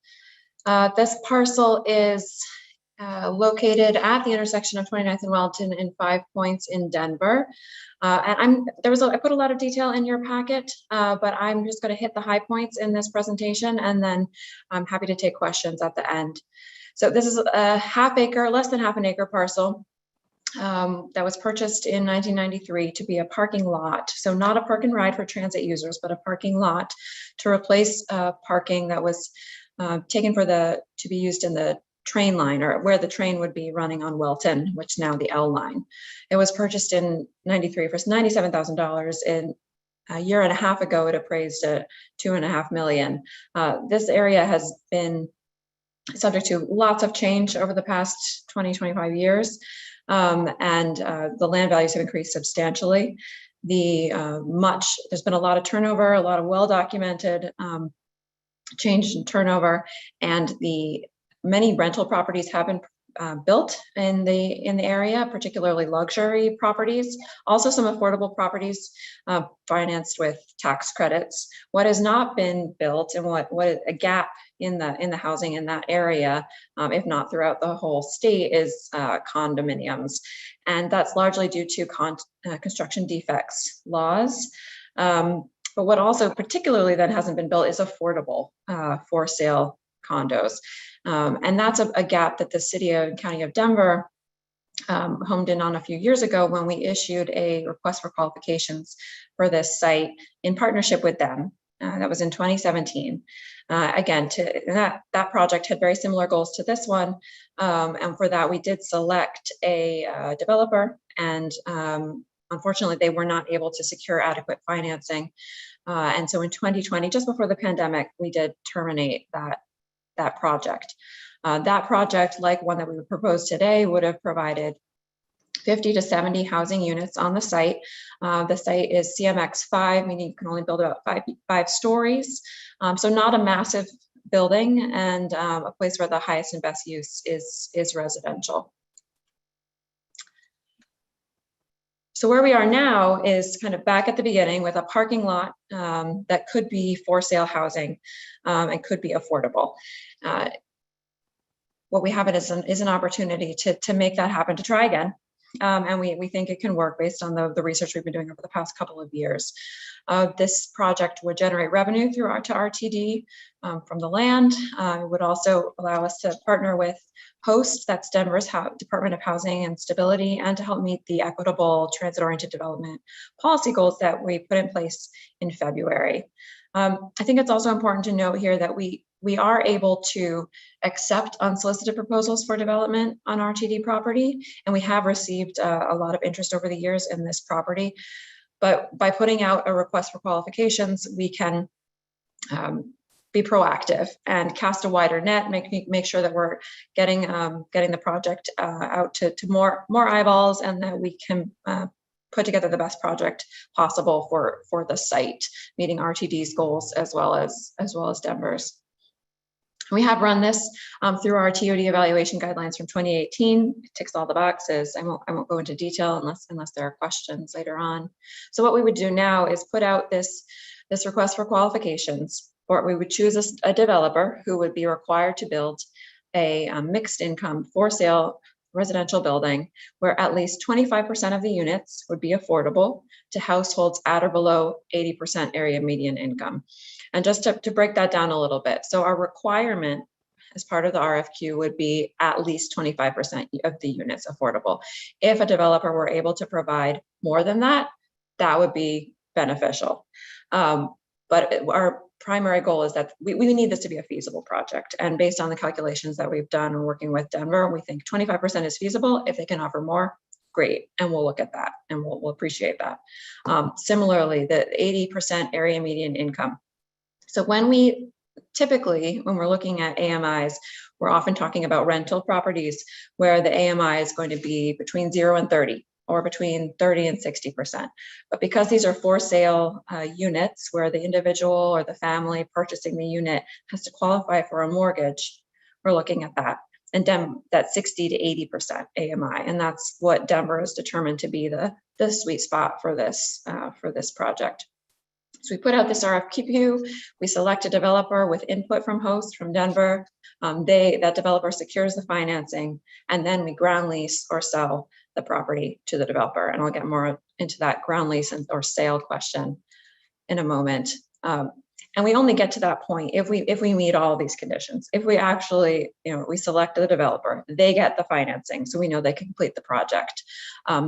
[SPEAKER 22] This parcel is located at the intersection of 29th and Welton in 5 Points in Denver. And I put a lot of detail in your packet, but I'm just going to hit the high points in this presentation, and then I'm happy to take questions at the end. So this is a less than half an acre parcel that was purchased in 1993 to be a parking lot. So not a park and ride for transit users, but a parking lot to replace parking that was taken to be used in the train line, or where the train would be running on Welton, which is now the L line. It was purchased in 93 for $97,000. And a year and a half ago, it appraised at $2.5 million. This area has been subject to lots of change over the past 20-25 years. And the land values have increased substantially. There's been a lot of turnover, a lot of well-documented change in turnover, and many rental properties have been built in the area, particularly luxury properties. Also, some affordable properties financed with tax credits. What has not been built, and what a gap in the housing in that area, if not throughout the whole state, is condominiums, and that's largely due to construction defects laws. But what also particularly that hasn't been built is affordable for sale condos. And that's a gap that the city and county of Denver homed in on a few years ago when we issued a request for qualifications for this site in partnership with them. That was in 2017. Again, that project had very similar goals to this one. And for that, we did select a developer, and unfortunately, they were not able to secure adequate financing. And so in 2020, just before the pandemic, we did terminate that project. That project, like one that we would propose today, would have provided 50 to 70 housing units on the site. The site is CMX 5, meaning you can only build about five stories. So not a massive building, and a place where the highest and best use is residential. So where we are now is kind of back at the beginning with a parking lot that could be for sale housing and could be affordable. What we have is an opportunity to make that happen, to try again. and we think it can work based on the research we've been doing over the past couple of years. This project would generate revenue to RTD from the land. It would also allow us to partner with HOST, that's Denver's Department of Housing and Stability, and to help meet the equitable transit-oriented development policy goals that we put in place in February. I think it's also important to note here that we are able to accept unsolicited proposals for development on RTD property, and we have received a lot of interest over the years in this property. But by putting out a request for qualifications, we can be proactive and cast a wider net, make sure that we're getting the project out to more eyeballs, and that we can put together the best project possible for the site, meeting RTD's goals as well as Denver's. We have run this through our TOD evaluation guidelines from 2018. It ticks all the boxes. I won't go into detail unless there are questions later on. So what we would do now is put out this request for qualifications, or we would choose a developer who would be required to build a mixed income for sale residential building where at least 25% of the units would be affordable to households at or below 80% area median income. And just to break that down a little bit, so our requirement as part of the RFQ would be at least 25% of the units affordable. If a developer were able to provide more than that, that would be beneficial. But our primary goal is that we need this to be a feasible project. And based on the calculations that we've done working with Denver, we think 25% is feasible. If they can offer more, great. And we'll look at that and we'll appreciate that. Similarly, the 80% area median income. So when we're looking at AMIs, we're often talking about rental properties where the AMI is going to be between 0 and 30. Or between 30 and 60%. But because these are for sale units where the individual or the family purchasing the unit has to qualify for a mortgage, we're looking at that. And that 60 to 80% AMI. And that's what Denver has determined to be the sweet spot for this project. So we put out this RFQ, we select a developer with input from HOST from Denver. That developer secures the financing, and then we ground lease or sell the property to the developer. And I'll get more into that ground lease or sale question in a moment. And we only get to that point if we meet all of these conditions. If we actually, we select the developer, they get the financing, so we know they can complete the project.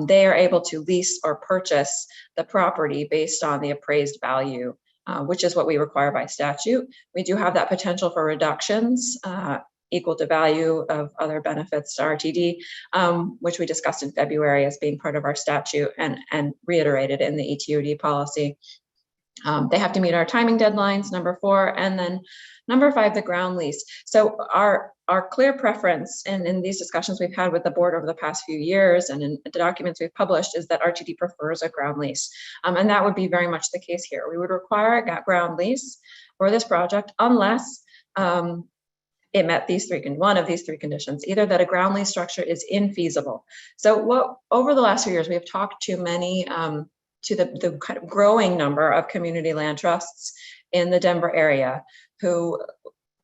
[SPEAKER 22] They are able to lease or purchase the property based on the appraised value, which is what we require by statute. We do have that potential for reductions equal to value of other benefits to RTD, which we discussed in February as being part of our statute and reiterated in the ETOD policy. They have to meet our timing deadlines, number 4, and then number 5, the ground lease. So our clear preference in these discussions we've had with the board over the past few years and in the documents we've published is that RTD prefers a ground lease. And that would be very much the case here. We would require a ground lease for this project unless it met one of these three conditions, either that a ground lease structure is infeasible. So over the last few years, we have talked to many, to the kind of growing number of community land trusts in the Denver area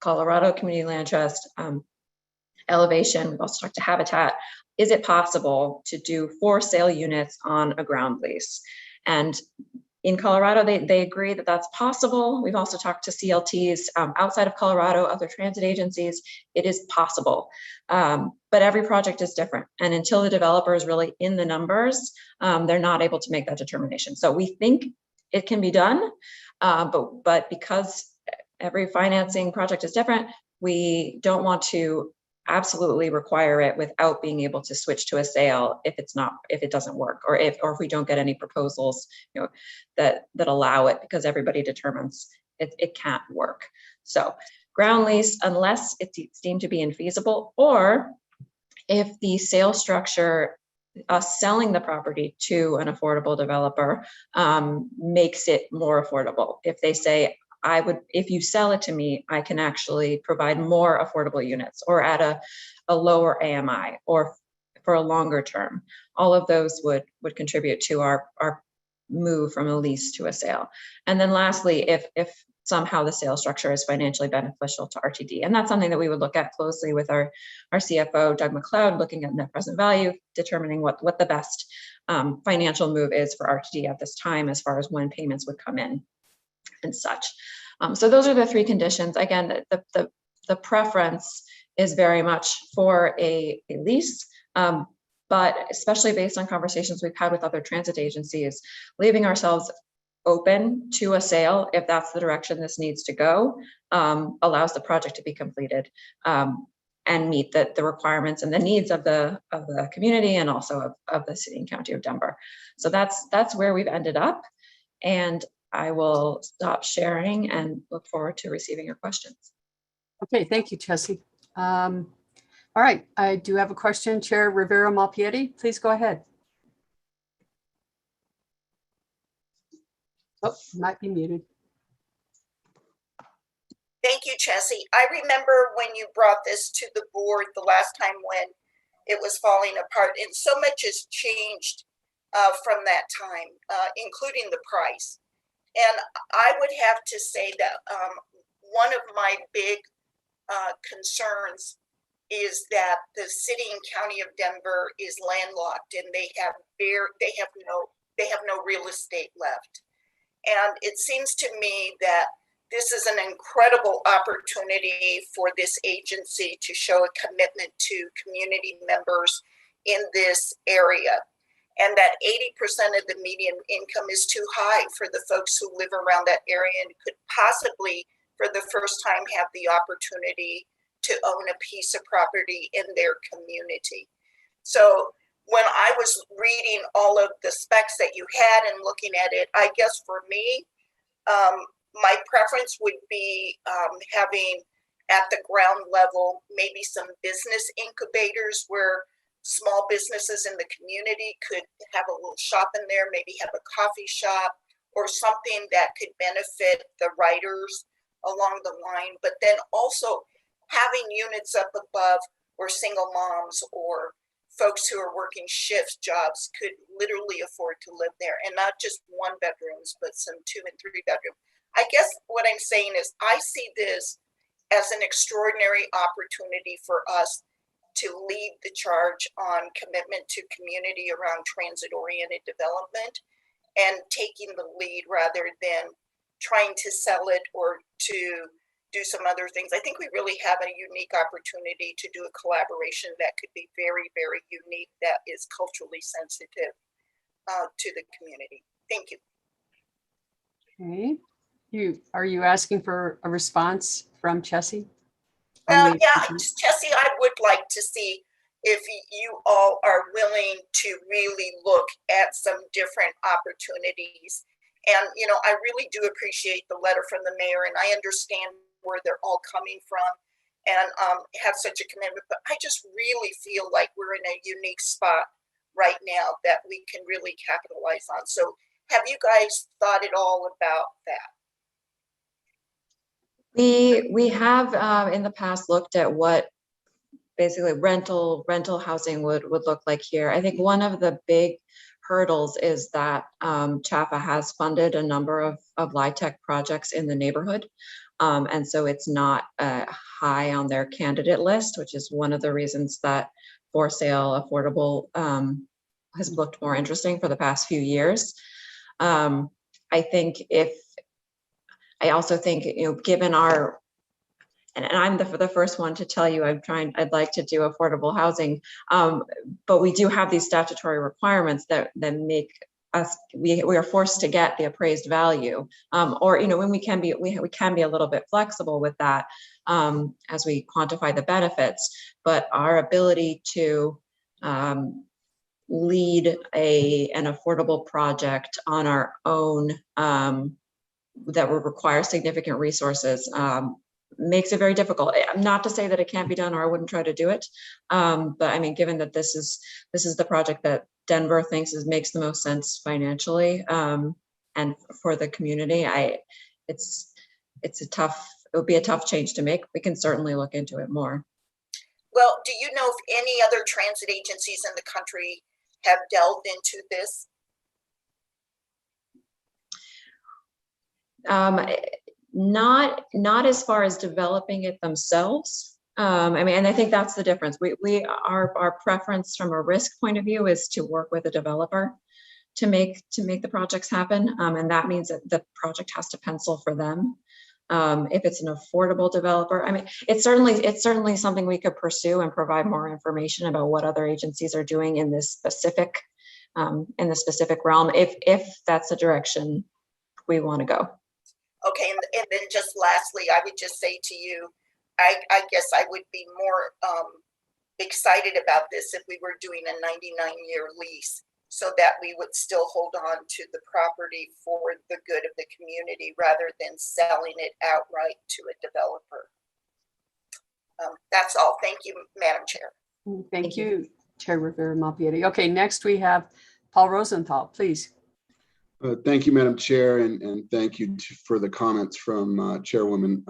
[SPEAKER 22] Colorado Community Land Trust, Elevation, we've also talked to Habitat. Is it possible to do for sale units on a ground lease? And in Colorado, they agree that that's possible. We've also talked to CLTs outside of Colorado, other transit agencies. It is possible, but every project is different. And until the developer is really in the numbers, they're not able to make that determination. So we think it can be done, but because every financing project is different, we don't want to absolutely require it without being able to switch to a sale if it doesn't work, or if we don't get any proposals that allow it, because everybody determines it can't work. So ground lease unless it's deemed to be infeasible, or if the sale structure, us selling the property to an affordable developer, makes it more affordable. If they say, if you sell it to me, I can actually provide more affordable units or at a lower AMI or for a longer term. All of those would contribute to our move from a lease to a sale. And then lastly, if somehow the sales structure is financially beneficial to RTD. And that's something that we would look at closely with our CFO, Doug McLeod, looking at net present value, determining what the best financial move is for RTD at this time, as far as when payments would come in and such. So those are the three conditions. Again, the preference is very much for a lease, but especially based on conversations we've had with other transit agencies, leaving ourselves open to a sale, if that's the direction this needs to go, allows the project to be completed and meet the requirements and the needs of the community, and also of the city and county of Denver. So that's where we've ended up. And I will stop sharing and look forward to receiving your questions.
[SPEAKER 9] Okay, thank you, Chelsea. All right, I do have a question. Chair Rivera Malpiedi, please go ahead. Oh, might be muted.
[SPEAKER 1] Thank you, Chelsea. I remember when you brought this to the board the last time when it was falling apart, and so much has changed from that time, including the price. And I would have to say that one of my big concerns is that the city and county of Denver is landlocked, and they have no real estate left. And it seems to me that this is an incredible opportunity for this agency to show a commitment to community members in this area. And that 80% of the median income is too high for the folks who live around that area and could possibly, for the first time, have the opportunity to own a piece of property in their community. So when I was reading all of the specs that you had and looking at it, I guess for me, my preference would be having at the ground level maybe some business incubators where small businesses in the community could have a little shop in there, maybe have a coffee shop or something that could benefit the riders along the line, but then also having units up above where single moms or folks who are working shift jobs could literally afford to live there, and not just 1 bedrooms, but some 2 and 3 bedroom. I guess what I'm saying is I see this as an extraordinary opportunity for us to lead the charge on commitment to community around transit-oriented development and taking the lead rather than trying to sell it or to do some other things. I think we really have a unique opportunity to do a collaboration that could be very, very unique, that is culturally sensitive to the community. Thank you.
[SPEAKER 9] Okay. Are you asking for a response from Chelsea?
[SPEAKER 1] Yeah, Chelsea, I would like to see if you all are willing to really look at some different opportunities. And, you know, I really do appreciate the letter from the mayor, and I understand where they're all coming from and have such a commitment. But I just really feel like we're in a unique spot right now that we can really capitalize on. So have you guys thought at all about that?
[SPEAKER 22] We have in the past looked at what basically rental housing would look like here. I think one of the big hurdles is that CHAFA has funded a number of LIHTC projects in the neighborhood. And so it's not high on their candidate list, which is one of the reasons that for sale affordable has looked more interesting for the past few years. I also think, you know, given our, and I'm the first one to tell you I'd like to do affordable housing, but we do have these statutory requirements that make us, we are forced to get the appraised value, or, you know, when we can be a little bit flexible with that as we quantify the benefits, but our ability to lead an affordable project on our own that would require significant resources makes it very difficult. Not to say that it can't be done or I wouldn't try to do it, but I mean, given that this is the project that Denver thinks makes the most sense financially and for the community, it would be a tough change to make. We can certainly look into it more.
[SPEAKER 1] Well, do you know if any other transit agencies in the country have delved into this?
[SPEAKER 22] Not as far as developing it themselves. I mean, and I think that's the difference. Our preference from a risk point of view is to work with a developer to make the projects happen. And that means that the project has to pencil for them. If it's an affordable developer, I mean, it's certainly something we could pursue and provide more information about what other agencies are doing in this specific realm, if that's the direction we want to go.
[SPEAKER 1] Okay, and then just lastly, I would just say to you, I guess I would be more excited about this if we were doing a 99-year lease, so that we would still hold on to the property for the good of the community rather than selling it outright to a developer. That's all. Thank you, Madam Chair.
[SPEAKER 9] Thank you, Chair Rivera-Malpiedi. Okay, next we have Paul Rosenthal, please.
[SPEAKER 10] Thank you, Madam Chair, and thank you for the comments from Chairwoman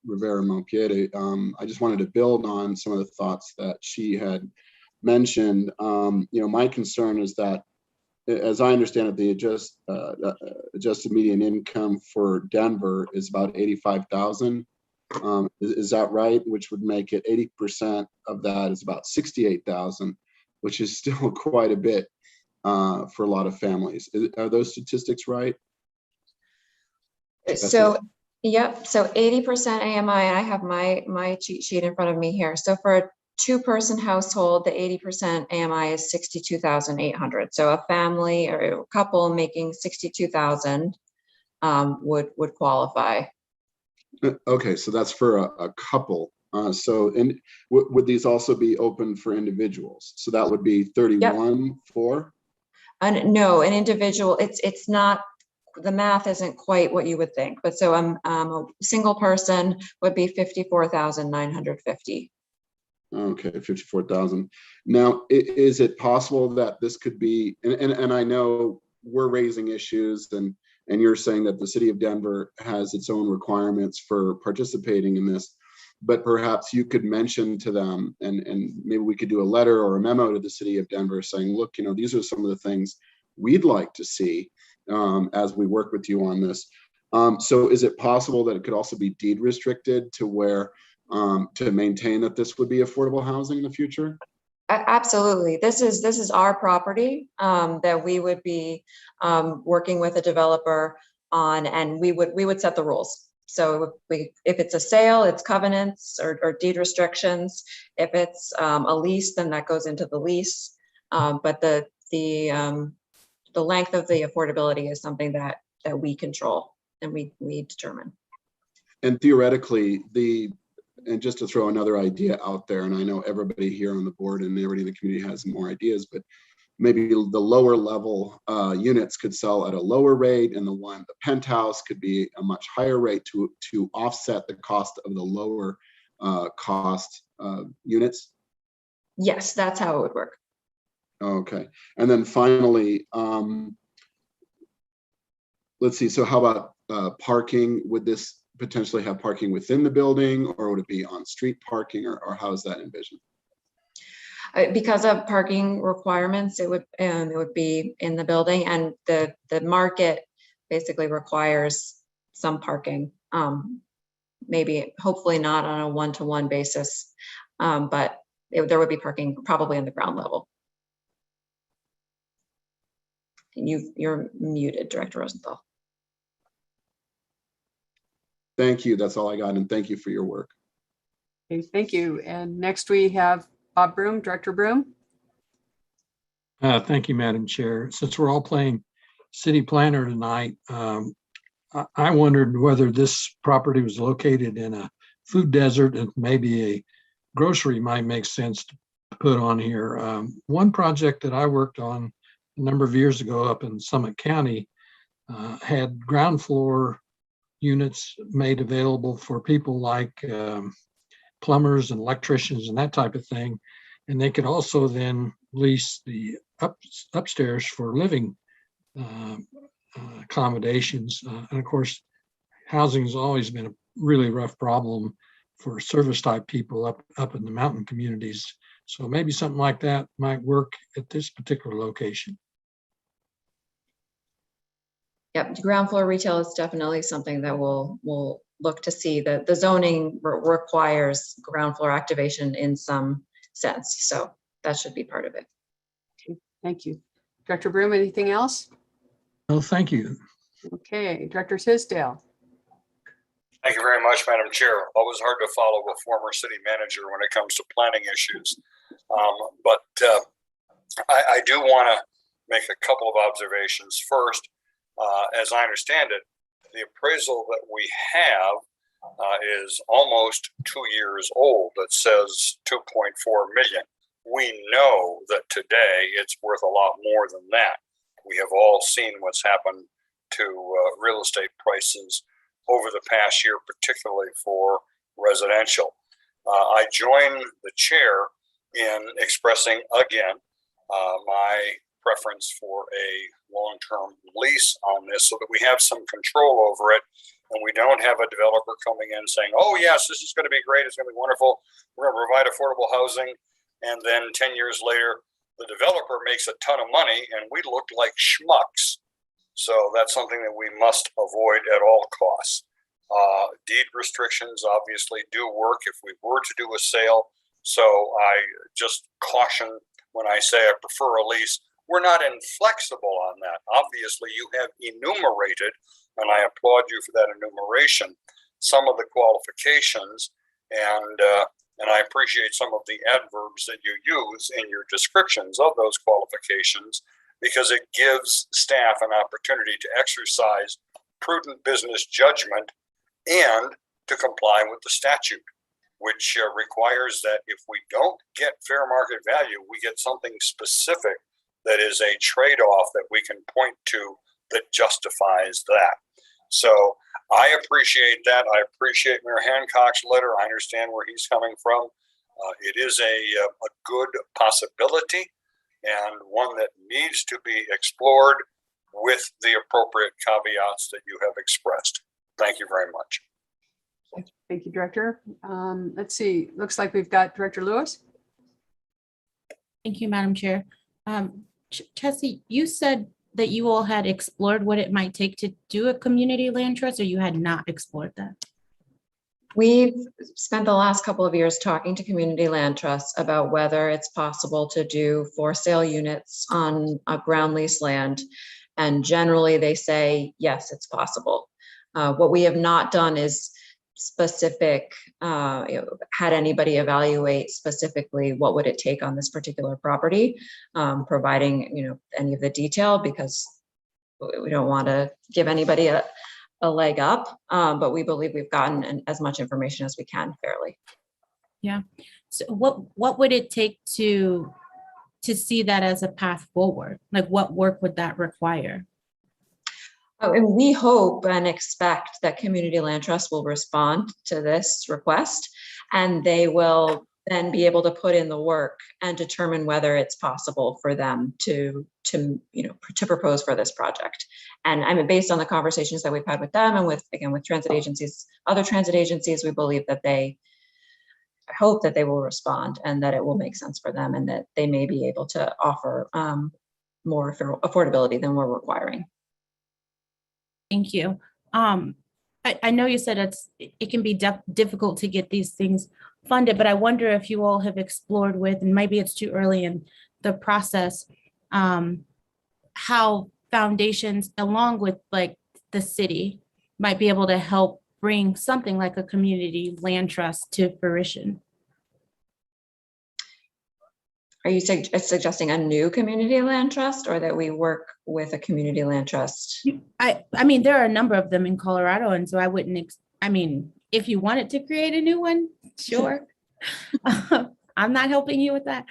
[SPEAKER 10] Rivera-Malpiedi. I just wanted to build on some of the thoughts that she had mentioned. My concern is that, as I understand it, the adjusted median income for Denver is about $85,000. Is that right? Which would make it 80% of that is about $68,000, which is still quite a bit for a lot of families. Are those statistics right?
[SPEAKER 22] So, yep. So 80% AMI, and I have my cheat sheet in front of me here. So for a 2-person household, the 80% AMI is 62,800. So a family or a couple making 62,000 would qualify.
[SPEAKER 10] Okay, so that's for a couple. Would these also be open for individuals? So that would be 31 for?
[SPEAKER 22] No, an individual. It's not. The math isn't quite what you would think. But so a single person would be 54,950.
[SPEAKER 10] Okay, 54,000. Now, is it possible that this could be, and I know we're raising issues, and you're saying that the city of Denver has its own requirements for participating in this, but perhaps you could mention to them, and maybe we could do a letter or a memo to the city of Denver saying, look, these are some of the things we'd like to see as we work with you on this. So is it possible that it could also be deed restricted to where to maintain that this would be affordable housing in the future?
[SPEAKER 22] Absolutely. This is our property that we would be working with a developer on, and we would set the rules. So if it's a sale, it's covenants or deed restrictions. If it's a lease, then that goes into the lease. But the length of the affordability is something that we control and we determine.
[SPEAKER 10] And theoretically, and just to throw another idea out there, and I know everybody here on the board and everybody in the community has more ideas, but maybe the lower level units could sell at a lower rate, and the penthouse could be a much higher rate to offset the cost of the lower cost units.
[SPEAKER 22] Yes, that's how it would work.
[SPEAKER 10] Okay, and then finally, let's see. So how about parking? Would this potentially have parking within the building, or would it be on street parking, or how is that envisioned?
[SPEAKER 22] Because of parking requirements, it would be in the building, and the market basically requires some parking. Maybe, hopefully not on a one-to-one basis, but there would be parking probably on the ground level. You're muted, Director Rosenthal.
[SPEAKER 10] Thank you. That's all I got, and thank you for your work.
[SPEAKER 9] Okay, thank you. And next we have Bob Broom, Director Broom.
[SPEAKER 3] Thank you, Madam Chair. Since we're all playing city planner tonight, I wondered whether this property was located in a food desert and maybe a grocery might make sense to put on here. One project that I worked on a number of years ago up in Summit County had ground floor units made available for people like plumbers and electricians and that type of thing. And they could also then lease the upstairs for living accommodations. And of course, housing has always been a really rough problem for service type people up in the mountain communities. So maybe something like that might work at this particular location.
[SPEAKER 22] Yep, ground floor retail is definitely something that we'll look to see. The zoning requires ground floor activation in some sense, so that should be part of it.
[SPEAKER 9] Okay, thank you. Director Broom, anything else?
[SPEAKER 3] No, thank you.
[SPEAKER 9] Okay, Director Tisdale.
[SPEAKER 5] Thank you very much, Madam Chair. Always hard to follow a former city manager when it comes to planning issues. But I do want to make a couple of observations. First, as I understand it, the appraisal that we have is almost 2 years old. That says 2.4 million. We know that today it's worth a lot more than that. We have all seen what's happened to real estate prices over the past year, particularly for residential. I join the chair in expressing again my preference for a long-term lease on this so that we have some control over it and we don't have a developer coming in saying, oh yes, this is going to be great, it's going to be wonderful, we're going to provide affordable housing, and then 10 years later the developer makes a ton of money and we look like schmucks. So that's something that we must avoid at all costs. Deed restrictions obviously do work if we were to do a sale. So I just caution when I say I prefer a lease. We're not inflexible on that. Obviously, you have enumerated, and I applaud you for that enumeration, some of the qualifications, and I appreciate some of the adverbs that you use in your descriptions of those qualifications, because it gives staff an opportunity to exercise prudent business judgment and to comply with the statute, which requires that if we don't get fair market value, we get something specific that is a trade-off that we can point to that justifies that. So I appreciate that. I appreciate Mayor Hancock's letter. I understand where he's coming from. It is a good possibility and one that needs to be explored with the appropriate caveats that you have expressed. Thank you very much.
[SPEAKER 9] Thank you, Director. Let's see, looks like we've got Director Lewis.
[SPEAKER 8] Thank you, Madam Chair. Chessie, you said that you all had explored what it might take to do a community land trust, or you had not explored that?
[SPEAKER 22] We've spent the last couple of years talking to community land trusts about whether it's possible to do for sale units on a ground lease land. And generally they say, yes, it's possible. What we have not done is specific, had anybody evaluate specifically what would it take on this particular property, providing any of the detail, because we don't want to give anybody a leg up, but we believe we've gotten as much information as we can fairly.
[SPEAKER 8] Yeah. So what would it take to see that as a path forward? Like, what work would that require?
[SPEAKER 22] And we hope and expect that Community Land Trust will respond to this request, and they will then be able to put in the work and determine whether it's possible for them to propose for this project. And I mean, based on the conversations that we've had with them and with transit agencies, other transit agencies, we believe that I hope that they will respond and that it will make sense for them and that they may be able to offer more affordability than we're requiring.
[SPEAKER 8] Thank you. I know you said it can be difficult to get these things funded, but I wonder if you all have explored with, and maybe it's too early in the process, how foundations, along with like the city, might be able to help bring something like a community land trust to fruition.
[SPEAKER 22] Are you suggesting a new community land trust, or that we work with a community land trust?
[SPEAKER 8] I mean, there are a number of them in Colorado, and so I wouldn't, if you wanted to create a new one, sure. I'm not helping you with that.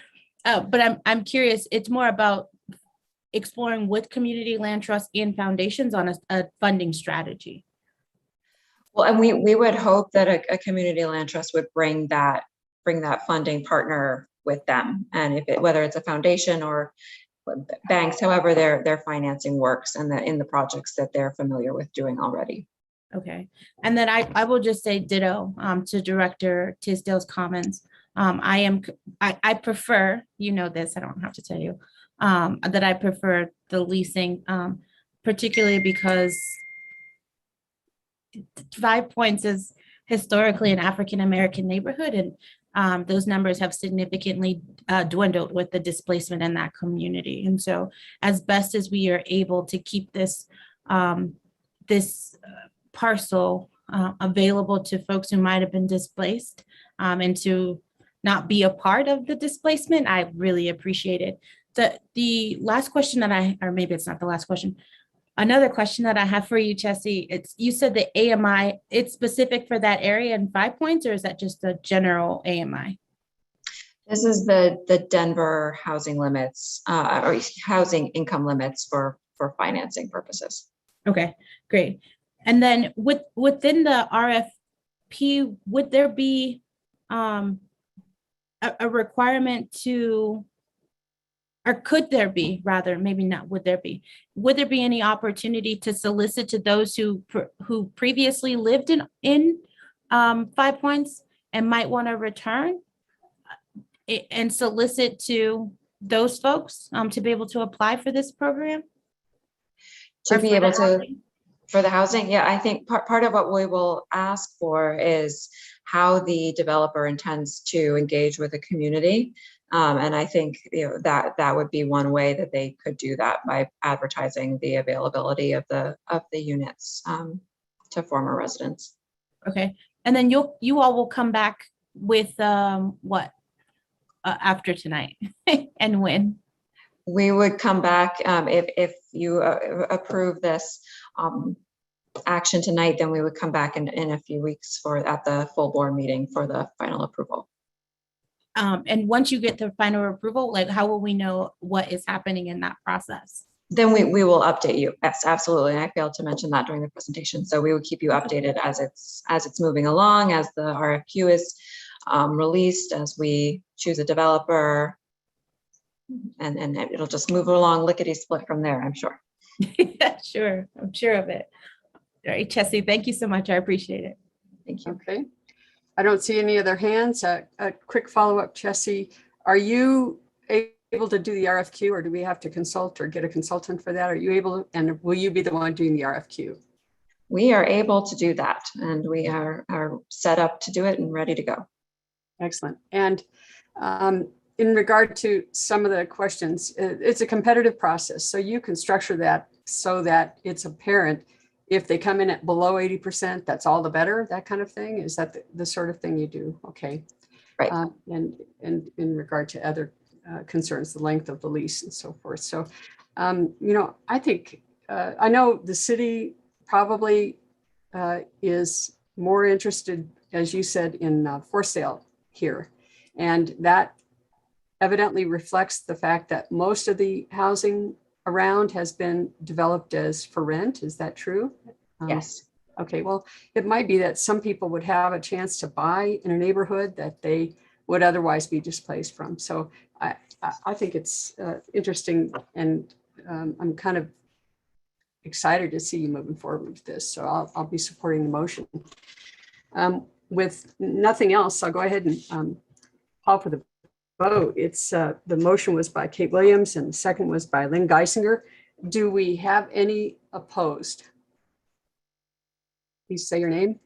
[SPEAKER 8] But I'm curious, it's more about exploring with community land trusts and foundations on a funding strategy.
[SPEAKER 22] Well, and we would hope that a community land trust would bring that funding partner with them, and whether it's a foundation or banks, however their financing works, and in the projects that they're familiar with doing already.
[SPEAKER 8] Okay, and then I will just say ditto to Director Tisdale's comments. I prefer, this, I don't have to tell you, that I prefer the leasing. particularly because 5 Points is historically an African-American neighborhood, and those numbers have significantly dwindled with the displacement in that community. And so as best as we are able to keep this parcel available to folks who might have been displaced and to not be a part of the displacement, I really appreciate it. The last question that or maybe it's not the last question, another question that I have for you, Chessie, you said the AMI, it's specific for that area in 5 Points, or is that just the general AMI?
[SPEAKER 22] This is the Denver housing limits or housing income limits for financing purposes.
[SPEAKER 8] Okay, great. And then within the RFP, would there be a requirement to, or could there be, rather, maybe not, would there be any opportunity to solicit to those who previously lived in 5 Points and might want to return and solicit to those folks to be able to apply for this program?
[SPEAKER 22] To be able to, for the housing, yeah, I think part of what we will ask for is how the developer intends to engage with the community. And I think that would be one way that they could do that, by advertising the availability of the units to former residents.
[SPEAKER 8] Okay, and then you all will come back with what after tonight and when?
[SPEAKER 22] We would come back if you approve this action tonight, then we would come back in a few weeks at the full board meeting for the final approval.
[SPEAKER 8] And once you get the final approval, like how will we know what is happening in that process?
[SPEAKER 22] Then we will update you. Yes, absolutely. And I failed to mention that during the presentation. So we would keep you updated as it's moving along, as the RFQ is released, as we choose a developer, and it'll just move along lickety split from there, I'm sure.
[SPEAKER 8] Sure, I'm sure of it. All right, Chessie, thank you so much. I appreciate it.
[SPEAKER 22] Thank you.
[SPEAKER 9] Okay. I don't see any other hands. A quick follow-up, Chessie. Are you able to do the RFQ, or do we have to consult or get a consultant for that? Are you able, and will you be the one doing the RFQ?
[SPEAKER 22] We are able to do that, and we are set up to do it and ready to go.
[SPEAKER 9] Excellent. And in regard to some of the questions, it's a competitive process. So you can structure that so that it's apparent if they come in at below 80%, that's all the better, that kind of thing. Is that the sort of thing you do? Okay.
[SPEAKER 22] Right.
[SPEAKER 9] And in regard to other concerns, the length of the lease and so forth. So, I think, I know the city probably is more interested, as you said, in for sale here. And that evidently reflects the fact that most of the housing around has been developed as for rent. Is that true?
[SPEAKER 22] Yes.
[SPEAKER 9] Okay, well, it might be that some people would have a chance to buy in a neighborhood that they would otherwise be displaced from. So I think it's interesting, and I'm kind of excited to see you moving forward with this. So I'll be supporting the motion. With nothing else, I'll go ahead and call for the vote. It's the motion was by Kate Williams and the second was by Lynn Geisinger. Do we have any opposed? Please say your name.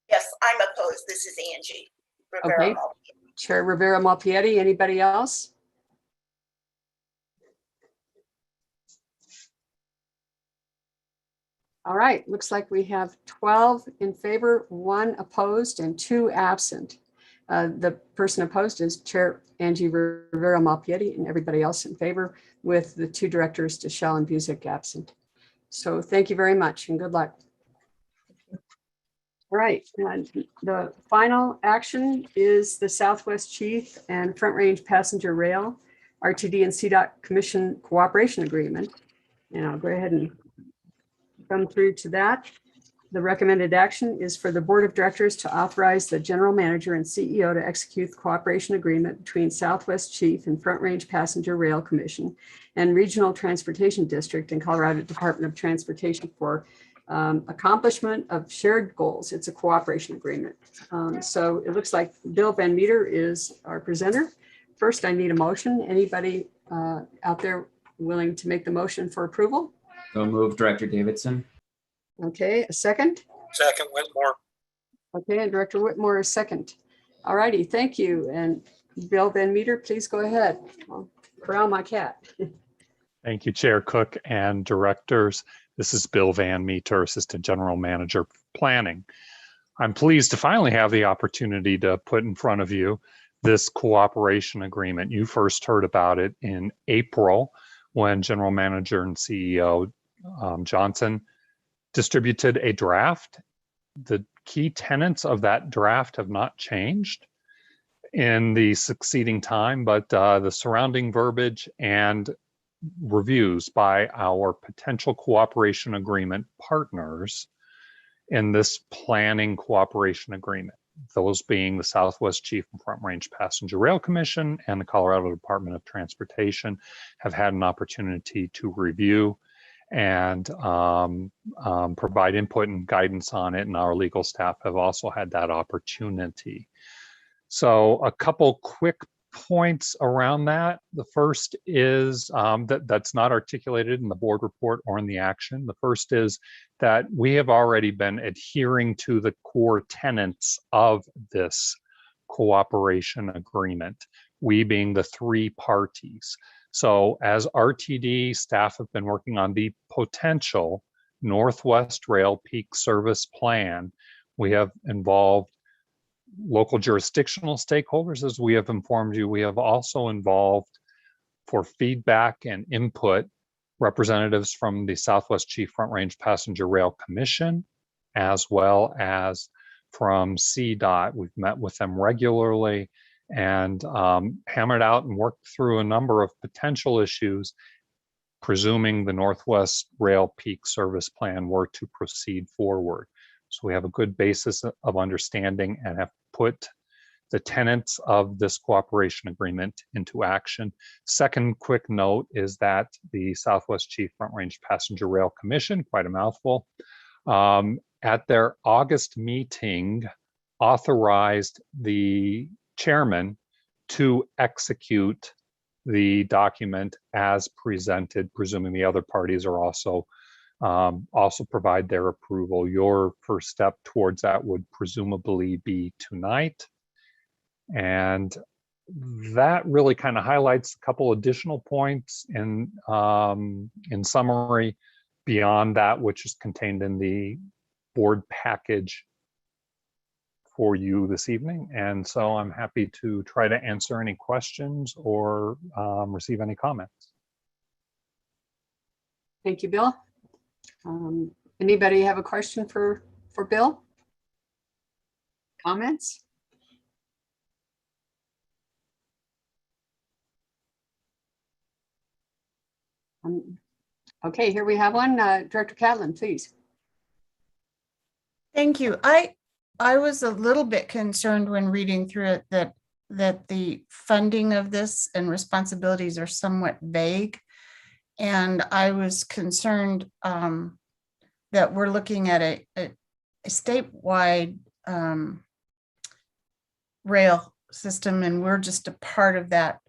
[SPEAKER 1] Yes, I'm opposed. This is Angie Rivera.
[SPEAKER 9] Okay. Chair Rivera Malpiedi. Anybody else? All right, looks like we have 12 in favor, 1 opposed, and 2 absent. The person opposed is Chair Angie Rivera Malpiedi, and everybody else in favor, with the 2 directors, Deschel and Busick, absent. So thank you very much and good luck. All right, and the final action is the Southwest Chief and Front Range Passenger Rail RTD and CDOT Commission Cooperation Agreement. And I'll go ahead and come through to that. The recommended action is for the Board of Directors to authorize the General Manager and CEO to execute the cooperation agreement between Southwest Chief and Front Range Passenger Rail Commission and Regional Transportation District and Colorado Department of Transportation for accomplishment of shared goals. It's a cooperation agreement. So it looks like Bill Van Meter is our presenter. First, I need a motion. Anybody out there willing to make the motion for approval?
[SPEAKER 13] So move, Director Davidson.
[SPEAKER 9] Okay, a second.
[SPEAKER 5] Second, Whitmore.
[SPEAKER 9] Okay, and Director Whitmore is second. All righty, thank you. And Bill Van Meter, please go ahead. I'll corral my cat.
[SPEAKER 15] Thank you, Chair Cook and directors. This is Bill Van Meter, Assistant General Manager Planning. I'm pleased to finally have the opportunity to put in front of you this cooperation agreement. You first heard about it in April when General Manager and CEO Johnson distributed a draft. The key tenets of that draft have not changed in the succeeding time, but the surrounding verbiage and reviews by our potential cooperation agreement partners in this planning cooperation agreement, those being the Southwest Chief and Front Range Passenger Rail Commission and the Colorado Department of Transportation, have had an opportunity to review and provide input and guidance on it, and our legal staff have also had that opportunity. So a couple quick points around that. The first is that's not articulated in the board report or in the action. The first is that we have already been adhering to the core tenets of this cooperation agreement, we being the three parties. So as RTD, staff have been working on the potential Northwest Rail Peak Service Plan. We have involved local jurisdictional stakeholders, as we have informed you. We have also involved, for feedback and input, representatives from the Southwest Chief Front Range Passenger Rail Commission, as well as from CDOT. We've met with them regularly and hammered out and worked through a number of potential issues, presuming the Northwest Rail Peak Service Plan were to proceed forward. So we have a good basis of understanding and have put the tenets of this cooperation agreement into action. Second quick note is that the Southwest Chief Front Range Passenger Rail Commission, quite a mouthful, at their August meeting authorized the chairman to execute the document as presented, presuming the other parties are also provide their approval. Your first step towards that would presumably be tonight. And that really kind of highlights a couple additional points in summary beyond that which is contained in the board package for you this evening. And so I'm happy to try to answer any questions or receive any comments.
[SPEAKER 9] Thank you, Bill. Anybody have a question for Bill? Comments? Okay, here we have one. Director Catlin, please.
[SPEAKER 14] Thank you. I was a little bit concerned when reading through it that the funding of this and responsibilities are somewhat vague. And I was concerned that we're looking at a statewide rail system, and we're just a part of that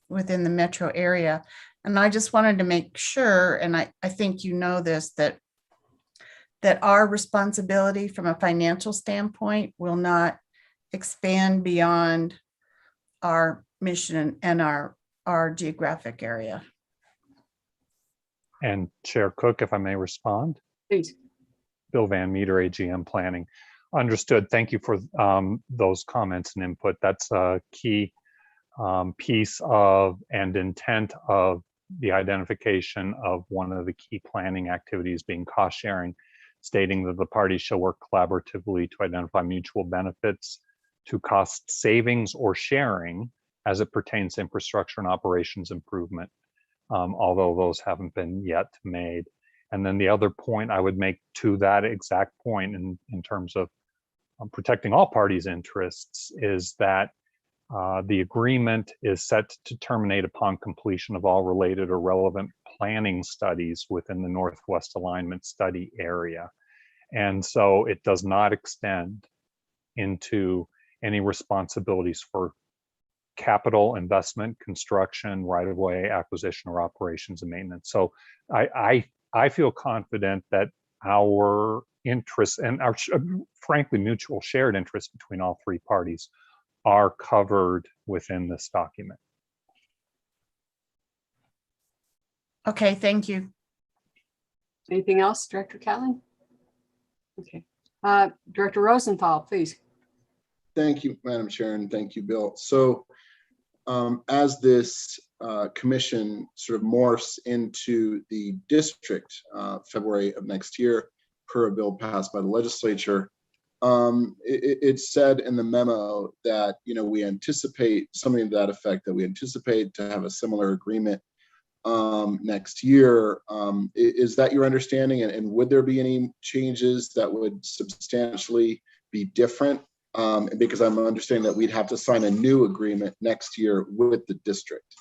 [SPEAKER 14] within the metro area. And I just wanted to make sure, and I think you know this, that our responsibility from a financial standpoint will not expand beyond our mission and our geographic area.
[SPEAKER 15] And Chair Cook, if I may respond.
[SPEAKER 9] Please.
[SPEAKER 15] Bill Van Meter, AGM Planning. Understood. Thank you for those comments and input. That's a key piece of and intent of the identification of one of the key planning activities being cost sharing, stating that the parties shall work collaboratively to identify mutual benefits to cost savings or sharing as it pertains to infrastructure and operations improvement, although those haven't been yet made. And then the other point I would make to that exact point in terms of protecting all parties' interests is that the agreement is set to terminate upon completion of all related or relevant planning studies within the Northwest Alignment Study area. And so it does not extend into any responsibilities for capital investment, construction, right-of-way acquisition, or operations and maintenance. So I feel confident that our interests and our frankly mutual shared interests between all three parties are covered within this document.
[SPEAKER 14] Okay, thank you.
[SPEAKER 9] Anything else, Director Catlin? Okay. Director Rosenthal, please.
[SPEAKER 10] Thank you, Madam Chair, and thank you, Bill. So as this commission sort of morphs into the district February of next year, per a bill passed by the legislature, it's said in the memo that, you know, we anticipate something to that effect, that we anticipate to have a similar agreement next year. Is that your understanding? And would there be any changes that would substantially be different? Because I'm understanding that we'd have to sign a new agreement next year with the district.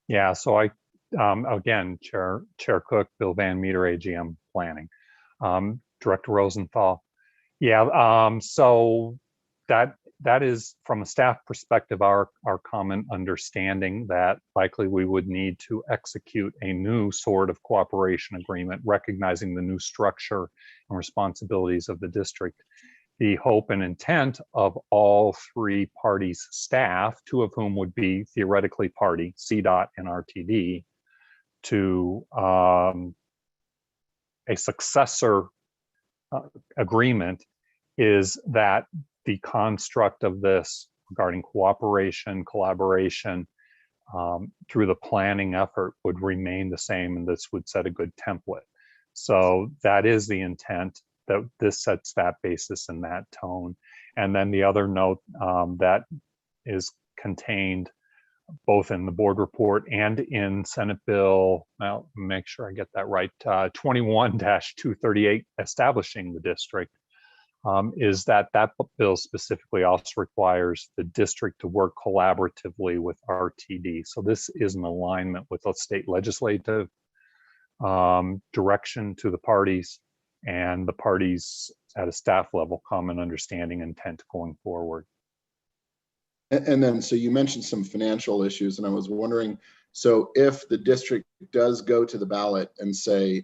[SPEAKER 15] Yeah, so again, Chair Cook, Bill Van Meter, AGM Planning. Director Rosenthal. Yeah, so that is, from a staff perspective, our common understanding that likely we would need to execute a new sort of cooperation agreement, recognizing the new structure and responsibilities of the district. The hope and intent of all three parties' staff, two of whom would be theoretically party, CDOT and RTD, to a successor agreement, is that the construct of this regarding cooperation, collaboration through the planning effort would remain the same, and this would set a good template. So that is the intent, that this sets that basis and that tone. And then the other note that is contained both in the board report and in Senate Bill, I'll make sure I get that right, 21-238, establishing the district, is that bill specifically also requires the district to work collaboratively with RTD. So this is an alignment with the state legislative direction to the parties, and the parties at a staff level common understanding intent going forward.
[SPEAKER 10] And then, so you mentioned some financial issues, and I was wondering, so if the district does go to the ballot and say,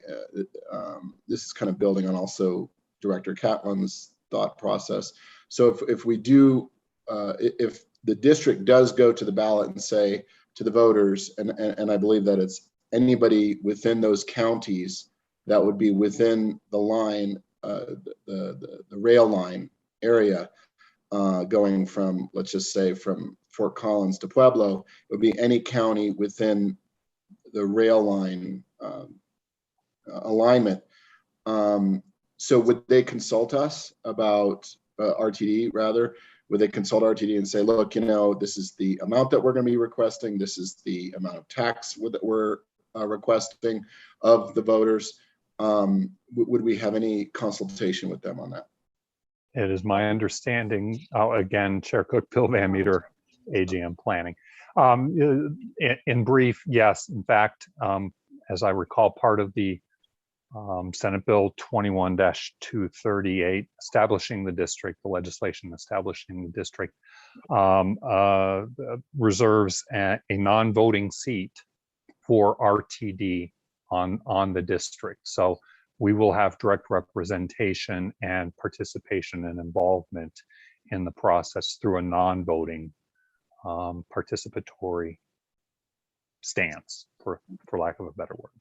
[SPEAKER 10] this is kind of building on also Director Catlin's thought process. So if we do, if the district does go to the ballot and say to the voters, and I believe that it's anybody within those counties that would be within the line, the rail line area, going from, let's just say, from Fort Collins to Pueblo, it would be any county within the rail line alignment. So would they consult us about RTD, rather? Would they consult RTD and say, look, you know, this is the amount that we're going to be requesting, this is the amount of tax that we're requesting of the voters? Would we have any consultation with them on that?
[SPEAKER 15] It is my understanding, again, Chair Cook, Bill Van Meter, AGM Planning. In brief, yes, in fact, as I recall, part of the Senate Bill 21-238, establishing the district, the legislation establishing the district, reserves a non-voting seat for RTD on the district. So we will have direct representation and participation and involvement in the process through a non-voting participatory stance, for lack of a better word.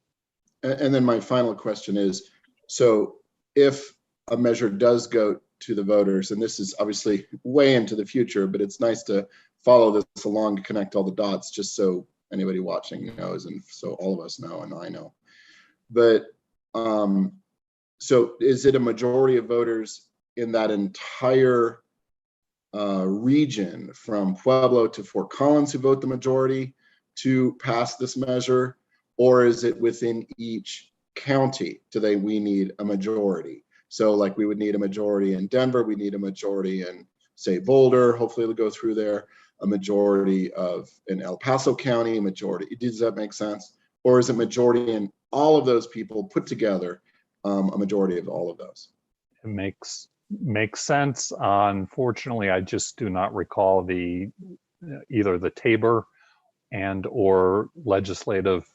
[SPEAKER 10] And then my final question is, so if a measure does go to the voters, and this is obviously way into the future, but it's nice to follow this along to connect all the dots, just so anybody watching knows, and so all of us know, and I know. But so is it a majority of voters in that entire region from Pueblo to Fort Collins who vote the majority to pass this measure? Or is it within each county? We need a majority? So like we would need a majority in Denver, we need a majority in, say, Boulder, hopefully it'll go through there, a majority in El Paso County, a majority. Does that make sense? Or is it majority in all of those people put together, a majority of all of those?
[SPEAKER 15] It makes sense. Unfortunately, I just do not recall either the Tabor and or legislative.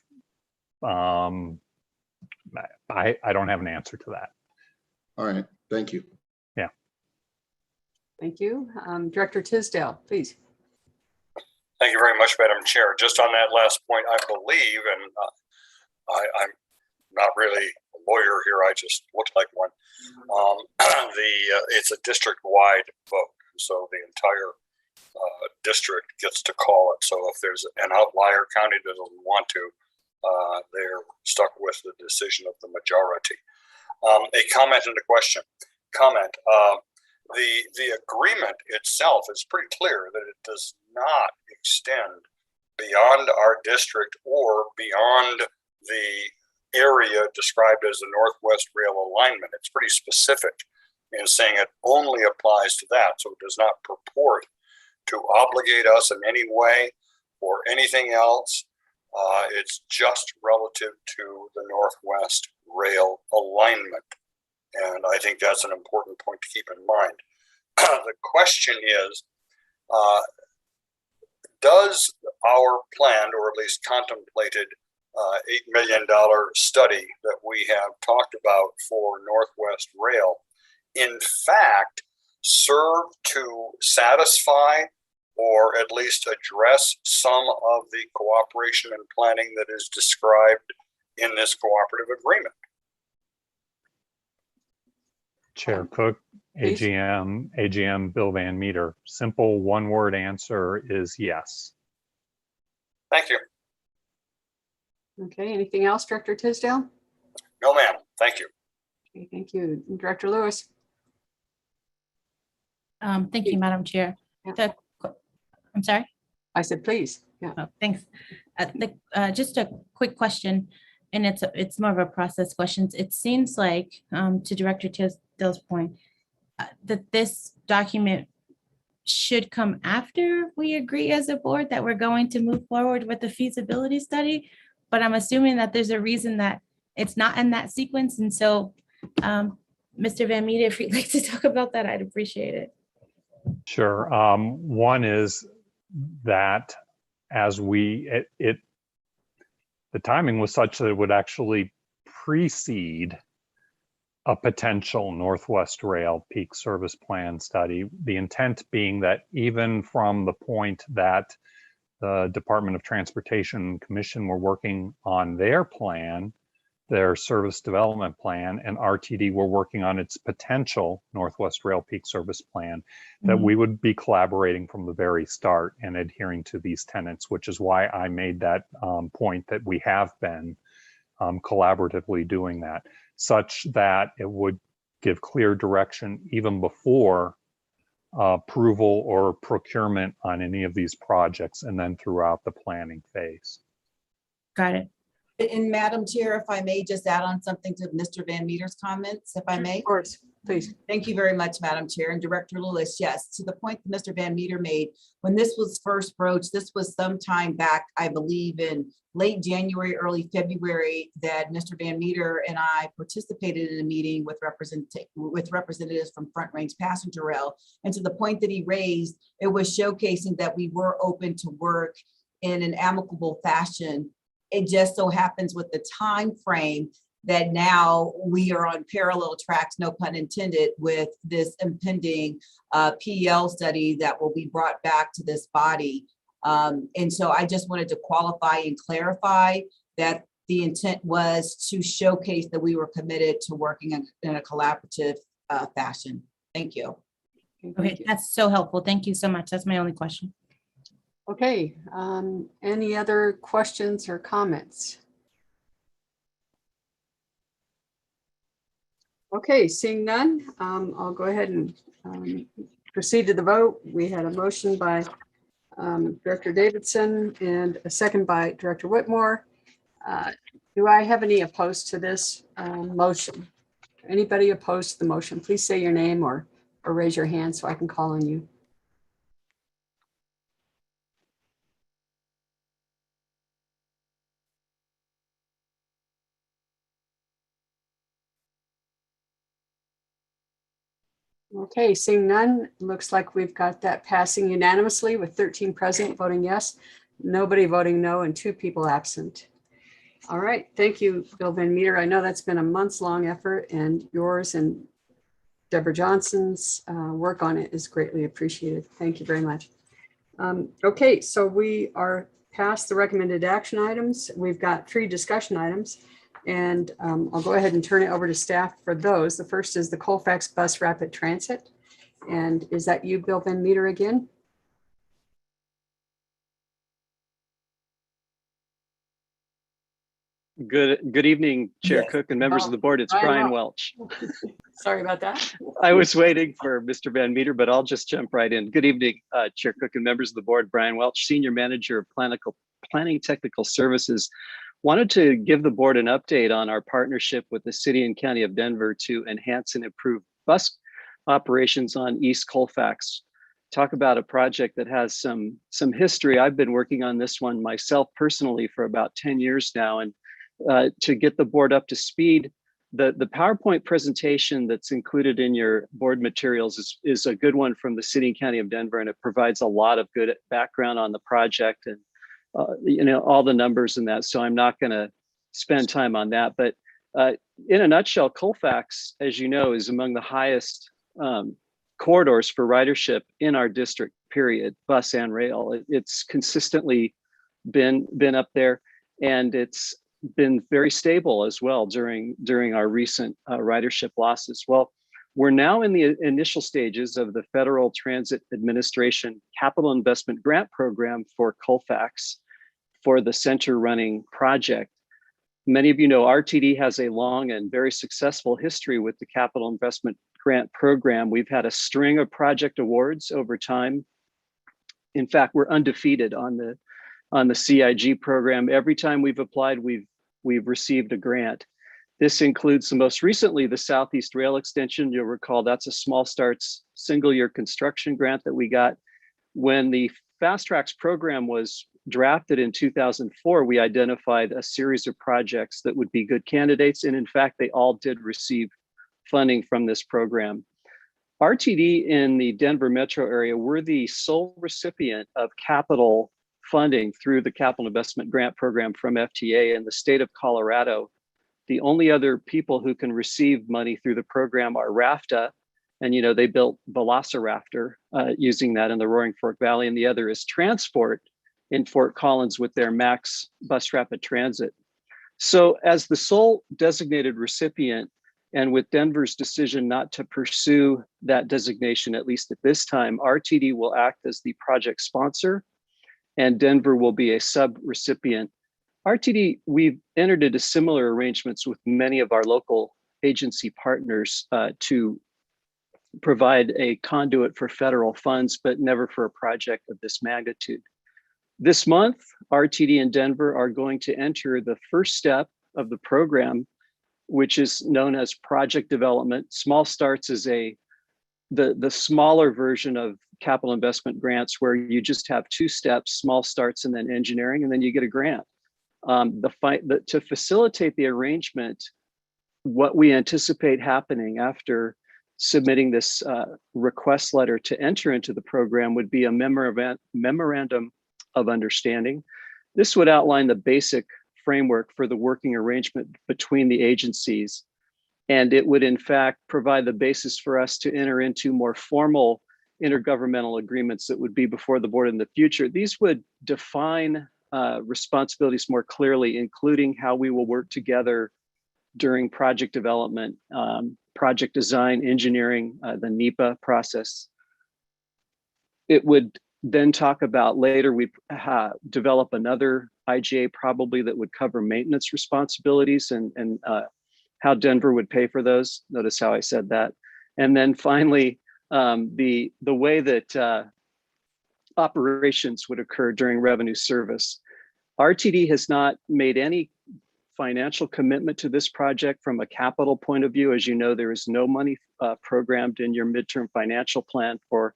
[SPEAKER 15] I don't have an answer to that.
[SPEAKER 10] All right, thank you.
[SPEAKER 15] Yeah.
[SPEAKER 9] Thank you. Director Tisdale, please.
[SPEAKER 5] Thank you very much, Madam Chair. Just on that last point, I believe, and I'm not really a lawyer here, I just look like one. It's a district-wide vote, so the entire district gets to call it. So if there's an outlier county that doesn't want to, they're stuck with the decision of the majority. A comment and a question. Comment. The agreement itself is pretty clear that it does not extend beyond our district or beyond the area described as the Northwest Rail Alignment. It's pretty specific in saying it only applies to that. So it does not purport to obligate us in any way or anything else. It's just relative to the Northwest Rail Alignment. And I think that's an important point to keep in mind. The question is, does our planned, or at least contemplated, $8 million study that we have talked about for Northwest Rail, in fact, serve to satisfy or at least address some of the cooperation and planning that is described in this cooperative agreement?
[SPEAKER 15] Chair Cook, AGM Bill Van Meter. Simple one-word answer is yes.
[SPEAKER 5] Thank you.
[SPEAKER 9] Okay, anything else, Director Tisdale?
[SPEAKER 5] No, ma'am. Thank you.
[SPEAKER 9] Okay, thank you. Director Lewis.
[SPEAKER 8] Thank you, Madam Chair. I'm sorry?
[SPEAKER 9] I said, please. Yeah.
[SPEAKER 8] Oh, thanks. Just a quick question, and it's more of a process question. It seems like, to Director Tisdale's point, that this document should come after we agree as a board that we're going to move forward with the feasibility study. But I'm assuming that there's a reason that it's not in that sequence. And so, Mr. Van Meter, if you'd like to talk about that, I'd appreciate it.
[SPEAKER 15] Sure. One is that as the timing was such that it would actually precede a potential Northwest Rail peak service plan study. The intent being that even from the point that the Department of Transportation Commission were working on their plan, their service development plan, and RTD were working on its potential Northwest Rail peak service plan, that we would be collaborating from the very start and adhering to these tenets, which is why I made that point that we have been collaboratively doing that, such that it would give clear direction even before approval or procurement on any of these projects, and then throughout the planning phase.
[SPEAKER 8] Got it.
[SPEAKER 11] And Madam Chair, if I may just add on something to Mr. Van Meter's comments, if I may.
[SPEAKER 9] Of course, please.
[SPEAKER 11] Thank you very much, Madam Chair. And Director Lewis, yes, to the point that Mr. Van Meter made, when this was first broached, this was sometime back, I believe in late January, early February, that Mr. Van Meter and I participated in a meeting with representatives from Front Range Passenger Rail. And to the point that he raised, it was showcasing that we were open to work in an amicable fashion. It just so happens with the time frame that now we are on parallel tracks, no pun intended, with this impending PEL study that will be brought back to this body. And so I just wanted to qualify and clarify that the intent was to showcase that we were committed to working in a collaborative fashion. Thank you.
[SPEAKER 8] Okay, that's so helpful. Thank you so much. That's my only question.
[SPEAKER 9] Okay, any other questions or comments? Okay, seeing none, I'll go ahead and proceed to the vote. We had a motion by Director Davidson and a second by Director Whitmore. Do I have any opposed to this motion? Anybody opposed to the motion? Please say your name or raise your hand so I can call on you. Okay, seeing none, looks like we've got that passing unanimously with 13 present voting yes, nobody voting no, and 2 people absent. All right, thank you, Bill Van Meter. I know that's been a months-long effort, and yours and Deborah Johnson's work on it is greatly appreciated. Thank you very much. Okay, so we are past the recommended action items. We've got 3 discussion items, and I'll go ahead and turn it over to staff for those. The first is the Colfax Bus Rapid Transit. And is that you, Bill Van Meter, again?
[SPEAKER 6] Good evening, Chair
[SPEAKER 9] Yes.
[SPEAKER 6] Cook and members of the board. It's
[SPEAKER 9] Brian
[SPEAKER 6] Brian Welch.
[SPEAKER 9] Sorry about that.
[SPEAKER 6] I was waiting for Mr. Van Meter, but I'll just jump right in. Good evening, Chair Cook and members of the board. Brian Welch, Senior Manager of Planning Technical Services. Wanted to give the board an update on our partnership with the City and County of Denver to enhance and improve bus operations on East Colfax. Talk about a project that has some history. I've been working on this one myself personally for about 10 years now, and to get the board up to speed, the PowerPoint presentation that's included in your board materials is a good one from the City and County of Denver, and it provides a lot of good background on the project and all the numbers and that. So I'm not going to spend time on that. But in a nutshell, Colfax, as you know, is among the highest corridors for ridership in our district, period, bus and rail. It's consistently been up there, and it's been very stable as well during our recent ridership losses. Well, we're now in the initial stages of the Federal Transit Administration Capital Investment Grant Program for Colfax for the center running project. Many of you know RTD has a long and very successful history with the Capital Investment Grant Program. We've had a string of project awards over time. In fact, we're undefeated on the CIG program. Every time we've applied, we've received a grant. This includes most recently the Southeast Rail Extension. You'll recall that's a small starts single year construction grant that we got. When the FasTracks program was drafted in 2004, we identified a series of projects that would be good candidates. And in fact, they all did receive funding from this program. RTD in the Denver metro area, we're the sole recipient of capital funding through the Capital Investment Grant Program from FTA in the state of Colorado. The only other people who can receive money through the program are RAFTA, and they built Velociraptor using that in the Roaring Fork Valley, and the other is Transport in Fort Collins with their MAX Bus Rapid Transit. So as the sole designated recipient, and with Denver's decision not to pursue that designation, at least at this time, RTD will act as the project sponsor, and Denver will be a sub-recipient. RTD, we've entered into similar arrangements with many of our local agency partners to provide a conduit for federal funds, but never for a project of this magnitude. This month, RTD and Denver are going to enter the first step of the program, which is known as project development. Small starts is the smaller version of capital investment grants, where you just have 2 steps, small starts and then engineering, and then you get a grant. To facilitate the arrangement, what we anticipate happening after submitting this request letter to enter into the program would be a memorandum of understanding. This would outline the basic framework for the working arrangement between the agencies. And it would in fact provide the basis for us to enter into more formal intergovernmental agreements that would be before the board in the future. These would define responsibilities more clearly, including how we will work together during project development, project design, engineering, the NEPA process. It would then talk about later, we develop another IGA probably that would cover maintenance responsibilities and how Denver would pay for those. Notice how I said that. And then finally, the way that operations would occur during revenue service. RTD has not made any financial commitment to this project from a capital point of view. As you know, there is no money programmed in your midterm financial plan for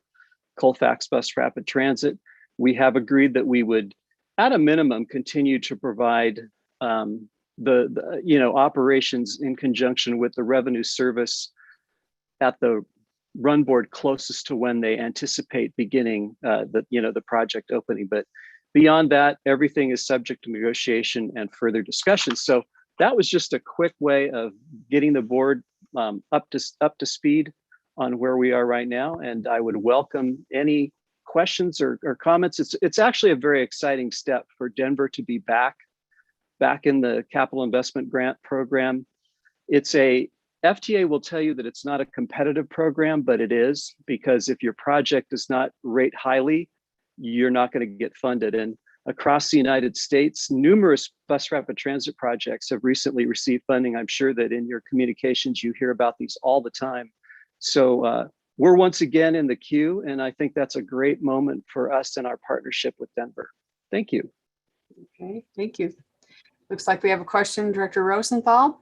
[SPEAKER 6] Colfax Bus Rapid Transit. We have agreed that we would, at a minimum, continue to provide the operations in conjunction with the revenue service at the run board closest to when they anticipate beginning the project opening. But beyond that, everything is subject to negotiation and further discussion. So that was just a quick way of getting the board up to speed on where we are right now. And I would welcome any questions or comments. It's actually a very exciting step for Denver to be back in the capital investment grant program. FTA will tell you that it's not a competitive program, but it is, because if your project does not rate highly, you're not going to get funded. And across the United States, numerous bus rapid transit projects have recently received funding. I'm sure that in your communications, you hear about these all the time. So we're once again in the queue, and I think that's a great moment for us and our partnership with Denver. Thank you.
[SPEAKER 9] Okay, thank you. Looks like we have a question, Director Rosenthal.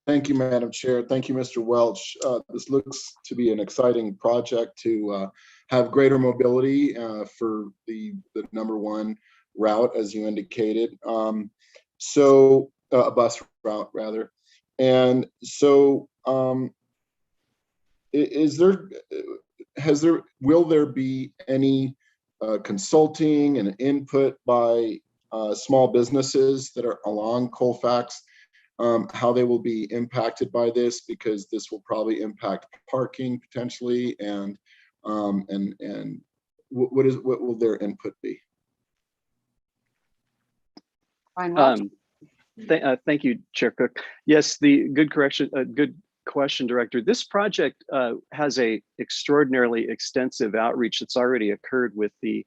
[SPEAKER 10] Thank you, Madam Chair. Thank you, Mr. Welch. This looks to be an exciting project to have greater mobility for the #1 route, as you indicated. So a bus route, rather. And so will there be any consulting and input by small businesses that are along Colfax, how they will be impacted by this, because this will probably impact parking potentially, and what will their input be?
[SPEAKER 6] Thank you, Chair Cook. Yes, good question, Director. This project has a extraordinarily extensive outreach that's already occurred with the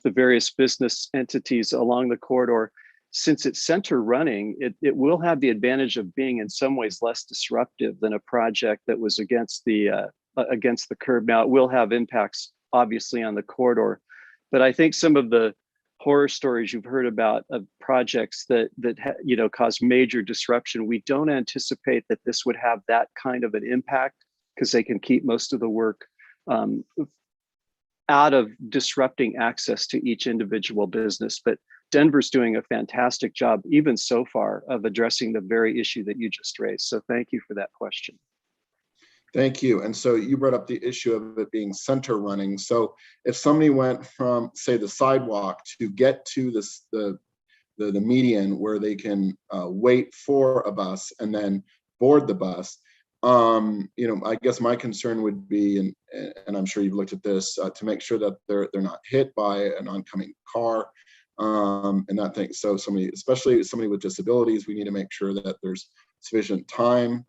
[SPEAKER 6] various business entities along the corridor. Since it's center running, it will have the advantage of being in some ways less disruptive than a project that was against the curb. Now, it will have impacts obviously on the corridor, but I think some of the horror stories you've heard about of projects that cause major disruption, we don't anticipate that this would have that kind of an impact, because they can keep most of the work out of disrupting access to each individual business. But Denver's doing a fantastic job, even so far, of addressing the very issue that you just raised. So thank you for that question.
[SPEAKER 10] Thank you. And so you brought up the issue of it being center running. So if somebody went from, say, the sidewalk to get to the median where they can wait for a bus and then board the bus, I guess my concern would be, and I'm sure you've looked at this, to make sure that they're not hit by an oncoming car. And that thing. So especially somebody with disabilities, we need to make sure that there's sufficient time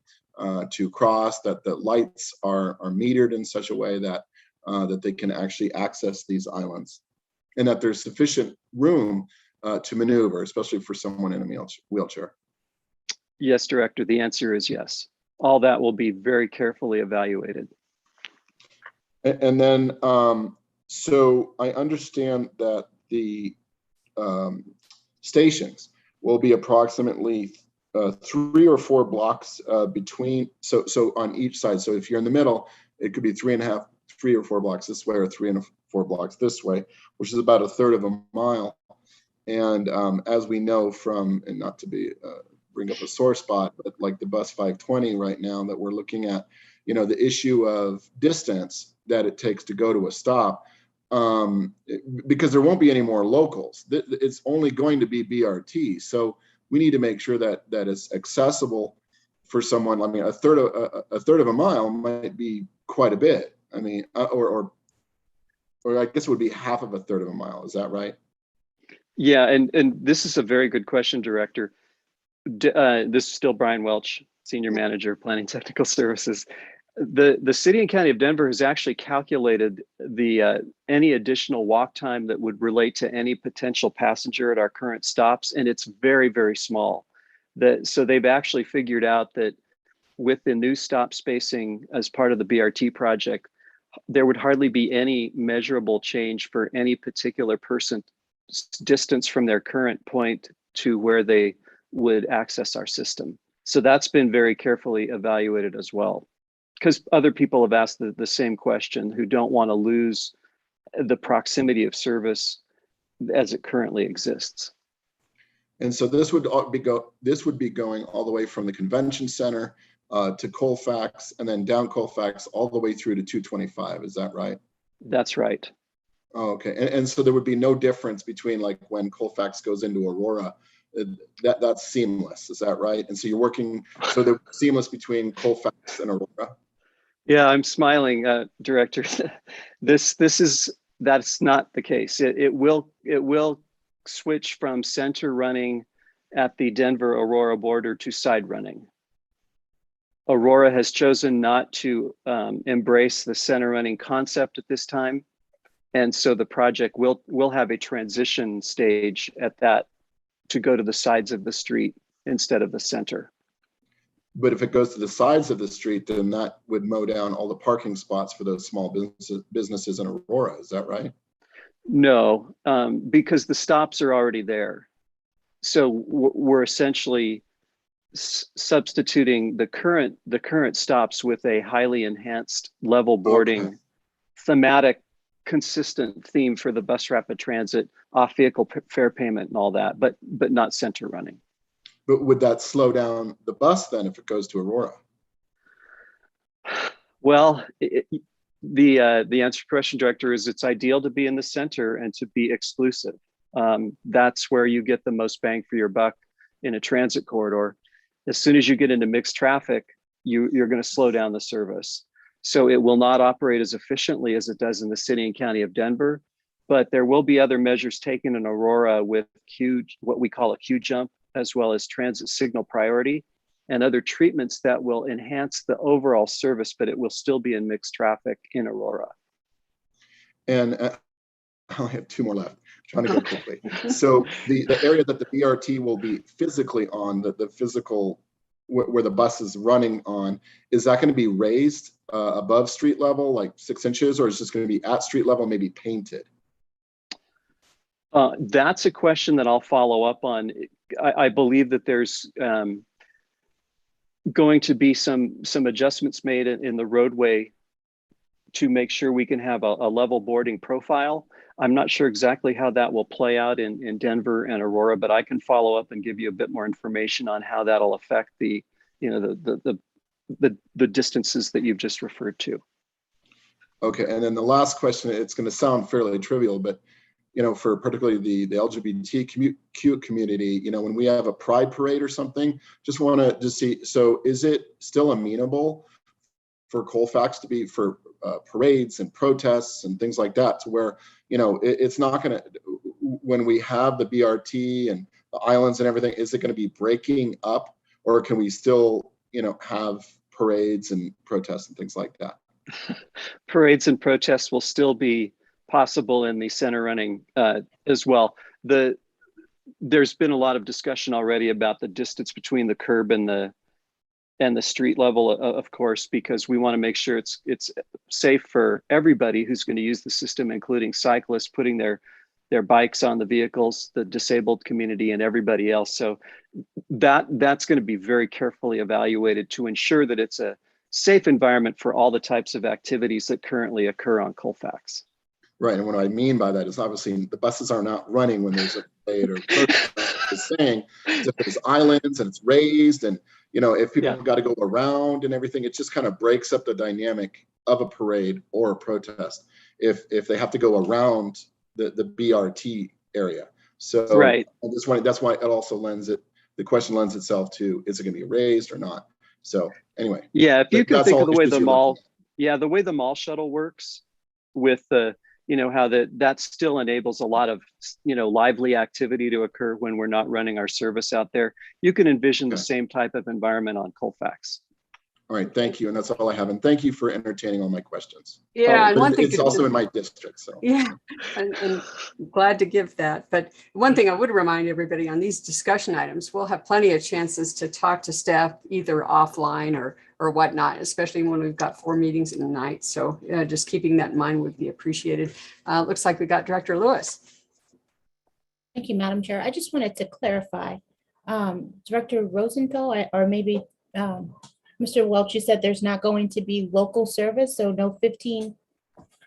[SPEAKER 10] to cross, that the lights are metered in such a way that that they can actually access these islands, and that there's sufficient room to maneuver, especially for someone in a wheelchair.
[SPEAKER 6] Yes, Director, the answer is yes. All that will be very carefully evaluated.
[SPEAKER 10] And then, so I understand that the stations will be approximately 3 or 4 blocks between, so on each side. So if you're in the middle, it could be 3 or 4 blocks this way, or 3 and 4 blocks this way, which is about 1/3 of a mile. And as we know from, and not to be bring up a sore spot, but like the bus 520 right now that we're looking at, the issue of distance that it takes to go to a stop, because there won't be any more locals. It's only going to be BRT. So we need to make sure that it's accessible for someone. I mean, a third of a mile might be quite a bit. I mean, or I guess it would be half of 1/3 of a mile. Is that right?
[SPEAKER 6] Yeah, and this is a very good question, Director. This is still Brian Welch, Senior Manager, Planning Technical Services. The City and County of Denver has actually calculated any additional walk time that would relate to any potential passenger at our current stops, and it's very, very small. So they've actually figured out that with the new stop spacing as part of the BRT project, there would hardly be any measurable change for any particular person distance from their current point to where they would access our system. So that's been very carefully evaluated as well, because other people have asked the same question, who don't want to lose the proximity of service as it currently exists.
[SPEAKER 10] And so this would be going all the way from the convention center to Colfax and then down Colfax all the way through to 225. Is that right?
[SPEAKER 6] That's right.
[SPEAKER 10] Oh, okay. And so there would be no difference between like when Colfax goes into Aurora. That's seamless. Is that right? And so you're working, so they're seamless between Colfax and Aurora?
[SPEAKER 6] Yeah, I'm smiling, Director. That's not the case. It will switch from center running at the Denver Aurora border to side running. Aurora has chosen not to embrace the center running concept at this time. And so the project will have a transition stage at that to go to the sides of the street instead of the center.
[SPEAKER 10] But if it goes to the sides of the street, then that would mow down all the parking spots for those small businesses in Aurora. Is that right?
[SPEAKER 6] No, because the stops are already there. So we're essentially substituting the current stops with a highly enhanced level boarding, thematic, consistent theme for the bus rapid transit, off vehicle fare payment and all that, but not center running.
[SPEAKER 10] But would that slow down the bus then if it goes to Aurora?
[SPEAKER 6] Well, the answer to your question, Director, is it's ideal to be in the center and to be exclusive. That's where you get the most bang for your buck in a transit corridor. As soon as you get into mixed traffic, you're going to slow down the service. So it will not operate as efficiently as it does in the city and county of Denver, but there will be other measures taken in Aurora with what we call a queue jump, as well as transit signal priority and other treatments that will enhance the overall service, but it will still be in mixed traffic in Aurora.
[SPEAKER 10] And I only have two more left. I'm trying to go quickly. So the area that the BRT will be physically on, the physical where the bus is running on, is that going to be raised above street level, like 6 inches, or is it just going to be at street level, maybe painted?
[SPEAKER 6] That's a question that I'll follow up on. I believe that there's going to be some adjustments made in the roadway to make sure we can have a level boarding profile. I'm not sure exactly how that will play out in Denver and Aurora, but I can follow up and give you a bit more information on how that'll affect the distances that you've just referred to.
[SPEAKER 10] Okay, and then the last question, it's going to sound fairly trivial, but for particularly the LGBTQ community, when we have a pride parade or something, just want to see, so is it still amenable for Colfax to be for parades and protests and things like that, to where, it's not going to, when we have the BRT and the islands and everything, is it going to be breaking up, or can we still, have parades and protests and things like that?
[SPEAKER 6] Parades and protests will still be possible in the center running as well. There's been a lot of discussion already about the distance between the curb and the street level, of course, because we want to make sure it's safe for everybody who's going to use the system, including cyclists putting their bikes on the vehicles, the disabled community, and everybody else. So that's going to be very carefully evaluated to ensure that it's a safe environment for all the types of activities that currently occur on Colfax.
[SPEAKER 10] Right, and what I mean by that is obviously the buses are not running when there's a parade or is saying if there's islands and it's raised, and if people have got to go around and everything, it just kind of breaks up the dynamic of a parade or a protest if they have to go around the BRT area. So
[SPEAKER 6] right,
[SPEAKER 10] that's why it also the question lends itself to, is it going to be raised or not? So anyway,
[SPEAKER 6] yeah, if you can think of the way the mall shuttle works with the how that still enables a lot of lively activity to occur when we're not running our service out there. You can envision the same type of environment on Colfax.
[SPEAKER 10] All right, thank you, and that's all I have. And thank you for entertaining all my questions.
[SPEAKER 9] Yeah, and one thing
[SPEAKER 10] it's also in my district, so
[SPEAKER 9] yeah, and glad to give that. But one thing I would remind everybody on these discussion items, we'll have plenty of chances to talk to staff either offline or whatnot, especially when we've got 4 meetings in the night. So just keeping that in mind would be appreciated. Looks like we got Director Lewis.
[SPEAKER 8] Thank you, Madam Chair. I just wanted to clarify, Director Rosenthal, or maybe Mr. Welch, you said there's not going to be local service, so no 15,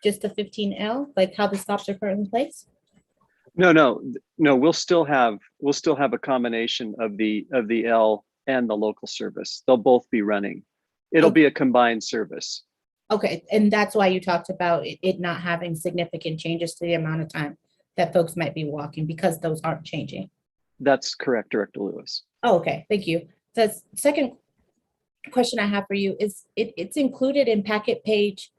[SPEAKER 8] just the 15L, like how the stops are currently placed?
[SPEAKER 6] No. We'll still have a combination of the L and the local service. They'll both be running. It'll be a combined service.
[SPEAKER 8] Okay, and that's why you talked about it not having significant changes to the amount of time that folks might be walking, because those aren't changing.
[SPEAKER 6] That's correct, Director Lewis.
[SPEAKER 8] Oh, okay, thank you. The second question I have for you is it's included in packet page,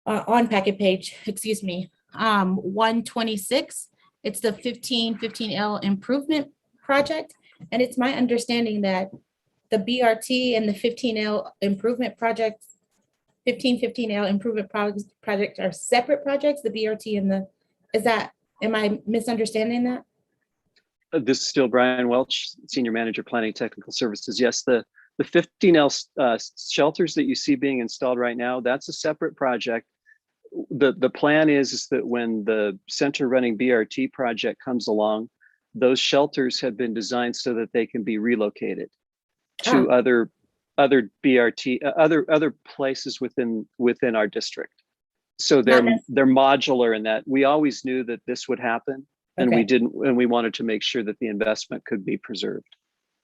[SPEAKER 8] on packet page, excuse me, 126. It's the 1515L improvement project. And it's my understanding that the BRT and the 15L improvement project, 1515L improvement projects are separate projects, the BRT and the, am I misunderstanding that?
[SPEAKER 6] This is still Brian Welch, Senior Manager, Planning Technical Services. Yes, the 15L shelters that you see being installed right now, that's a separate project. The plan is that when the center running BRT project comes along, those shelters have been designed so that they can be relocated to other BRT, other places within our district. So they're modular in that we always knew that this would happen, and we wanted to make sure that the investment could be preserved.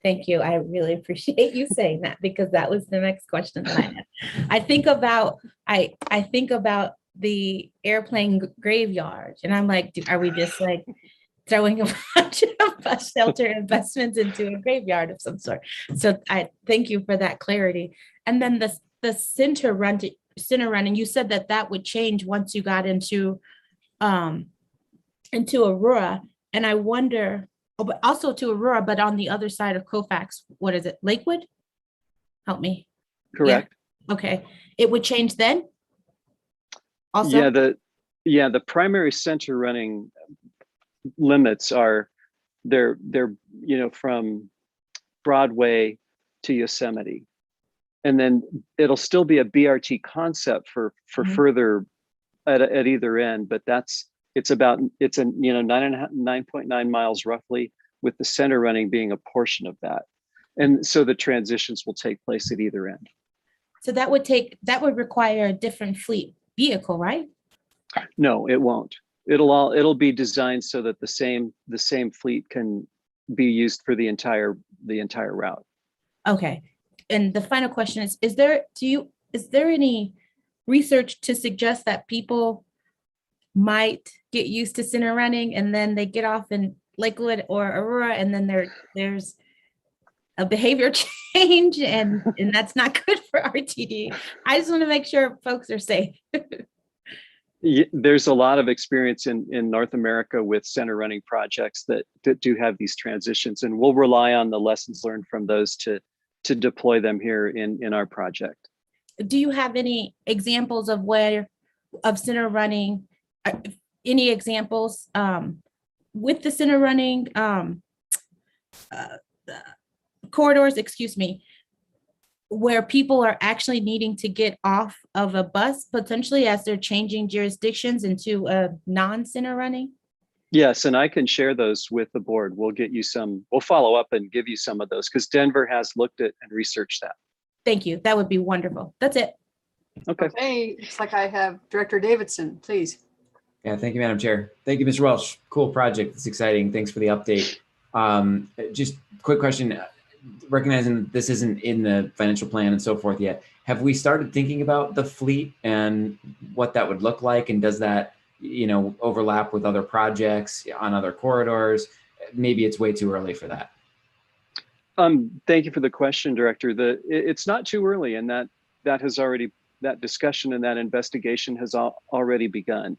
[SPEAKER 8] Thank you. I really appreciate you saying that, because that was the next question that I had. I think about the airplane graveyard, and I'm like, are we just like throwing a bunch of bus shelter investments into a graveyard of some sort? So I thank you for that clarity. And then the center running, you said that would change once you got into Aurora, and I wonder. Oh, but also to Aurora, but on the other side of Colfax, what is it, Lakewood? Help me.
[SPEAKER 6] Correct.
[SPEAKER 8] Yeah. Okay, it would change then? Also?
[SPEAKER 6] The primary center running limits are they're from Broadway to Yosemite. And then it'll still be a BRT concept for further at either end, but it's 9.9 miles roughly, with the center running being a portion of that. And so the transitions will take place at either end.
[SPEAKER 8] So that would require a different fleet vehicle, right?
[SPEAKER 6] No, it won't. It'll be designed so that the same fleet can be used for the entire route.
[SPEAKER 8] Okay. And the final question is there any research to suggest that people might get used to center running and then they get off in Lakewood or Aurora, and then there's a behavior change and that's not good for RTD? I just want to make sure folks are safe.
[SPEAKER 6] There's a lot of experience in North America with center running projects that do have these transitions, and we'll rely on the lessons learned from those to deploy them here in our project.
[SPEAKER 8] Do you have any examples of center running, any examples with the center running corridors, excuse me, where people are actually needing to get off of a bus potentially as they're changing jurisdictions into a non-center running?
[SPEAKER 6] Yes, and I can share those with the board. We'll follow up and give you some of those, because Denver has looked at and researched that.
[SPEAKER 8] Thank you. That would be wonderful. That's it.
[SPEAKER 6] Okay.
[SPEAKER 9] Looks like I have Director Davidson, please.
[SPEAKER 13] Yeah, thank you, Madam Chair. Thank you, Mr. Welch. Cool project. It's exciting. Thanks for the update. Just quick question, recognizing this isn't in the financial plan and so forth yet, have we started thinking about the fleet and what that would look like? And does that, overlap with other projects on other corridors? Maybe it's way too early for that.
[SPEAKER 6] Thank you for the question, Director. It's not too early, and that discussion and that investigation has already begun.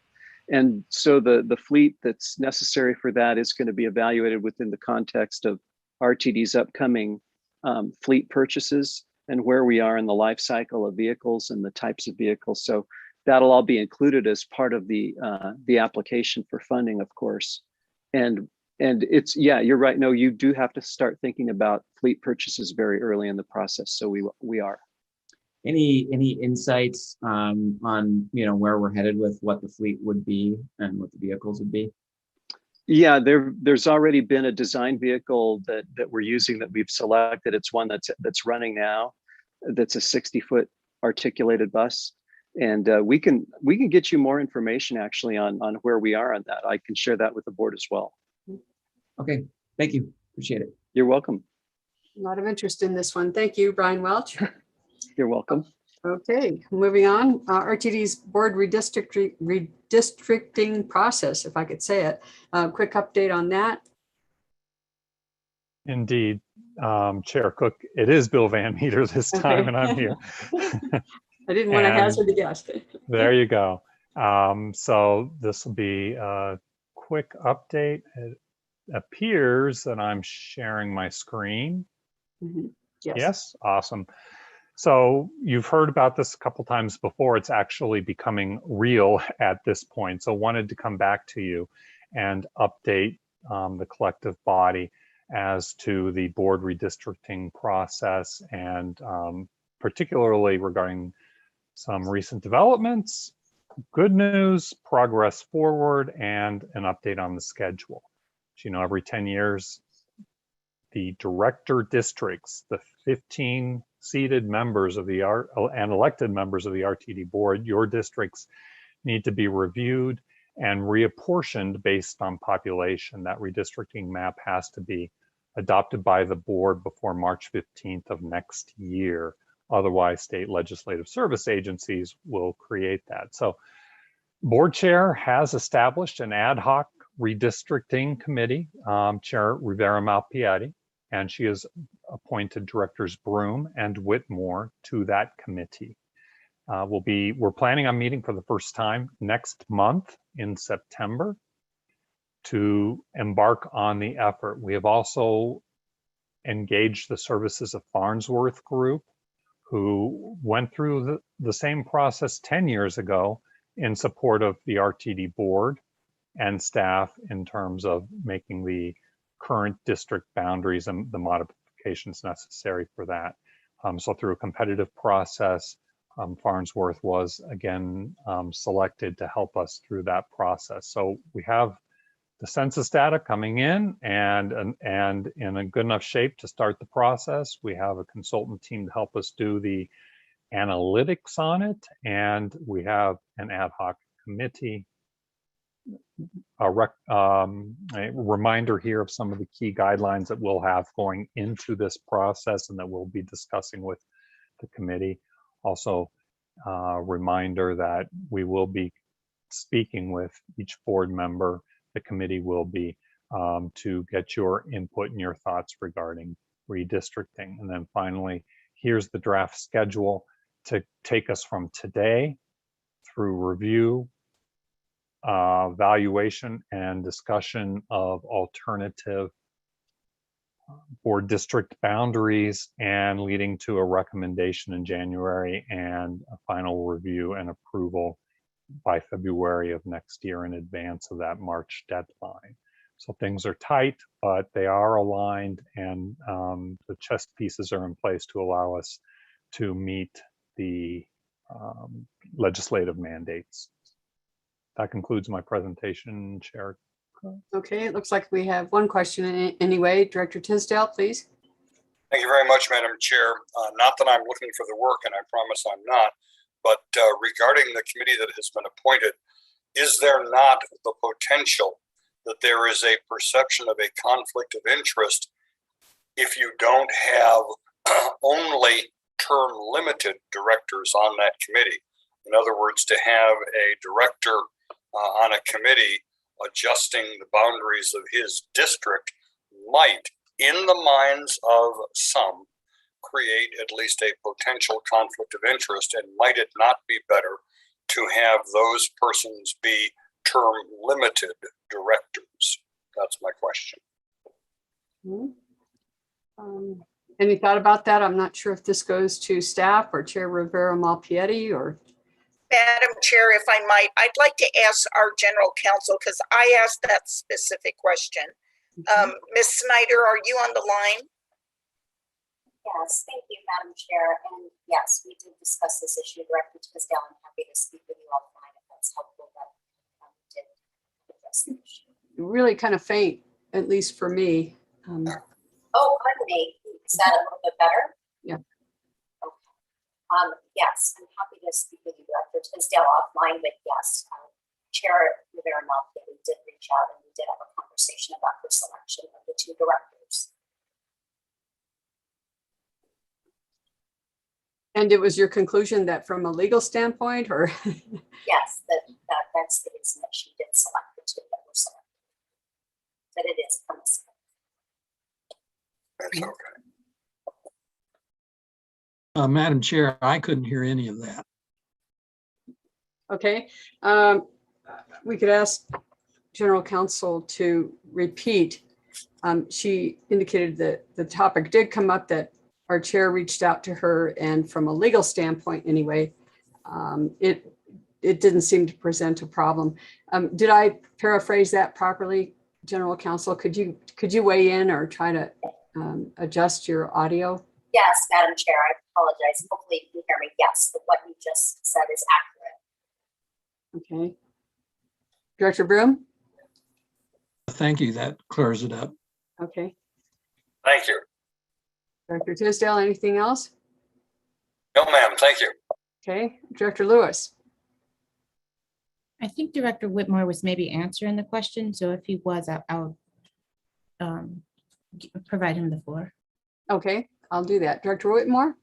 [SPEAKER 6] And so the fleet that's necessary for that is going to be evaluated within the context of RTD's upcoming fleet purchases and where we are in the life cycle of vehicles and the types of vehicles. So that'll all be included as part of the application for funding, of course. And it's, you're right. No, you do have to start thinking about fleet purchases very early in the process. So we are.
[SPEAKER 13] Any insights on where we're headed with what the fleet would be and what the vehicles would be?
[SPEAKER 6] Yeah, there's already been a design vehicle that we're using that we've selected. It's one that's running now. That's a 60-foot articulated bus, and we can get you more information actually on where we are on that. I can share that with the board as well.
[SPEAKER 13] Okay, thank you. Appreciate it.
[SPEAKER 6] You're welcome.
[SPEAKER 9] A lot of interest in this one. Thank you, Brian Welch.
[SPEAKER 6] You're welcome.
[SPEAKER 9] Okay, moving on. RTD's board redistricting process, if I could say it. Quick update on that.
[SPEAKER 15] Indeed, Chair Cook, it is Bill Van Meter this time, and I'm here.
[SPEAKER 9] I didn't want to hazard a guess.
[SPEAKER 15] There you go. So this will be a quick update. It appears that I'm sharing my screen. Yes, awesome. So you've heard about this a couple times before. It's actually becoming real at this point. So wanted to come back to you and update the collective body as to the board redistricting process, and particularly regarding some recent developments, good news, progress forward, and an update on the schedule. As you know, every 10 years, the director districts, the 15 seated members of the and elected members of the RTD board, your districts need to be reviewed and reapportioned based on population. That redistricting map has to be adopted by the board before March 15th of next year. Otherwise, state legislative service agencies will create that. So board chair has established an ad hoc redistricting committee, Chair Rivera Malpiedi, and she has appointed directors Broom and Whitmore to that committee. We're planning on meeting for the first time next month in September to embark on the effort. We have also engaged the services of Farnsworth Group, who went through the same process 10 years ago in support of the RTD board and staff in terms of making the current district boundaries and the modifications necessary for that. So through a competitive process, Farnsworth was again selected to help us through that process. So we have the census data coming in and in a good enough shape to start the process. We have a consultant team to help us do the analytics on it, and we have an ad hoc committee. A reminder here of some of the key guidelines that we'll have going into this process and that we'll be discussing with the committee. Also, a reminder that we will be speaking with each board member. The committee will be to get your input and your thoughts regarding redistricting. And then finally, here's the draft schedule to take us from today through review, valuation, and discussion of alternative board district boundaries, and leading to a recommendation in January and a final review and approval by February of next year in advance of that March deadline. So things are tight, but they are aligned, and the chess pieces are in place to allow us to meet the legislative mandates. That concludes my presentation, Chair.
[SPEAKER 9] Okay, it looks like we have one question anyway. Director Tisdale, please.
[SPEAKER 5] Thank you very much, Madam Chair. Not that I'm looking for the work, and I promise I'm not, but regarding the committee that has been appointed, is there not the potential that there is a perception of a conflict of interest if you don't have only term limited directors on that committee? In other words, to have a director on a committee adjusting the boundaries of his district might, in the minds of some, create at least a potential conflict of interest. And might it not be better to have those persons be term limited directors? That's my question.
[SPEAKER 9] Any thought about that? I'm not sure if this goes to staff or Chair Rivera Malpiedi or.
[SPEAKER 1] Madam Chair, if I might, I'd like to ask our general counsel, because I asked that specific question. Ms. Snyder, are you on the line?
[SPEAKER 7] Yes, thank you, Madam Chair. And yes, we did discuss this issue directly to Ms. Dell. I'm happy to speak with you offline if that's helpful, but we did address the issue.
[SPEAKER 9] Really kind of faint, at least for me.
[SPEAKER 7] Oh, pardon me. Is that a little bit better?
[SPEAKER 9] Yeah.
[SPEAKER 7] Yes, I'm happy to speak with you, Director Tisdale, offline, but yes, Chair Rivera Malpiedi did reach out and we did have a conversation about the selection of the two directors.
[SPEAKER 9] And it was your conclusion that from a legal standpoint, or?
[SPEAKER 7] Yes, that's the reason that she did select the two that were selected. That it is permissible.
[SPEAKER 5] That's okay.
[SPEAKER 3] Madam Chair, I couldn't hear any of that.
[SPEAKER 9] Okay, we could ask General Counsel to repeat. She indicated that the topic did come up, that our chair reached out to her, and from a legal standpoint anyway, it didn't seem to present a problem. Did I paraphrase that properly, General Counsel? Could you weigh in or try to adjust your audio?
[SPEAKER 7] Yes, Madam Chair, I apologize. Hopefully you can hear me. Yes, what you just said is accurate.
[SPEAKER 9] Okay. Director Broom?
[SPEAKER 3] Thank you. That clears it up.
[SPEAKER 9] Okay.
[SPEAKER 5] Thank you.
[SPEAKER 9] Director Tisdale, anything else?
[SPEAKER 5] No, ma'am. Thank you.
[SPEAKER 9] Okay. Director Lewis?
[SPEAKER 8] I think Director Whitmore was maybe answering the question. So if he was, I'll provide him the floor.
[SPEAKER 9] Okay, I'll do that. Director Whitmore?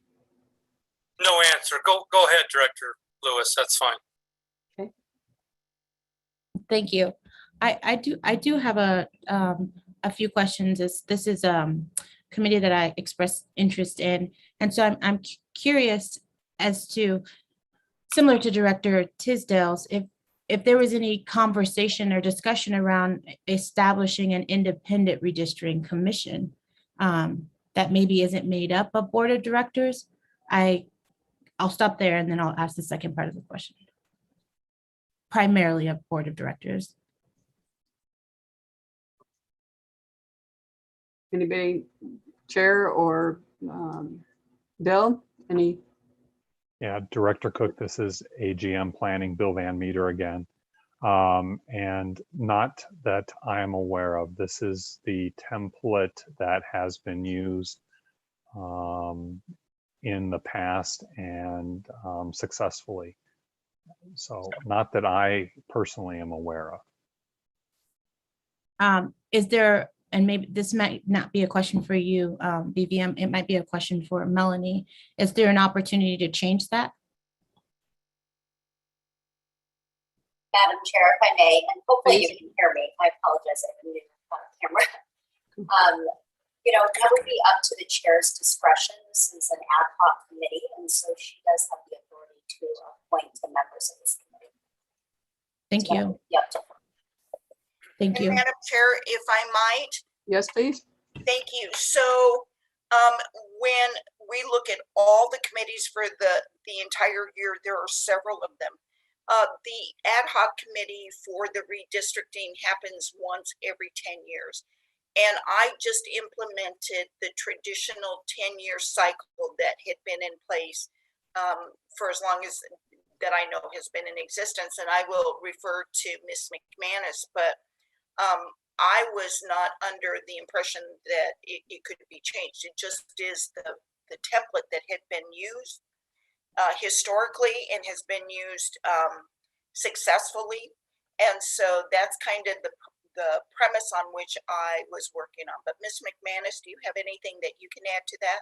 [SPEAKER 2] No answer. Go ahead, Director Lewis. That's fine.
[SPEAKER 9] Okay.
[SPEAKER 8] Thank you. I do have a few questions. This is committee that I expressed interest in, and so I'm curious as to, similar to Director Tisdale's, if there was any conversation or discussion around establishing an independent redistricting commission that maybe isn't made up of board of directors. I'll stop there and then I'll ask the second part of the question. Primarily of board of directors.
[SPEAKER 9] Anybody, Chair or Bill? Any?
[SPEAKER 15] Yeah, Director Cook, this is AGM Planning, Bill Van Meter again. And not that I am aware of. This is the template that has been used in the past and successfully. So not that I personally am aware of.
[SPEAKER 8] Is there, and maybe this might not be a question for you, BVM, it might be a question for Melanie. Is there an opportunity to change that?
[SPEAKER 7] Madam Chair, if I may, and hopefully you can hear me. I apologize, I have a new camera. That would be up to the chair's discretion. This is an ad hoc committee, and so she does have the authority to appoint the members of this committee.
[SPEAKER 8] Thank you.
[SPEAKER 7] Yep.
[SPEAKER 8] Thank you.
[SPEAKER 1] Madam Chair, if I might.
[SPEAKER 9] Yes, please.
[SPEAKER 1] Thank you. So when we look at all the committees for the entire year, there are several of them. The ad hoc committee for the redistricting happens once every 10 years. And I just implemented the traditional 10-year cycle that had been in place for as long as that I know has been in existence. And I will refer to Ms. McManus, but I was not under the impression that it could be changed. It just is the template that had been used historically and has been used successfully. And so that's kind of the premise on which I was working on. But Ms. McManus, do you have anything that you can add to that?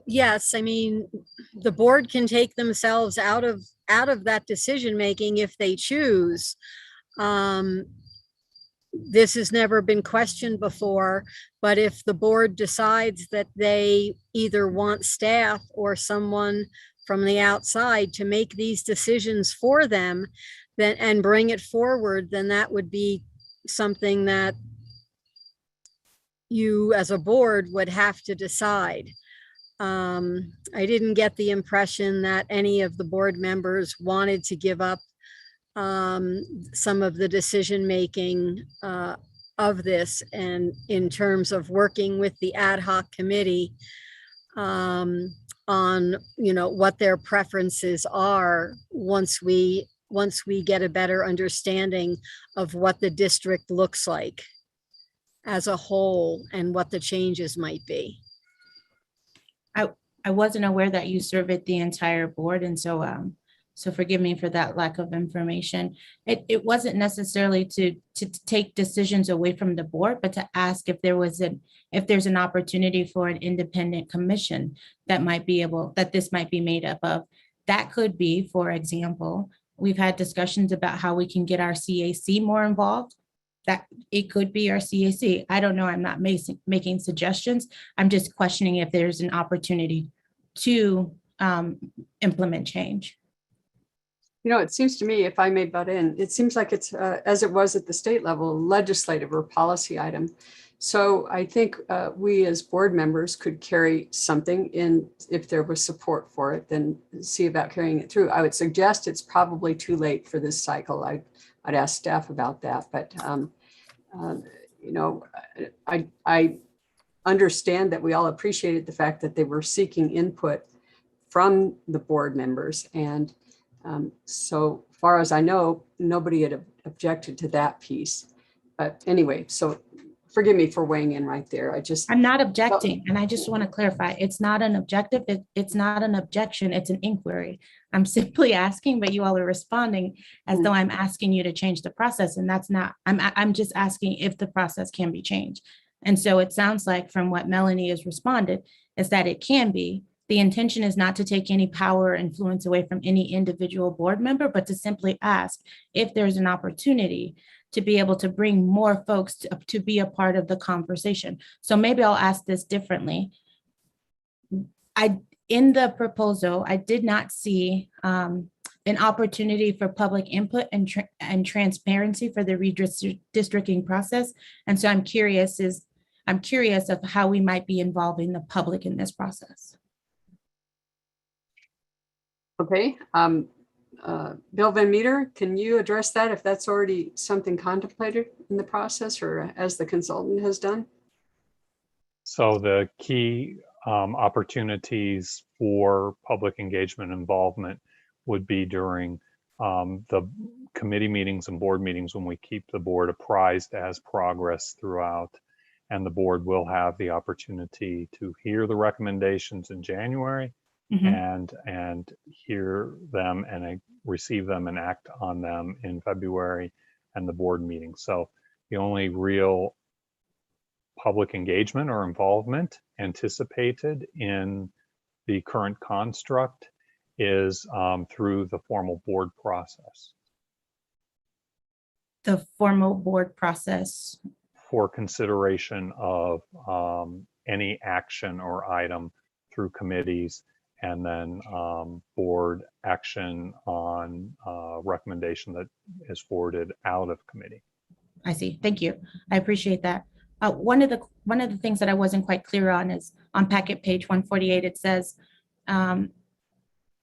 [SPEAKER 21] Yes, I mean, the board can take themselves out of that decision making if they choose. This has never been questioned before, but if the board decides that they either want staff or someone from the outside to make these decisions for them, then and bring it forward, then that would be something that you as a board would have to decide. I didn't get the impression that any of the board members wanted to give up some of the decision making of this, and in terms of working with the ad hoc committee on what their preferences are once we get a better understanding of what the district looks like as a whole and what the changes might be.
[SPEAKER 8] I wasn't aware that you surveyed the entire board, and so So forgive me for that lack of information. It wasn't necessarily to take decisions away from the board, but to ask if there's an opportunity for an independent commission that this might be made up of. That could be, for example, we've had discussions about how we can get our CAC more involved. That it could be our CAC. I don't know. I'm not making suggestions. I'm just questioning if there's an opportunity to implement change.
[SPEAKER 9] It seems to me, if I may butt in, it seems like it's, as it was at the state level, legislative or policy item. So I think we as board members could carry something in, if there was support for it, then see about carrying it through. I would suggest it's probably too late for this cycle. I'd ask staff about that, but I understand that we all appreciated the fact that they were seeking input from the board members, and so far as I know, nobody had objected to that piece. But anyway, so forgive me for weighing in right there.
[SPEAKER 8] I'm not objecting, and I just want to clarify, it's not an objective, it's not an objection, it's an inquiry. I'm simply asking, but you all are responding as though I'm asking you to change the process, and that's not, I'm just asking if the process can be changed. And so it sounds like from what Melanie has responded is that it can be. The intention is not to take any power or influence away from any individual board member, but to simply ask if there's an opportunity to be able to bring more folks to be a part of the conversation. So maybe I'll ask this differently. In the proposal, I did not see an opportunity for public input and transparency for the redistricting process. And so I'm curious of how we might be involving the public in this process.
[SPEAKER 9] Okay. Bill Van Meter, can you address that if that's already something contemplated in the process or as the consultant has done?
[SPEAKER 15] So the key opportunities for public engagement involvement would be during the committee meetings and board meetings when we keep the board apprised as progress throughout. And the board will have the opportunity to hear the recommendations in January and hear them and receive them and act on them in February and the board meeting. So the only real public engagement or involvement anticipated in the current construct is through the formal board process.
[SPEAKER 8] The formal board process.
[SPEAKER 15] For consideration of any action or item through committees, and then board action on recommendation that is forwarded out of committee.
[SPEAKER 8] I see. Thank you. I appreciate that. One of the things that I wasn't quite clear on is on packet page 148. It says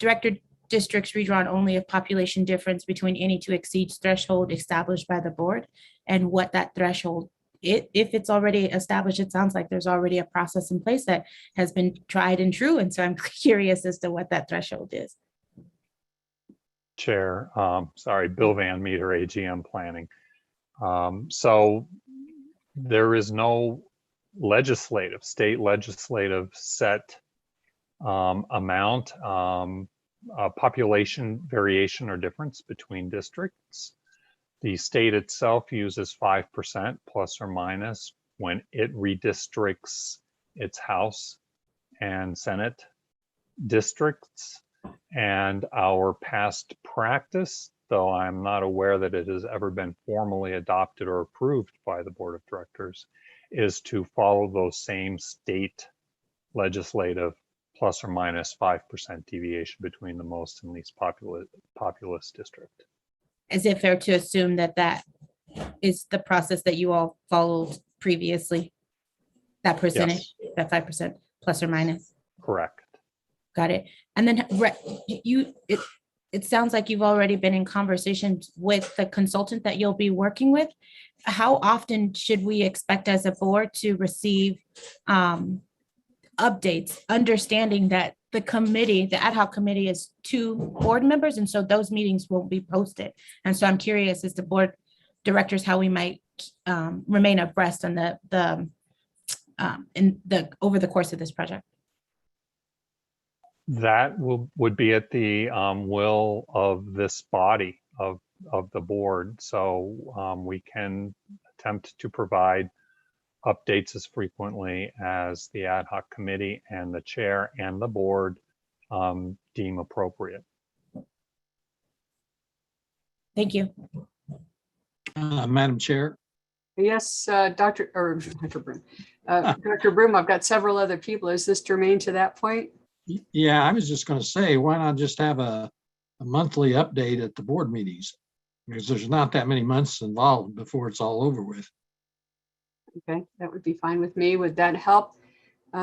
[SPEAKER 8] director districts redrawn only if population difference between any two exceeds threshold established by the board, and what that threshold. If it's already established, it sounds like there's already a process in place that has been tried and true. And so I'm curious as to what that threshold is.
[SPEAKER 15] Chair, sorry, Bill Van Meter, AGM Planning. So there is no state legislative set amount, population variation or difference between districts. The state itself uses 5% plus or minus when it redistricts its House and Senate districts. And our past practice, though I'm not aware that it has ever been formally adopted or approved by the Board of Directors, is to follow those same state legislative plus or minus 5% deviation between the most and least populous district.
[SPEAKER 8] Is it fair to assume that that is the process that you all followed previously? That percentage, yes. That 5% plus or minus?
[SPEAKER 15] Correct.
[SPEAKER 8] Got it. And then it sounds like you've already been in conversations with the consultant that you'll be working with. How often should we expect as a board to receive updates, understanding that the ad hoc committee is 2 board members, and so those meetings won't be posted. And so I'm curious as the board directors how we might remain abreast on over the course of this project.
[SPEAKER 15] That would be at the will of this body of the board. So we can attempt to provide updates as frequently as the ad hoc committee and the chair and the board deem appropriate.
[SPEAKER 8] Thank you.
[SPEAKER 3] Madam Chair.
[SPEAKER 9] Yes, Dr. Broom. Dr. Broom, I've got several other people. Is this germane to that point?
[SPEAKER 3] Yeah, I was just going to say, why not just have a monthly update at the board meetings? Because there's not that many months involved before it's all over with.
[SPEAKER 9] Okay, that would be fine with me. Would that help,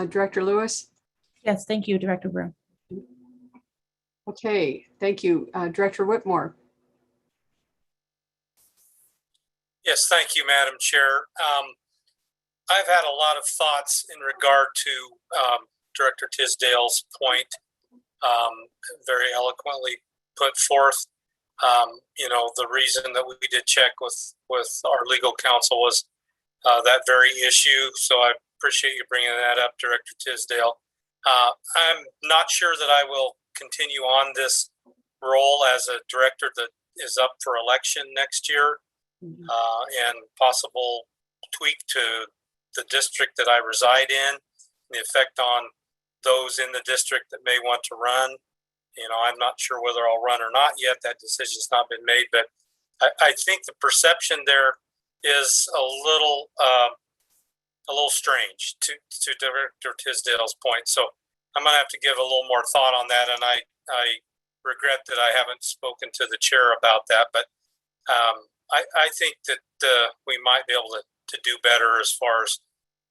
[SPEAKER 9] Director Lewis?
[SPEAKER 8] Yes, thank you, Director Broom.
[SPEAKER 9] Okay, thank you. Director Whitmore.
[SPEAKER 2] Yes, thank you, Madam Chair. I've had a lot of thoughts in regard to Director Tisdale's point, very eloquently put forth. The reason that we did check with our legal counsel was that very issue. So I appreciate you bringing that up, Director Tisdale. I'm not sure that I will continue on this role as a director that is up for election next year, and possible tweak to the district that I reside in, the effect on those in the district that may want to run. I'm not sure whether I'll run or not yet. That decision's not been made, but I think the perception there is a little strange to Director Tisdale's point. So I'm going to have to give a little more thought on that, and I regret that I haven't spoken to the chair about that. But I think that we might be able to do better as far as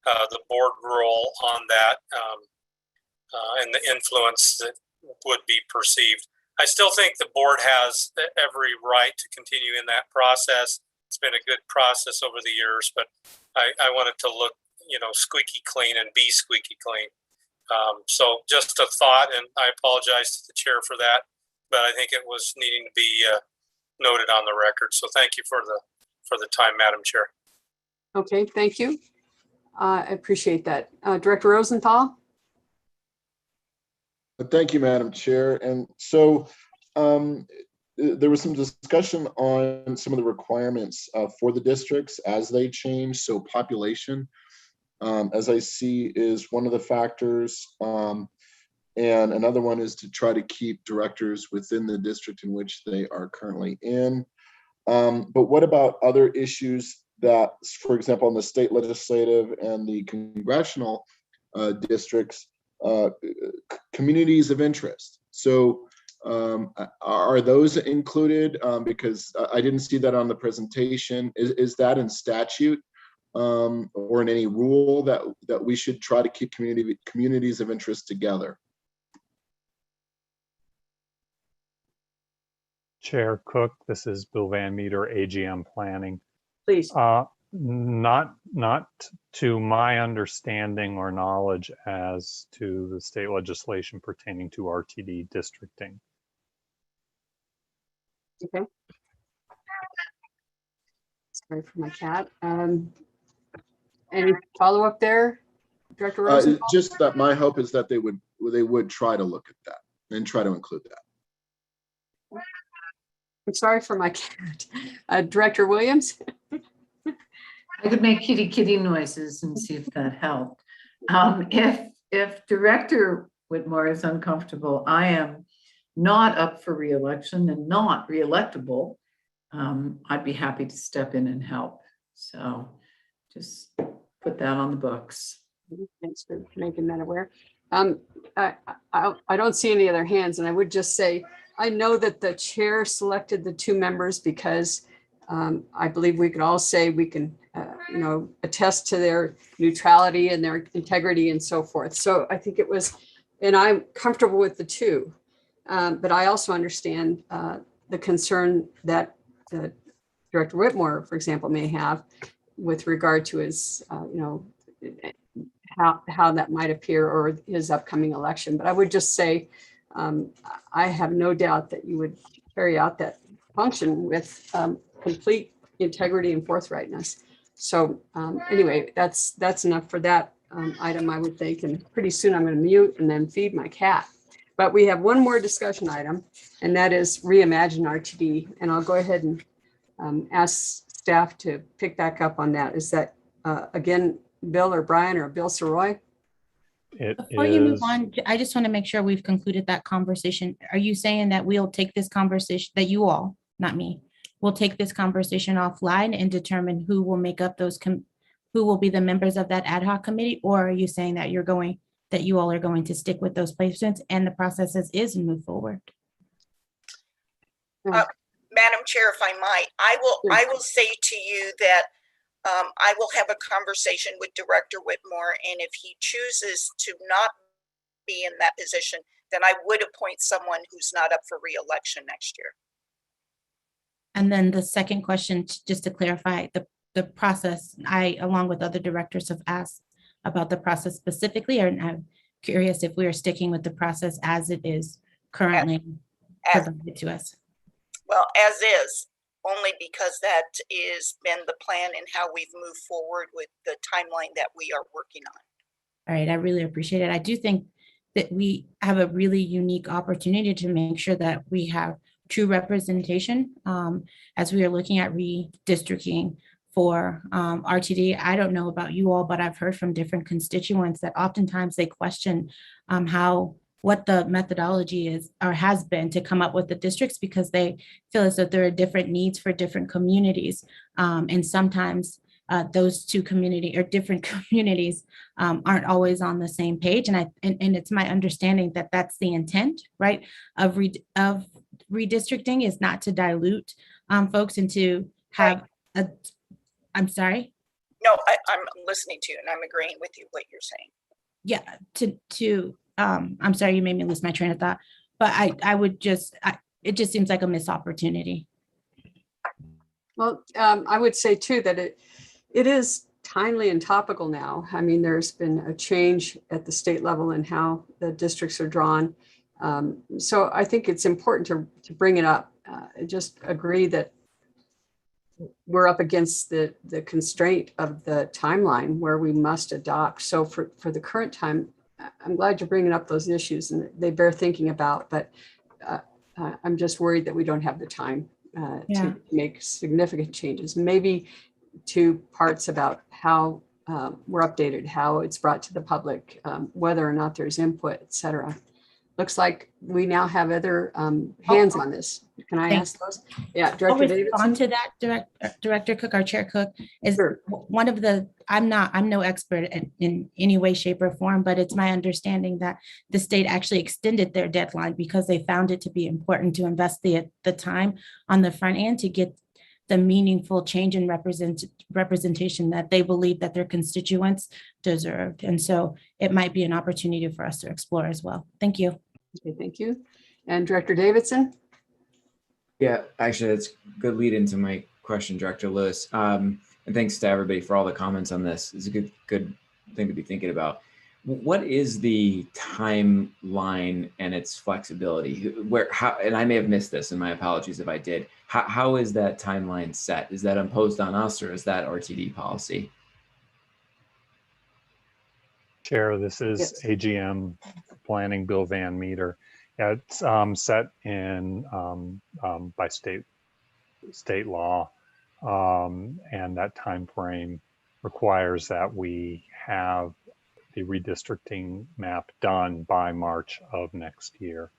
[SPEAKER 2] the board role on that, and the influence that would be perceived. I still think the board has every right to continue in that process. It's been a good process over the years, but I want it to look, squeaky clean and be squeaky clean. So just a thought, and I apologize to the chair for that, but I think it was needing to be noted on the record. So thank you for the time, Madam Chair.
[SPEAKER 9] Okay, thank you. I appreciate that. Director Rosenthal?
[SPEAKER 10] Thank you, Madam Chair. And so there was some discussion on some of the requirements for the districts as they change. So population, as I see, is one of the factors. And another one is to try to keep directors within the district in which they are currently in. But what about other issues that, for example, in the state legislative and the congressional districts, communities of interest? So are those included? Because I didn't see that on the presentation. Is that in statute or in any rule that we should try to keep communities of interest together?
[SPEAKER 15] Chair Cook, this is Bill Van Meter, AGM Planning.
[SPEAKER 9] Please.
[SPEAKER 15] Not to my understanding or knowledge as to the state legislation pertaining to RTD districting.
[SPEAKER 9] Okay. Sorry for my cat. Any follow-up there, Director Rosenthal?
[SPEAKER 10] Just that my hope is that they would try to look at that and try to include that.
[SPEAKER 9] I'm sorry for my cat. Director Williams?
[SPEAKER 12] I could make kitty kitty noises and see if that helped. If Director Whitmore is uncomfortable, I am not up for re-election and not re-electable. I'd be happy to step in and help. So just put that on the books.
[SPEAKER 9] Thanks for making that aware. I don't see any other hands, and I would just say, I know that the chair selected the two members because I believe we could all say we can, attest to their neutrality and their integrity and so forth. So I think it was, and I'm comfortable with the two, but I also understand the concern that Director Whitmore, for example, may have with regard to his, how that might appear or his upcoming election. But I would just say, I have no doubt that you would carry out that function with complete integrity and forthrightness. So anyway, that's enough for that item, I would think. And pretty soon I'm going to mute and then feed my cat. But we have one more discussion item, and that is reimagine RTD. And I'll go ahead and ask staff to pick back up on that. Is that, again, Bill or Brian or Bill Saroy?
[SPEAKER 8] Before you move on, I just want to make sure we've concluded that conversation. Are you saying that we'll take this conversation, that you all, not me, will take this conversation offline and determine who will make up those, who will be the members of that ad hoc committee? Or are you saying that that you all are going to stick with those placements and the process as is and move forward?
[SPEAKER 1] Madam Chair, if I might, I will say to you that I will have a conversation with Director Whitmore, and if he chooses to not be in that position, then I would appoint someone who's not up for re-election next year.
[SPEAKER 8] And then the second question, just to clarify, the process, I, along with other directors, have asked about the process specifically, and I'm curious if we are sticking with the process as it is currently provided to us.
[SPEAKER 1] Well, as is, only because that is been the plan and how we've moved forward with the timeline that we are working on.
[SPEAKER 8] All right, I really appreciate it. I do think that we have a really unique opportunity to make sure that we have true representation as we are looking at redistricting for RTD. I don't know about you all, but I've heard from different constituents that oftentimes they question what the methodology is or has been to come up with the districts, because they feel as though there are different needs for different communities. And sometimes those two different communities aren't always on the same page. And it's my understanding that that's the intent, right, of redistricting, is not to dilute folks and to have I'm sorry?
[SPEAKER 1] No, I'm listening to you and I'm agreeing with you what you're saying.
[SPEAKER 8] Yeah, I'm sorry, you made me lose my train of thought, but it just seems like a missed opportunity.
[SPEAKER 9] Well, I would say too that it is timely and topical now. I mean, there's been a change at the state level in how the districts are drawn. So I think it's important to bring it up. Just agree that we're up against the constraint of the timeline where we must adopt. So for the current time, I'm glad you're bringing up those issues and they bear thinking about, but I'm just worried that we don't have the time to make significant changes. Maybe two parts about how we're updated, how it's brought to the public, whether or not there's input, et cetera. Looks like we now have other hands on this. Can I ask those? Yeah, Director Davidson.
[SPEAKER 8] I'll respond to that, Director Cook, our Chair Cook, is one of the, I'm no expert in any way, shape, or form, but it's my understanding that the state actually extended their deadline because they found it to be important to invest the time on the front end to get the meaningful change in representation that they believe that their constituents deserved. And so it might be an opportunity for us to explore as well. Thank you.
[SPEAKER 9] Okay, thank you. And Director Davidson?
[SPEAKER 13] Yeah, actually, that's a good lead into my question, Director Lewis. And thanks to everybody for all the comments on this. It's a good thing to be thinking about. What is the timeline and its flexibility? And I may have missed this, and my apologies if I did. How is that timeline set? Is that imposed on us, or is that RTD policy?
[SPEAKER 15] Chair, this is AGM Planning Bill Van Meter. Yeah, it's set in by state law, and that time frame requires that we have the redistricting map done by March of next year.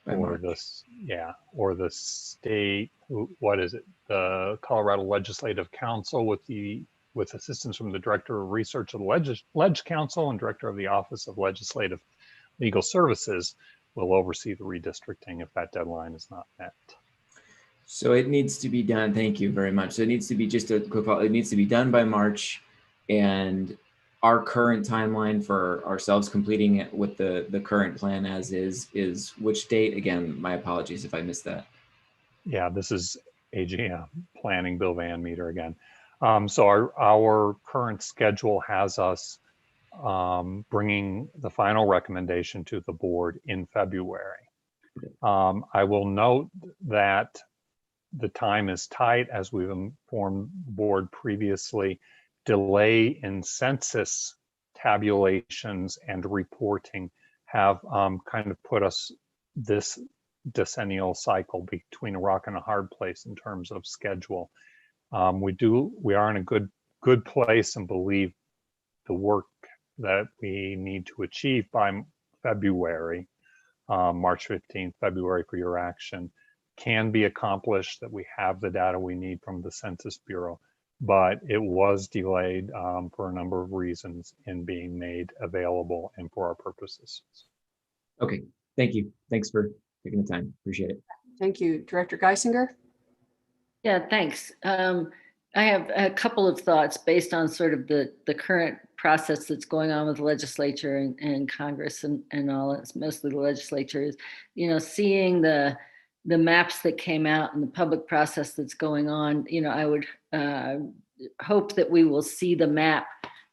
[SPEAKER 15] Or the state, what is it? The Colorado Legislative Council with assistance from the Director of Research of the Ledge Council and Director of the Office of Legislative Legal Services will oversee the redistricting if that deadline is not met.
[SPEAKER 13] So it needs to be done. Thank you very much. So it needs to be just a quick follow. It needs to be done by March, and our current timeline for ourselves completing it with the current plan as is which date? Again, my apologies if I missed that.
[SPEAKER 15] Yeah, this is AGM Planning Bill Van Meter again. So our current schedule has us bringing the final recommendation to the board in February. I will note that the time is tight, as we've informed the board previously. Delay in census tabulations and reporting have kind of put us this decennial cycle between a rock and a hard place in terms of schedule. We are in a good place and believe the work that we need to achieve by February, March 15th, February for your action, can be accomplished, that we have the data we need from the Census Bureau, but it was delayed for a number of reasons in being made available and for our purposes.
[SPEAKER 13] Okay, thank you. Thanks for taking the time. Appreciate it.
[SPEAKER 9] Thank you. Director Geisinger?
[SPEAKER 4] Yeah, thanks. I have a couple of thoughts based on sort of the current process that's going on with the legislature and Congress and all. It's mostly the legislature. Is, you know, seeing the maps that came out and the public process that's going on. You know, I would hope that we will see the map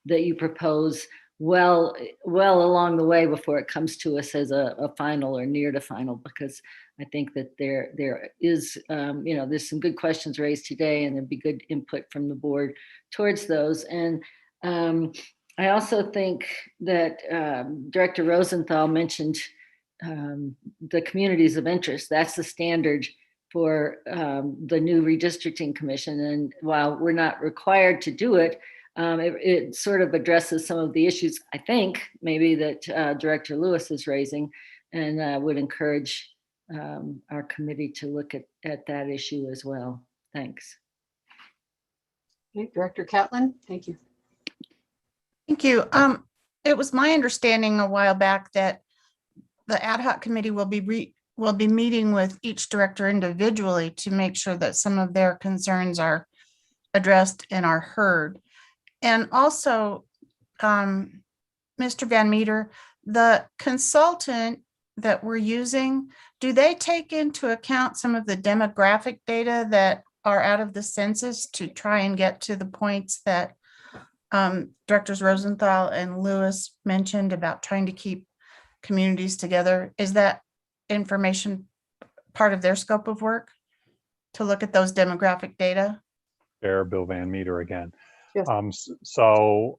[SPEAKER 4] that you propose well along the way before it comes to us as a final or near to final, because I think that there is, you know, there's some good questions raised today, and there'd be good input from the board towards those. And I also think that Director Rosenthal mentioned the communities of interest. That's the standard for the new redistricting commission. And while we're not required to do it, it sort of addresses some of the issues, I think, maybe that Director Lewis is raising, and would encourage our committee to look at that issue as well. Thanks.
[SPEAKER 9] Okay, Director Catlin, thank you.
[SPEAKER 14] Thank you. It was my understanding a while back that the ad hoc committee will be meeting with each director individually to make sure that some of their concerns are addressed and are heard. And also, Mr. Van Meter, the consultant that we're using, do they take into account some of the demographic data that are out of the census to try and get to the points that Directors Rosenthal and Lewis mentioned about trying to keep communities together? Is that information part of their scope of work to look at those demographic data?
[SPEAKER 15] Chair Bill Van Meter again.
[SPEAKER 9] Yes.
[SPEAKER 15] So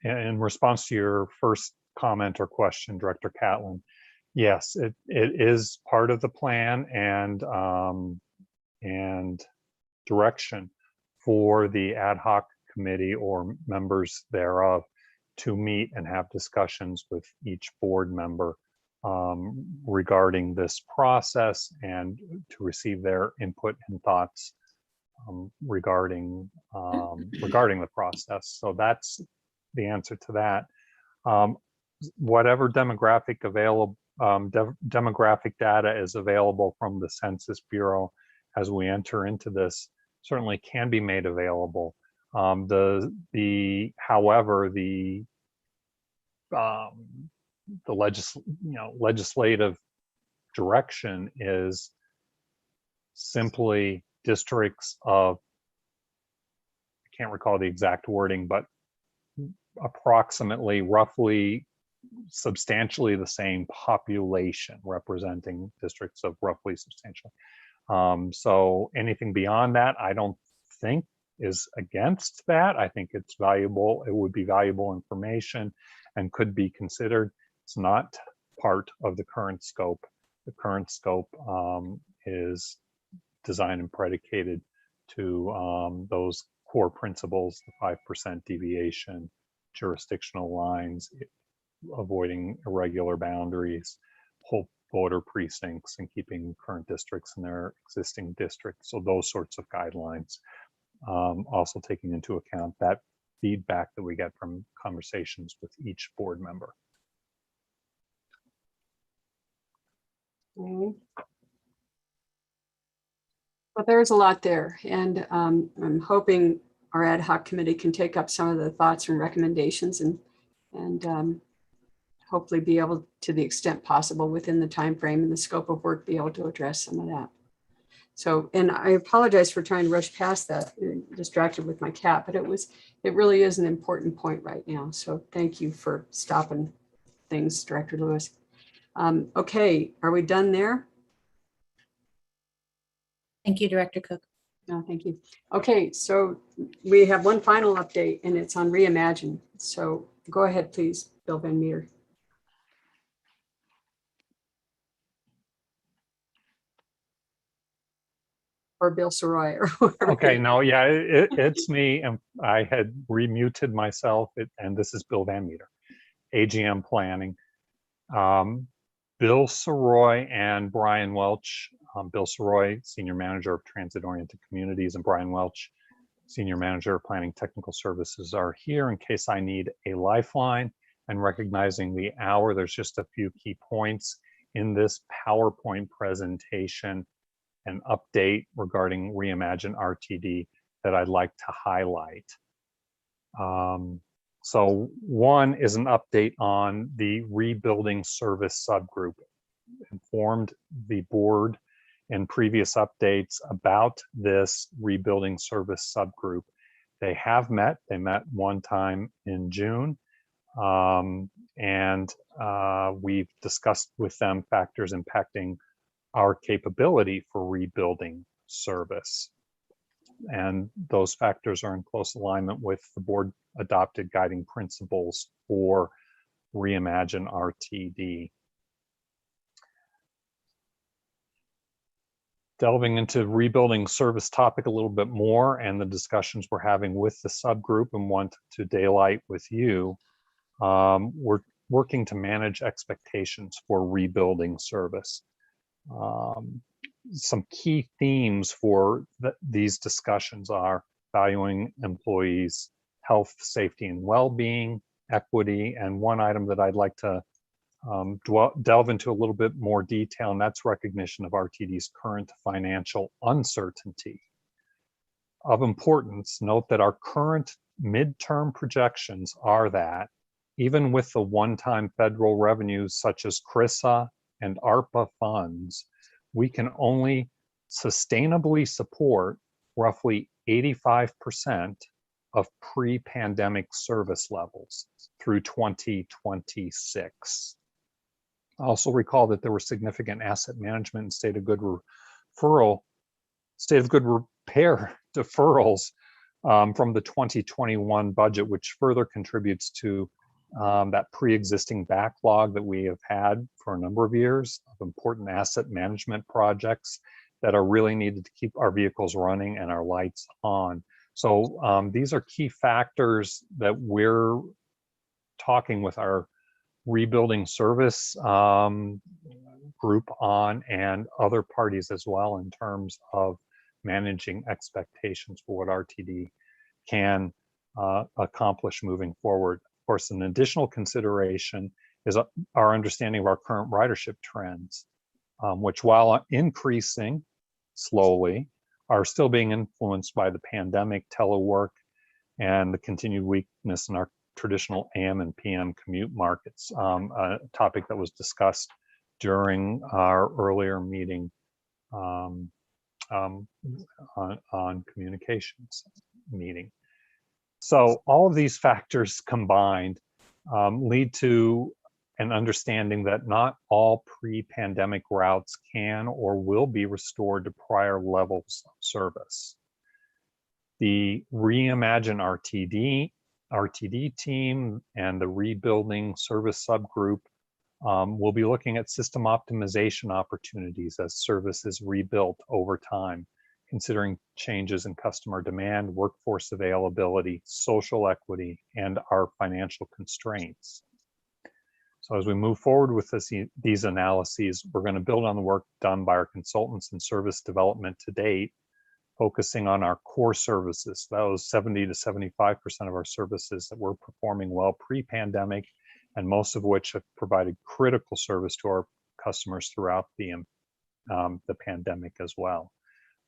[SPEAKER 15] in response to your first comment or question, Director Catlin, yes, it is part of the plan and direction for the ad hoc committee or members thereof to meet and have discussions with each board member regarding this process and to receive their input and thoughts regarding the process. So that's the answer to that. Whatever demographic data is available from the Census Bureau as we enter into this certainly can be made available. However, the legislative direction is simply districts of, I can't recall the exact wording, but approximately, roughly, substantially the same population, representing districts of roughly substantially. So anything beyond that, I don't think is against that. I think it's valuable. It would be valuable information and could be considered. It's not part of the current scope. The current scope is designed and predicated to those core principles, the 5% deviation, jurisdictional lines, avoiding irregular boundaries, whole voter precincts, and keeping current districts in their existing districts. So those sorts of guidelines, also taking into account that feedback that we get from conversations with each board member.
[SPEAKER 9] Well, there's a lot there, and I'm hoping our ad hoc committee can take up some of the thoughts and recommendations and hopefully be able, to the extent possible within the time frame and the scope of work, be able to address some of that. So, and I apologize for trying to rush past that, distracted with my cat, but it really is an important point right now. So thank you for stopping things, Director Lewis. Okay, are we done there?
[SPEAKER 8] Thank you, Director Cook.
[SPEAKER 9] No, thank you. Okay, so we have one final update, and it's on Reimagine. So go ahead, please, Bill Van Meter. or Bill Saroy or whoever.
[SPEAKER 15] Okay, no, yeah, it's me, and I had remuted myself, and this is Bill Van Meter, AGM Planning. Bill Saroy and Brian Welch, Bill Saroy, Senior Manager of Transit-Oriented Communities, and Brian Welch, Senior Manager of Planning Technical Services, are here in case I need a lifeline. And recognizing the hour, there's just a few key points in this PowerPoint presentation, an update regarding Reimagine RTD that I'd like to highlight. So one is an update on the rebuilding service subgroup. Informed the board in previous updates about this rebuilding service subgroup. They have met. They met one time in June. And we've discussed with them factors impacting our capability for rebuilding service. And those factors are in close alignment with the board adopted guiding principles for Reimagine RTD. Delving into rebuilding service topic a little bit more and the discussions we're having with the subgroup and want to daylight with you, we're working to manage expectations for rebuilding service. Some key themes for these discussions are valuing employees' health, safety, and well-being, equity, and one item that I'd like to delve into a little bit more detail, and that's recognition of RTD's current financial uncertainty. Of importance, note that our current midterm projections are that even with the one-time federal revenues such as CRISA and ARPA funds, we can only sustainably support roughly 85% of pre-pandemic service levels through 2026. Also recall that there were significant asset management and state of good repair deferrals from the 2021 budget, which further contributes to that pre-existing backlog that we have had for a number of years of important asset management projects that are really needed to keep our vehicles running and our lights on. So these are key factors that we're talking with our rebuilding service group on and other parties as well in terms of managing expectations for what RTD can accomplish moving forward. Of course, an additional consideration is our understanding of our current ridership trends, which while increasing slowly, are still being influenced by the pandemic, telework, and the continued weakness in our traditional AM and PM commute markets, a topic that was discussed during our earlier meeting on communications meeting. So all of these factors combined lead to an understanding that not all pre-pandemic routes can or will be restored to prior levels of service. The Reimagine RTD team and the rebuilding service subgroup will be looking at system optimization opportunities as service is rebuilt over time, considering changes in customer demand, workforce availability, social equity, and our financial constraints. So as we move forward with these analyses, we're going to build on the work done by our consultants in service development to date, focusing on our core services, those 70 to 75% of our services that were performing well pre-pandemic, and most of which have provided critical service to our customers throughout the pandemic as well.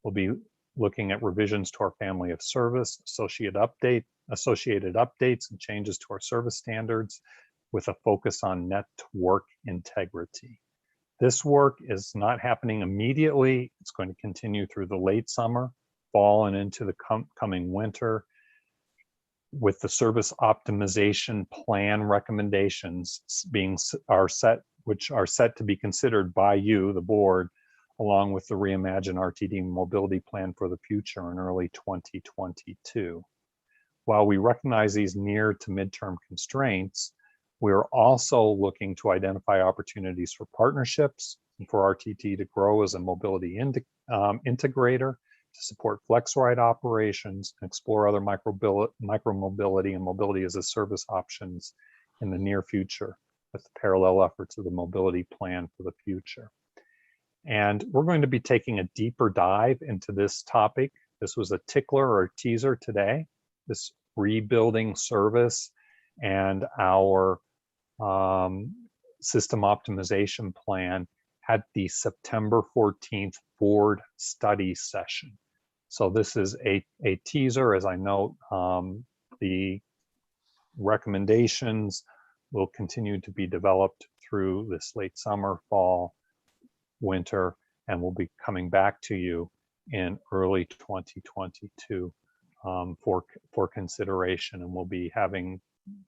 [SPEAKER 15] We'll be looking at revisions to our family of service, associated updates and changes to our service standards with a focus on network integrity. This work is not happening immediately. It's going to continue through the late summer, fall, and into the coming winter, with the service optimization plan recommendations which are set to be considered by you, the board, along with the Reimagine RTD mobility plan for the future in early 2022. While we recognize these near to midterm constraints, we're also looking to identify opportunities for partnerships and for RTD to grow as a mobility integrator to support flex ride operations and explore other micromobility and mobility as a service options in the near future with the parallel efforts of the mobility plan for the future. And we're going to be taking a deeper dive into this topic. This was a tickler or a teaser today, this rebuilding service and our system optimization plan at the September 14th board study session. So this is a teaser. As I note, the recommendations will continue to be developed through this late summer, fall, winter, and we'll be coming back to you in early 2022 for consideration. And we'll be having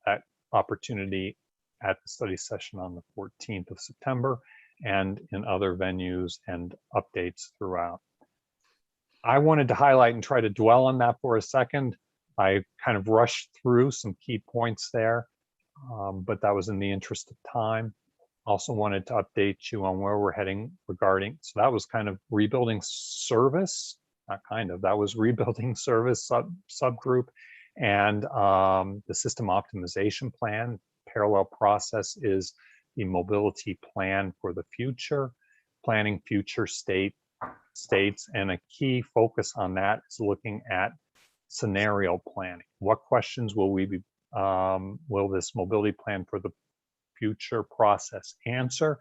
[SPEAKER 15] that opportunity at the study session on the 14th of September and in other venues and updates throughout. I wanted to highlight and try to dwell on that for a second. I kind of rushed through some key points there, but that was in the interest of time. Also wanted to update you on where we're heading regarding, so that was kind of rebuilding service, not kind of, that was rebuilding service subgroup, and the system optimization plan. Parallel process is the mobility plan for the future, planning future states, and a key focus on that is looking at scenario planning. What questions will we be, will this mobility plan for the future process answer?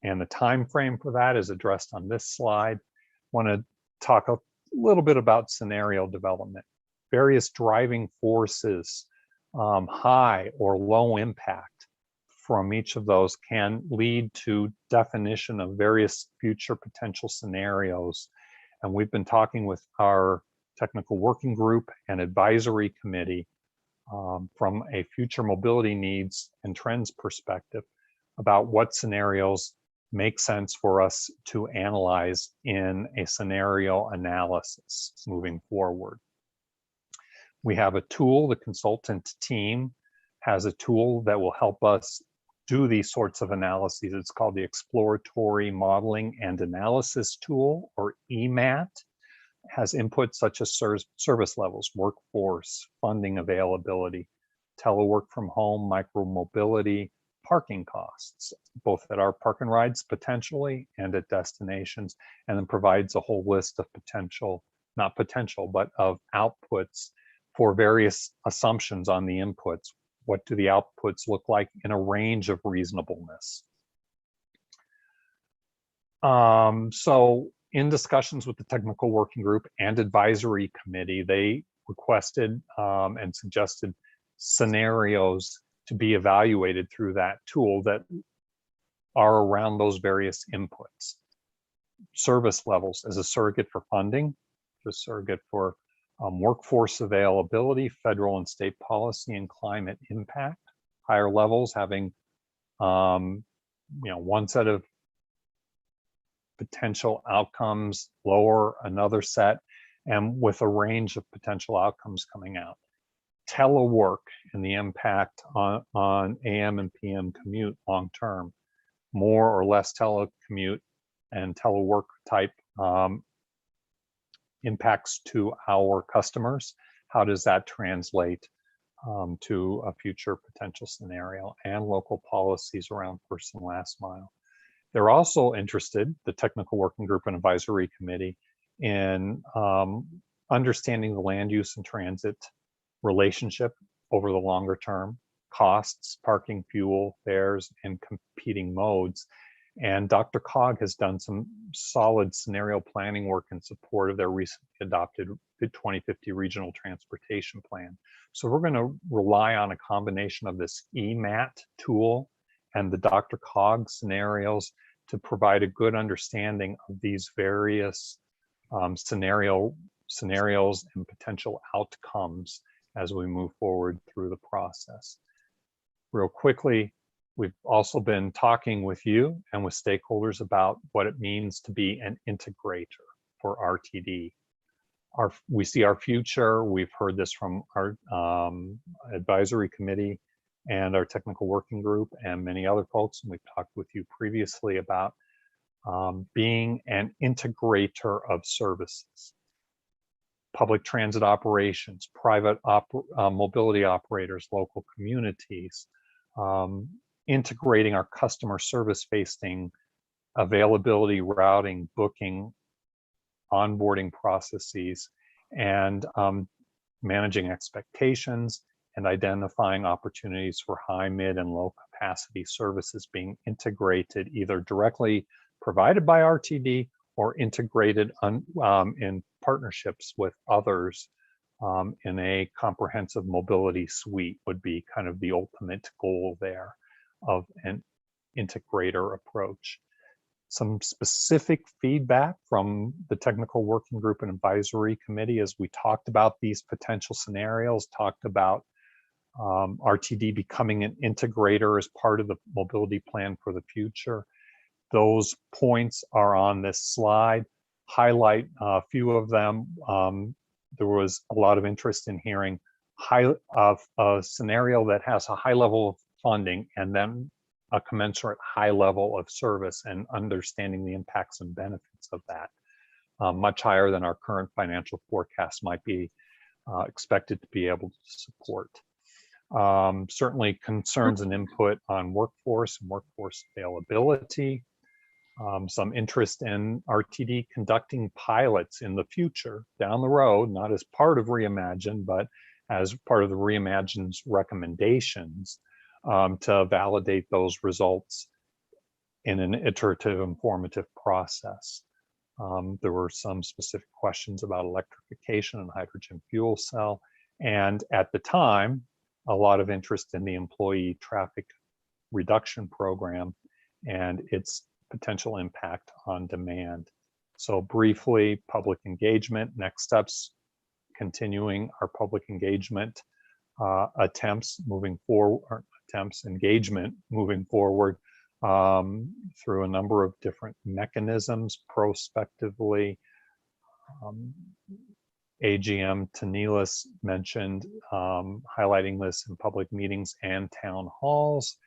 [SPEAKER 15] And the time frame for that is addressed on this slide. Want to talk a little bit about scenario development. Various driving forces, high or low impact from each of those can lead to definition of various future potential scenarios. And we've been talking with our technical working group and advisory committee from a future mobility needs and trends perspective about what scenarios make sense for us to analyze in a scenario analysis moving forward. We have a tool, the consultant team has a tool that will help us do these sorts of analyses. It's called the Exploratory Modeling and Analysis Tool, or EMAT. It has inputs such as service levels, workforce, funding availability, telework from home, micromobility, parking costs, both at our park and rides potentially and at destinations, and then provides a whole list of potential, not potential, but of outputs for various assumptions on the inputs. What do the outputs look like in a range of reasonableness? So in discussions with the technical working group and advisory committee, they requested and suggested scenarios to be evaluated through that tool that are around those various inputs. Service levels as a surrogate for funding, a surrogate for workforce availability, federal and state policy, and climate impact. Higher levels having, one set of potential outcomes, lower another set, and with a range of potential outcomes coming out. Telework and the impact on AM and PM commute long term. More or less telecommute and telework type impacts to our customers. How does that translate to a future potential scenario, and local policies around first and last mile? They're also interested, the technical working group and advisory committee, in understanding the land use and transit relationship over the longer term, costs, parking, fuel, fares, and competing modes. And Dr. Cog has done some solid scenario planning work in support of their recently adopted 2050 Regional Transportation Plan. So we're going to rely on a combination of this EMAT tool and the Dr. Cog scenarios to provide a good understanding of these various scenarios and potential outcomes as we move forward through the process. Real quickly, we've also been talking with you and with stakeholders about what it means to be an integrator for RTD. We see our future. We've heard this from our advisory committee and our technical working group and many other folks. And we've talked with you previously about being an integrator of services, public transit operations, private mobility operators, local communities, integrating our customer service facing availability, routing, booking, onboarding processes, and managing expectations and identifying opportunities for high, mid, and low capacity services being integrated either directly provided by RTD or integrated in partnerships with others in a comprehensive mobility suite would be kind of the ultimate goal there of an integrator approach. Some specific feedback from the technical working group and advisory committee as we talked about these potential scenarios, talked about RTD becoming an integrator as part of the mobility plan for the future. Those points are on this slide. Highlight a few of them. There was a lot of interest in hearing a scenario that has a high level of funding and then a commensurate high level of service and understanding the impacts and benefits of that. Much higher than our current financial forecast might be expected to be able to support. Certainly concerns and input on workforce and workforce availability. Some interest in RTD conducting pilots in the future down the road, not as part of Reimagine, but as part of the Reimagine's recommendations to validate those results in an iterative, informative process. There were some specific questions about electrification and hydrogen fuel cell. And at the time, a lot of interest in the employee traffic reduction program and its potential impact on demand. So briefly, public engagement, next steps, continuing our public engagement engagement moving forward through a number of different mechanisms, prospectively. AGM Tanelis mentioned highlighting this in public meetings and town halls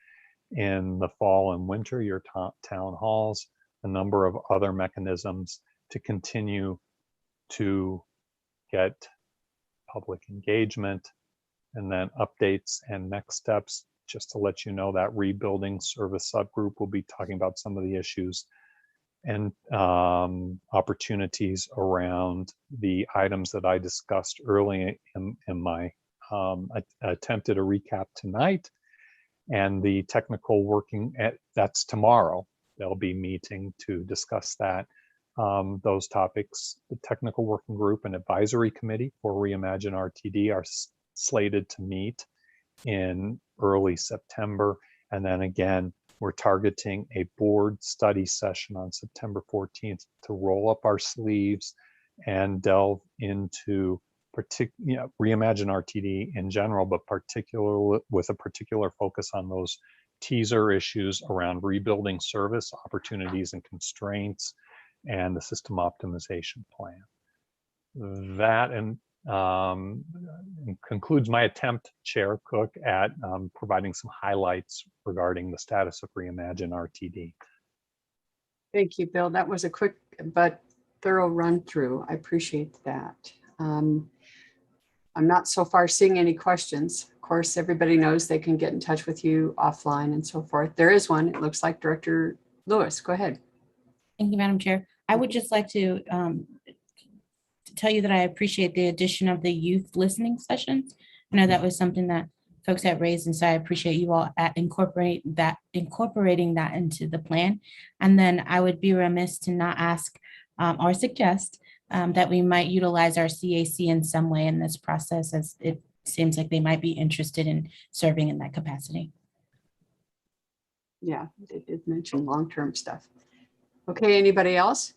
[SPEAKER 15] in the fall and winter, your town halls, a number of other mechanisms to continue to get public engagement, and then updates and next steps. Just to let you know, that rebuilding service subgroup will be talking about some of the issues and opportunities around the items that I discussed early in my attempt at a recap tonight. And the technical working, that's tomorrow. They'll be meeting to discuss that. Those topics, the technical working group and advisory committee for Reimagine RTD are slated to meet in early September. And then again, we're targeting a board study session on September 14th to roll up our sleeves and delve into Reimagine RTD in general, but particularly with a particular focus on those teaser issues around rebuilding service opportunities and constraints and the system optimization plan. That concludes my attempt, Chair Cook, at providing some highlights regarding the status of Reimagine RTD.
[SPEAKER 9] Thank you, Bill. That was a quick but thorough run through. I appreciate that. I'm not so far seeing any questions. Of course, everybody knows they can get in touch with you offline and so forth. There is one. It looks like Director Lewis. Go ahead.
[SPEAKER 8] Thank you, Madam Chair. I would just like to tell you that I appreciate the addition of the youth listening sessions. I know that was something that folks had raised, and so I appreciate you all incorporating that into the plan. And then I would be remiss to not ask or suggest that we might utilize our CAC in some way in this process, as it seems like they might be interested in serving in that capacity.
[SPEAKER 9] Yeah, they did mention long-term stuff. Okay, anybody else?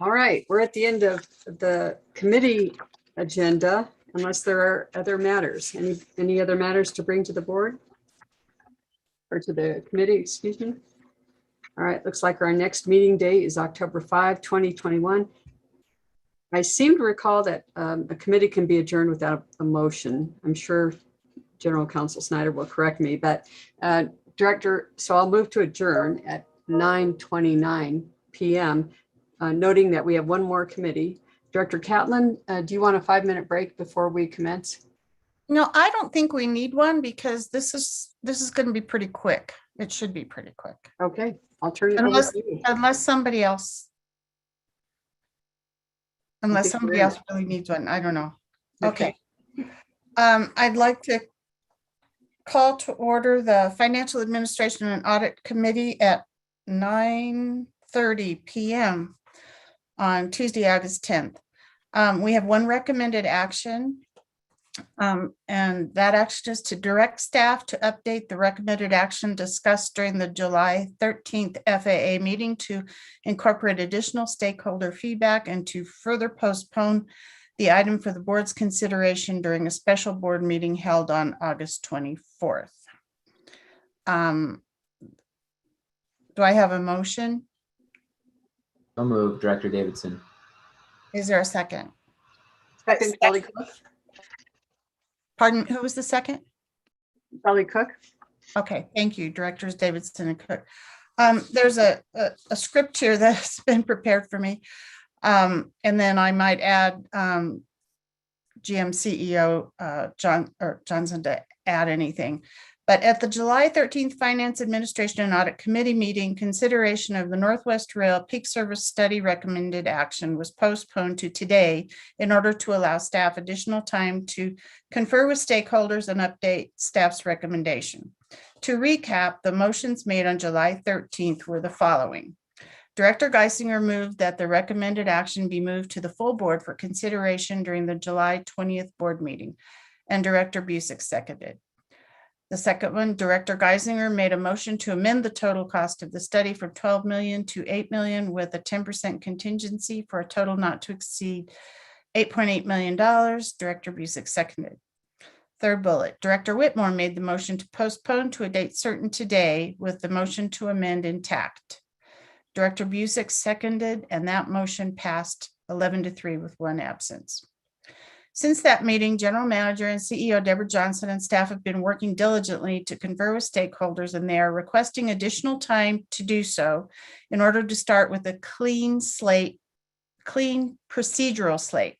[SPEAKER 9] All right, we're at the end of the committee agenda, unless there are other matters. Any other matters to bring to the board? Or to the committee, excuse me? All right, looks like our next meeting date is October 5, 2021. I seem to recall that a committee can be adjourned without a motion. I'm sure General Counsel Snyder will correct me, but Director, so I'll move to adjourn at 9:29 PM, noting that we have one more committee. Director Catlin, do you want a 5-minute break before we commence?
[SPEAKER 14] No, I don't think we need one because this is going to be pretty quick. It should be pretty quick.
[SPEAKER 9] Okay, I'll turn it over
[SPEAKER 14] Unless,
[SPEAKER 9] to you.
[SPEAKER 14] unless somebody else really needs one. I don't know. Okay. I'd like to call to order the Financial Administration and Audit Committee at 9:30 PM on Tuesday, August 10th. We have one recommended action. And that action is to direct staff to update the recommended action discussed during the July 13th FAA meeting to incorporate additional stakeholder feedback and to further postpone the item for the board's consideration during a special board meeting held on August 24th. Do I have a motion?
[SPEAKER 13] So moved, Director Davidson.
[SPEAKER 14] Is there a second?
[SPEAKER 9] Second, Kelly Cook.
[SPEAKER 14] Pardon, who was the second?
[SPEAKER 9] Kelly Cook.
[SPEAKER 14] Okay, thank you, Directors Davidson and Cook. There's a script here that's been prepared for me. And then I might add GM CEO Johnson to add anything. But at the July 13th Finance Administration and Audit Committee meeting, consideration of the Northwest Rail Peak Service Study recommended action was postponed to today in order to allow staff additional time to confer with stakeholders and update staff's recommendation. To recap, the motions made on July 13th were the following. Director Geisinger moved that the recommended action be moved to the full board for consideration during the July 20th board meeting, and Director Busick seconded. The second one, Director Geisinger made a motion to amend the total cost of the study from 12 million to 8 million with a 10% contingency for a total not to exceed $8.8 million. Director Busick seconded. Third bullet, Director Whitmore made the motion to postpone to a date certain today with the motion to amend intact. Director Busick seconded, and that motion passed 11-3 with one absence. Since that meeting, General Manager and CEO Deborah Johnson and staff have been working diligently to confer with stakeholders, and they are requesting additional time to do so in order to start with a clean procedural slate.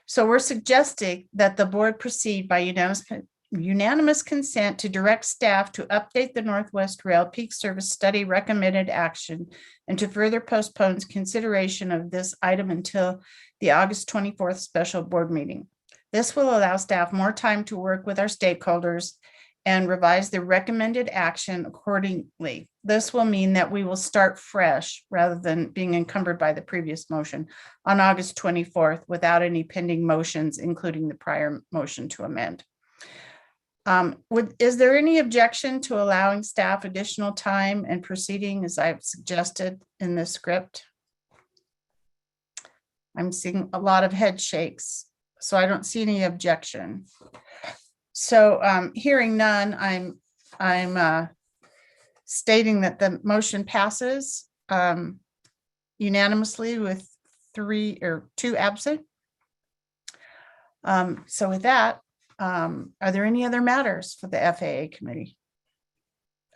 [SPEAKER 14] So we're suggesting that the board proceed by unanimous consent to direct staff to update the Northwest Rail Peak Service Study recommended action and to further postpone consideration of this item until the August 24th special board meeting. This will allow staff more time to work with our stakeholders and revise the recommended action accordingly. This will mean that we will start fresh rather than being encumbered by the previous motion on August 24th without any pending motions, including the prior motion to amend. Is there any objection to allowing staff additional time and proceeding as I've suggested in this script? I'm seeing a lot of head shakes, so I don't see any objection. So hearing none, I'm stating that the motion passes unanimously with 2 absent. So with that, are there any other matters for the FAA committee?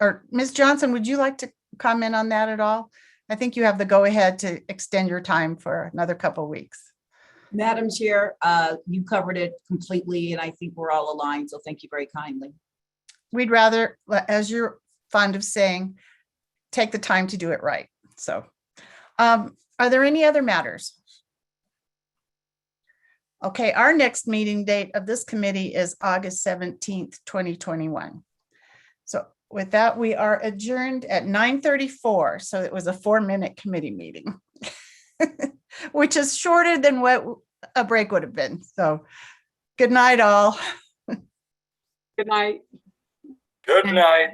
[SPEAKER 14] Or Ms. Johnson, would you like to comment on that at all? I think you have the go-ahead to extend your time for another couple of weeks.
[SPEAKER 11] Madam Chair, you covered it completely, and I think we're all aligned, so thank you very kindly.
[SPEAKER 14] We'd rather, as you're fond of saying, take the time to do it right. So are there any other matters? Okay, our next meeting date of this committee is August 17th, 2021. So with that, we are adjourned at 9:34. So it was a 4-minute committee meeting, which is shorter than what a break would have been. So good night, all.
[SPEAKER 9] Good night.
[SPEAKER 5] Good night.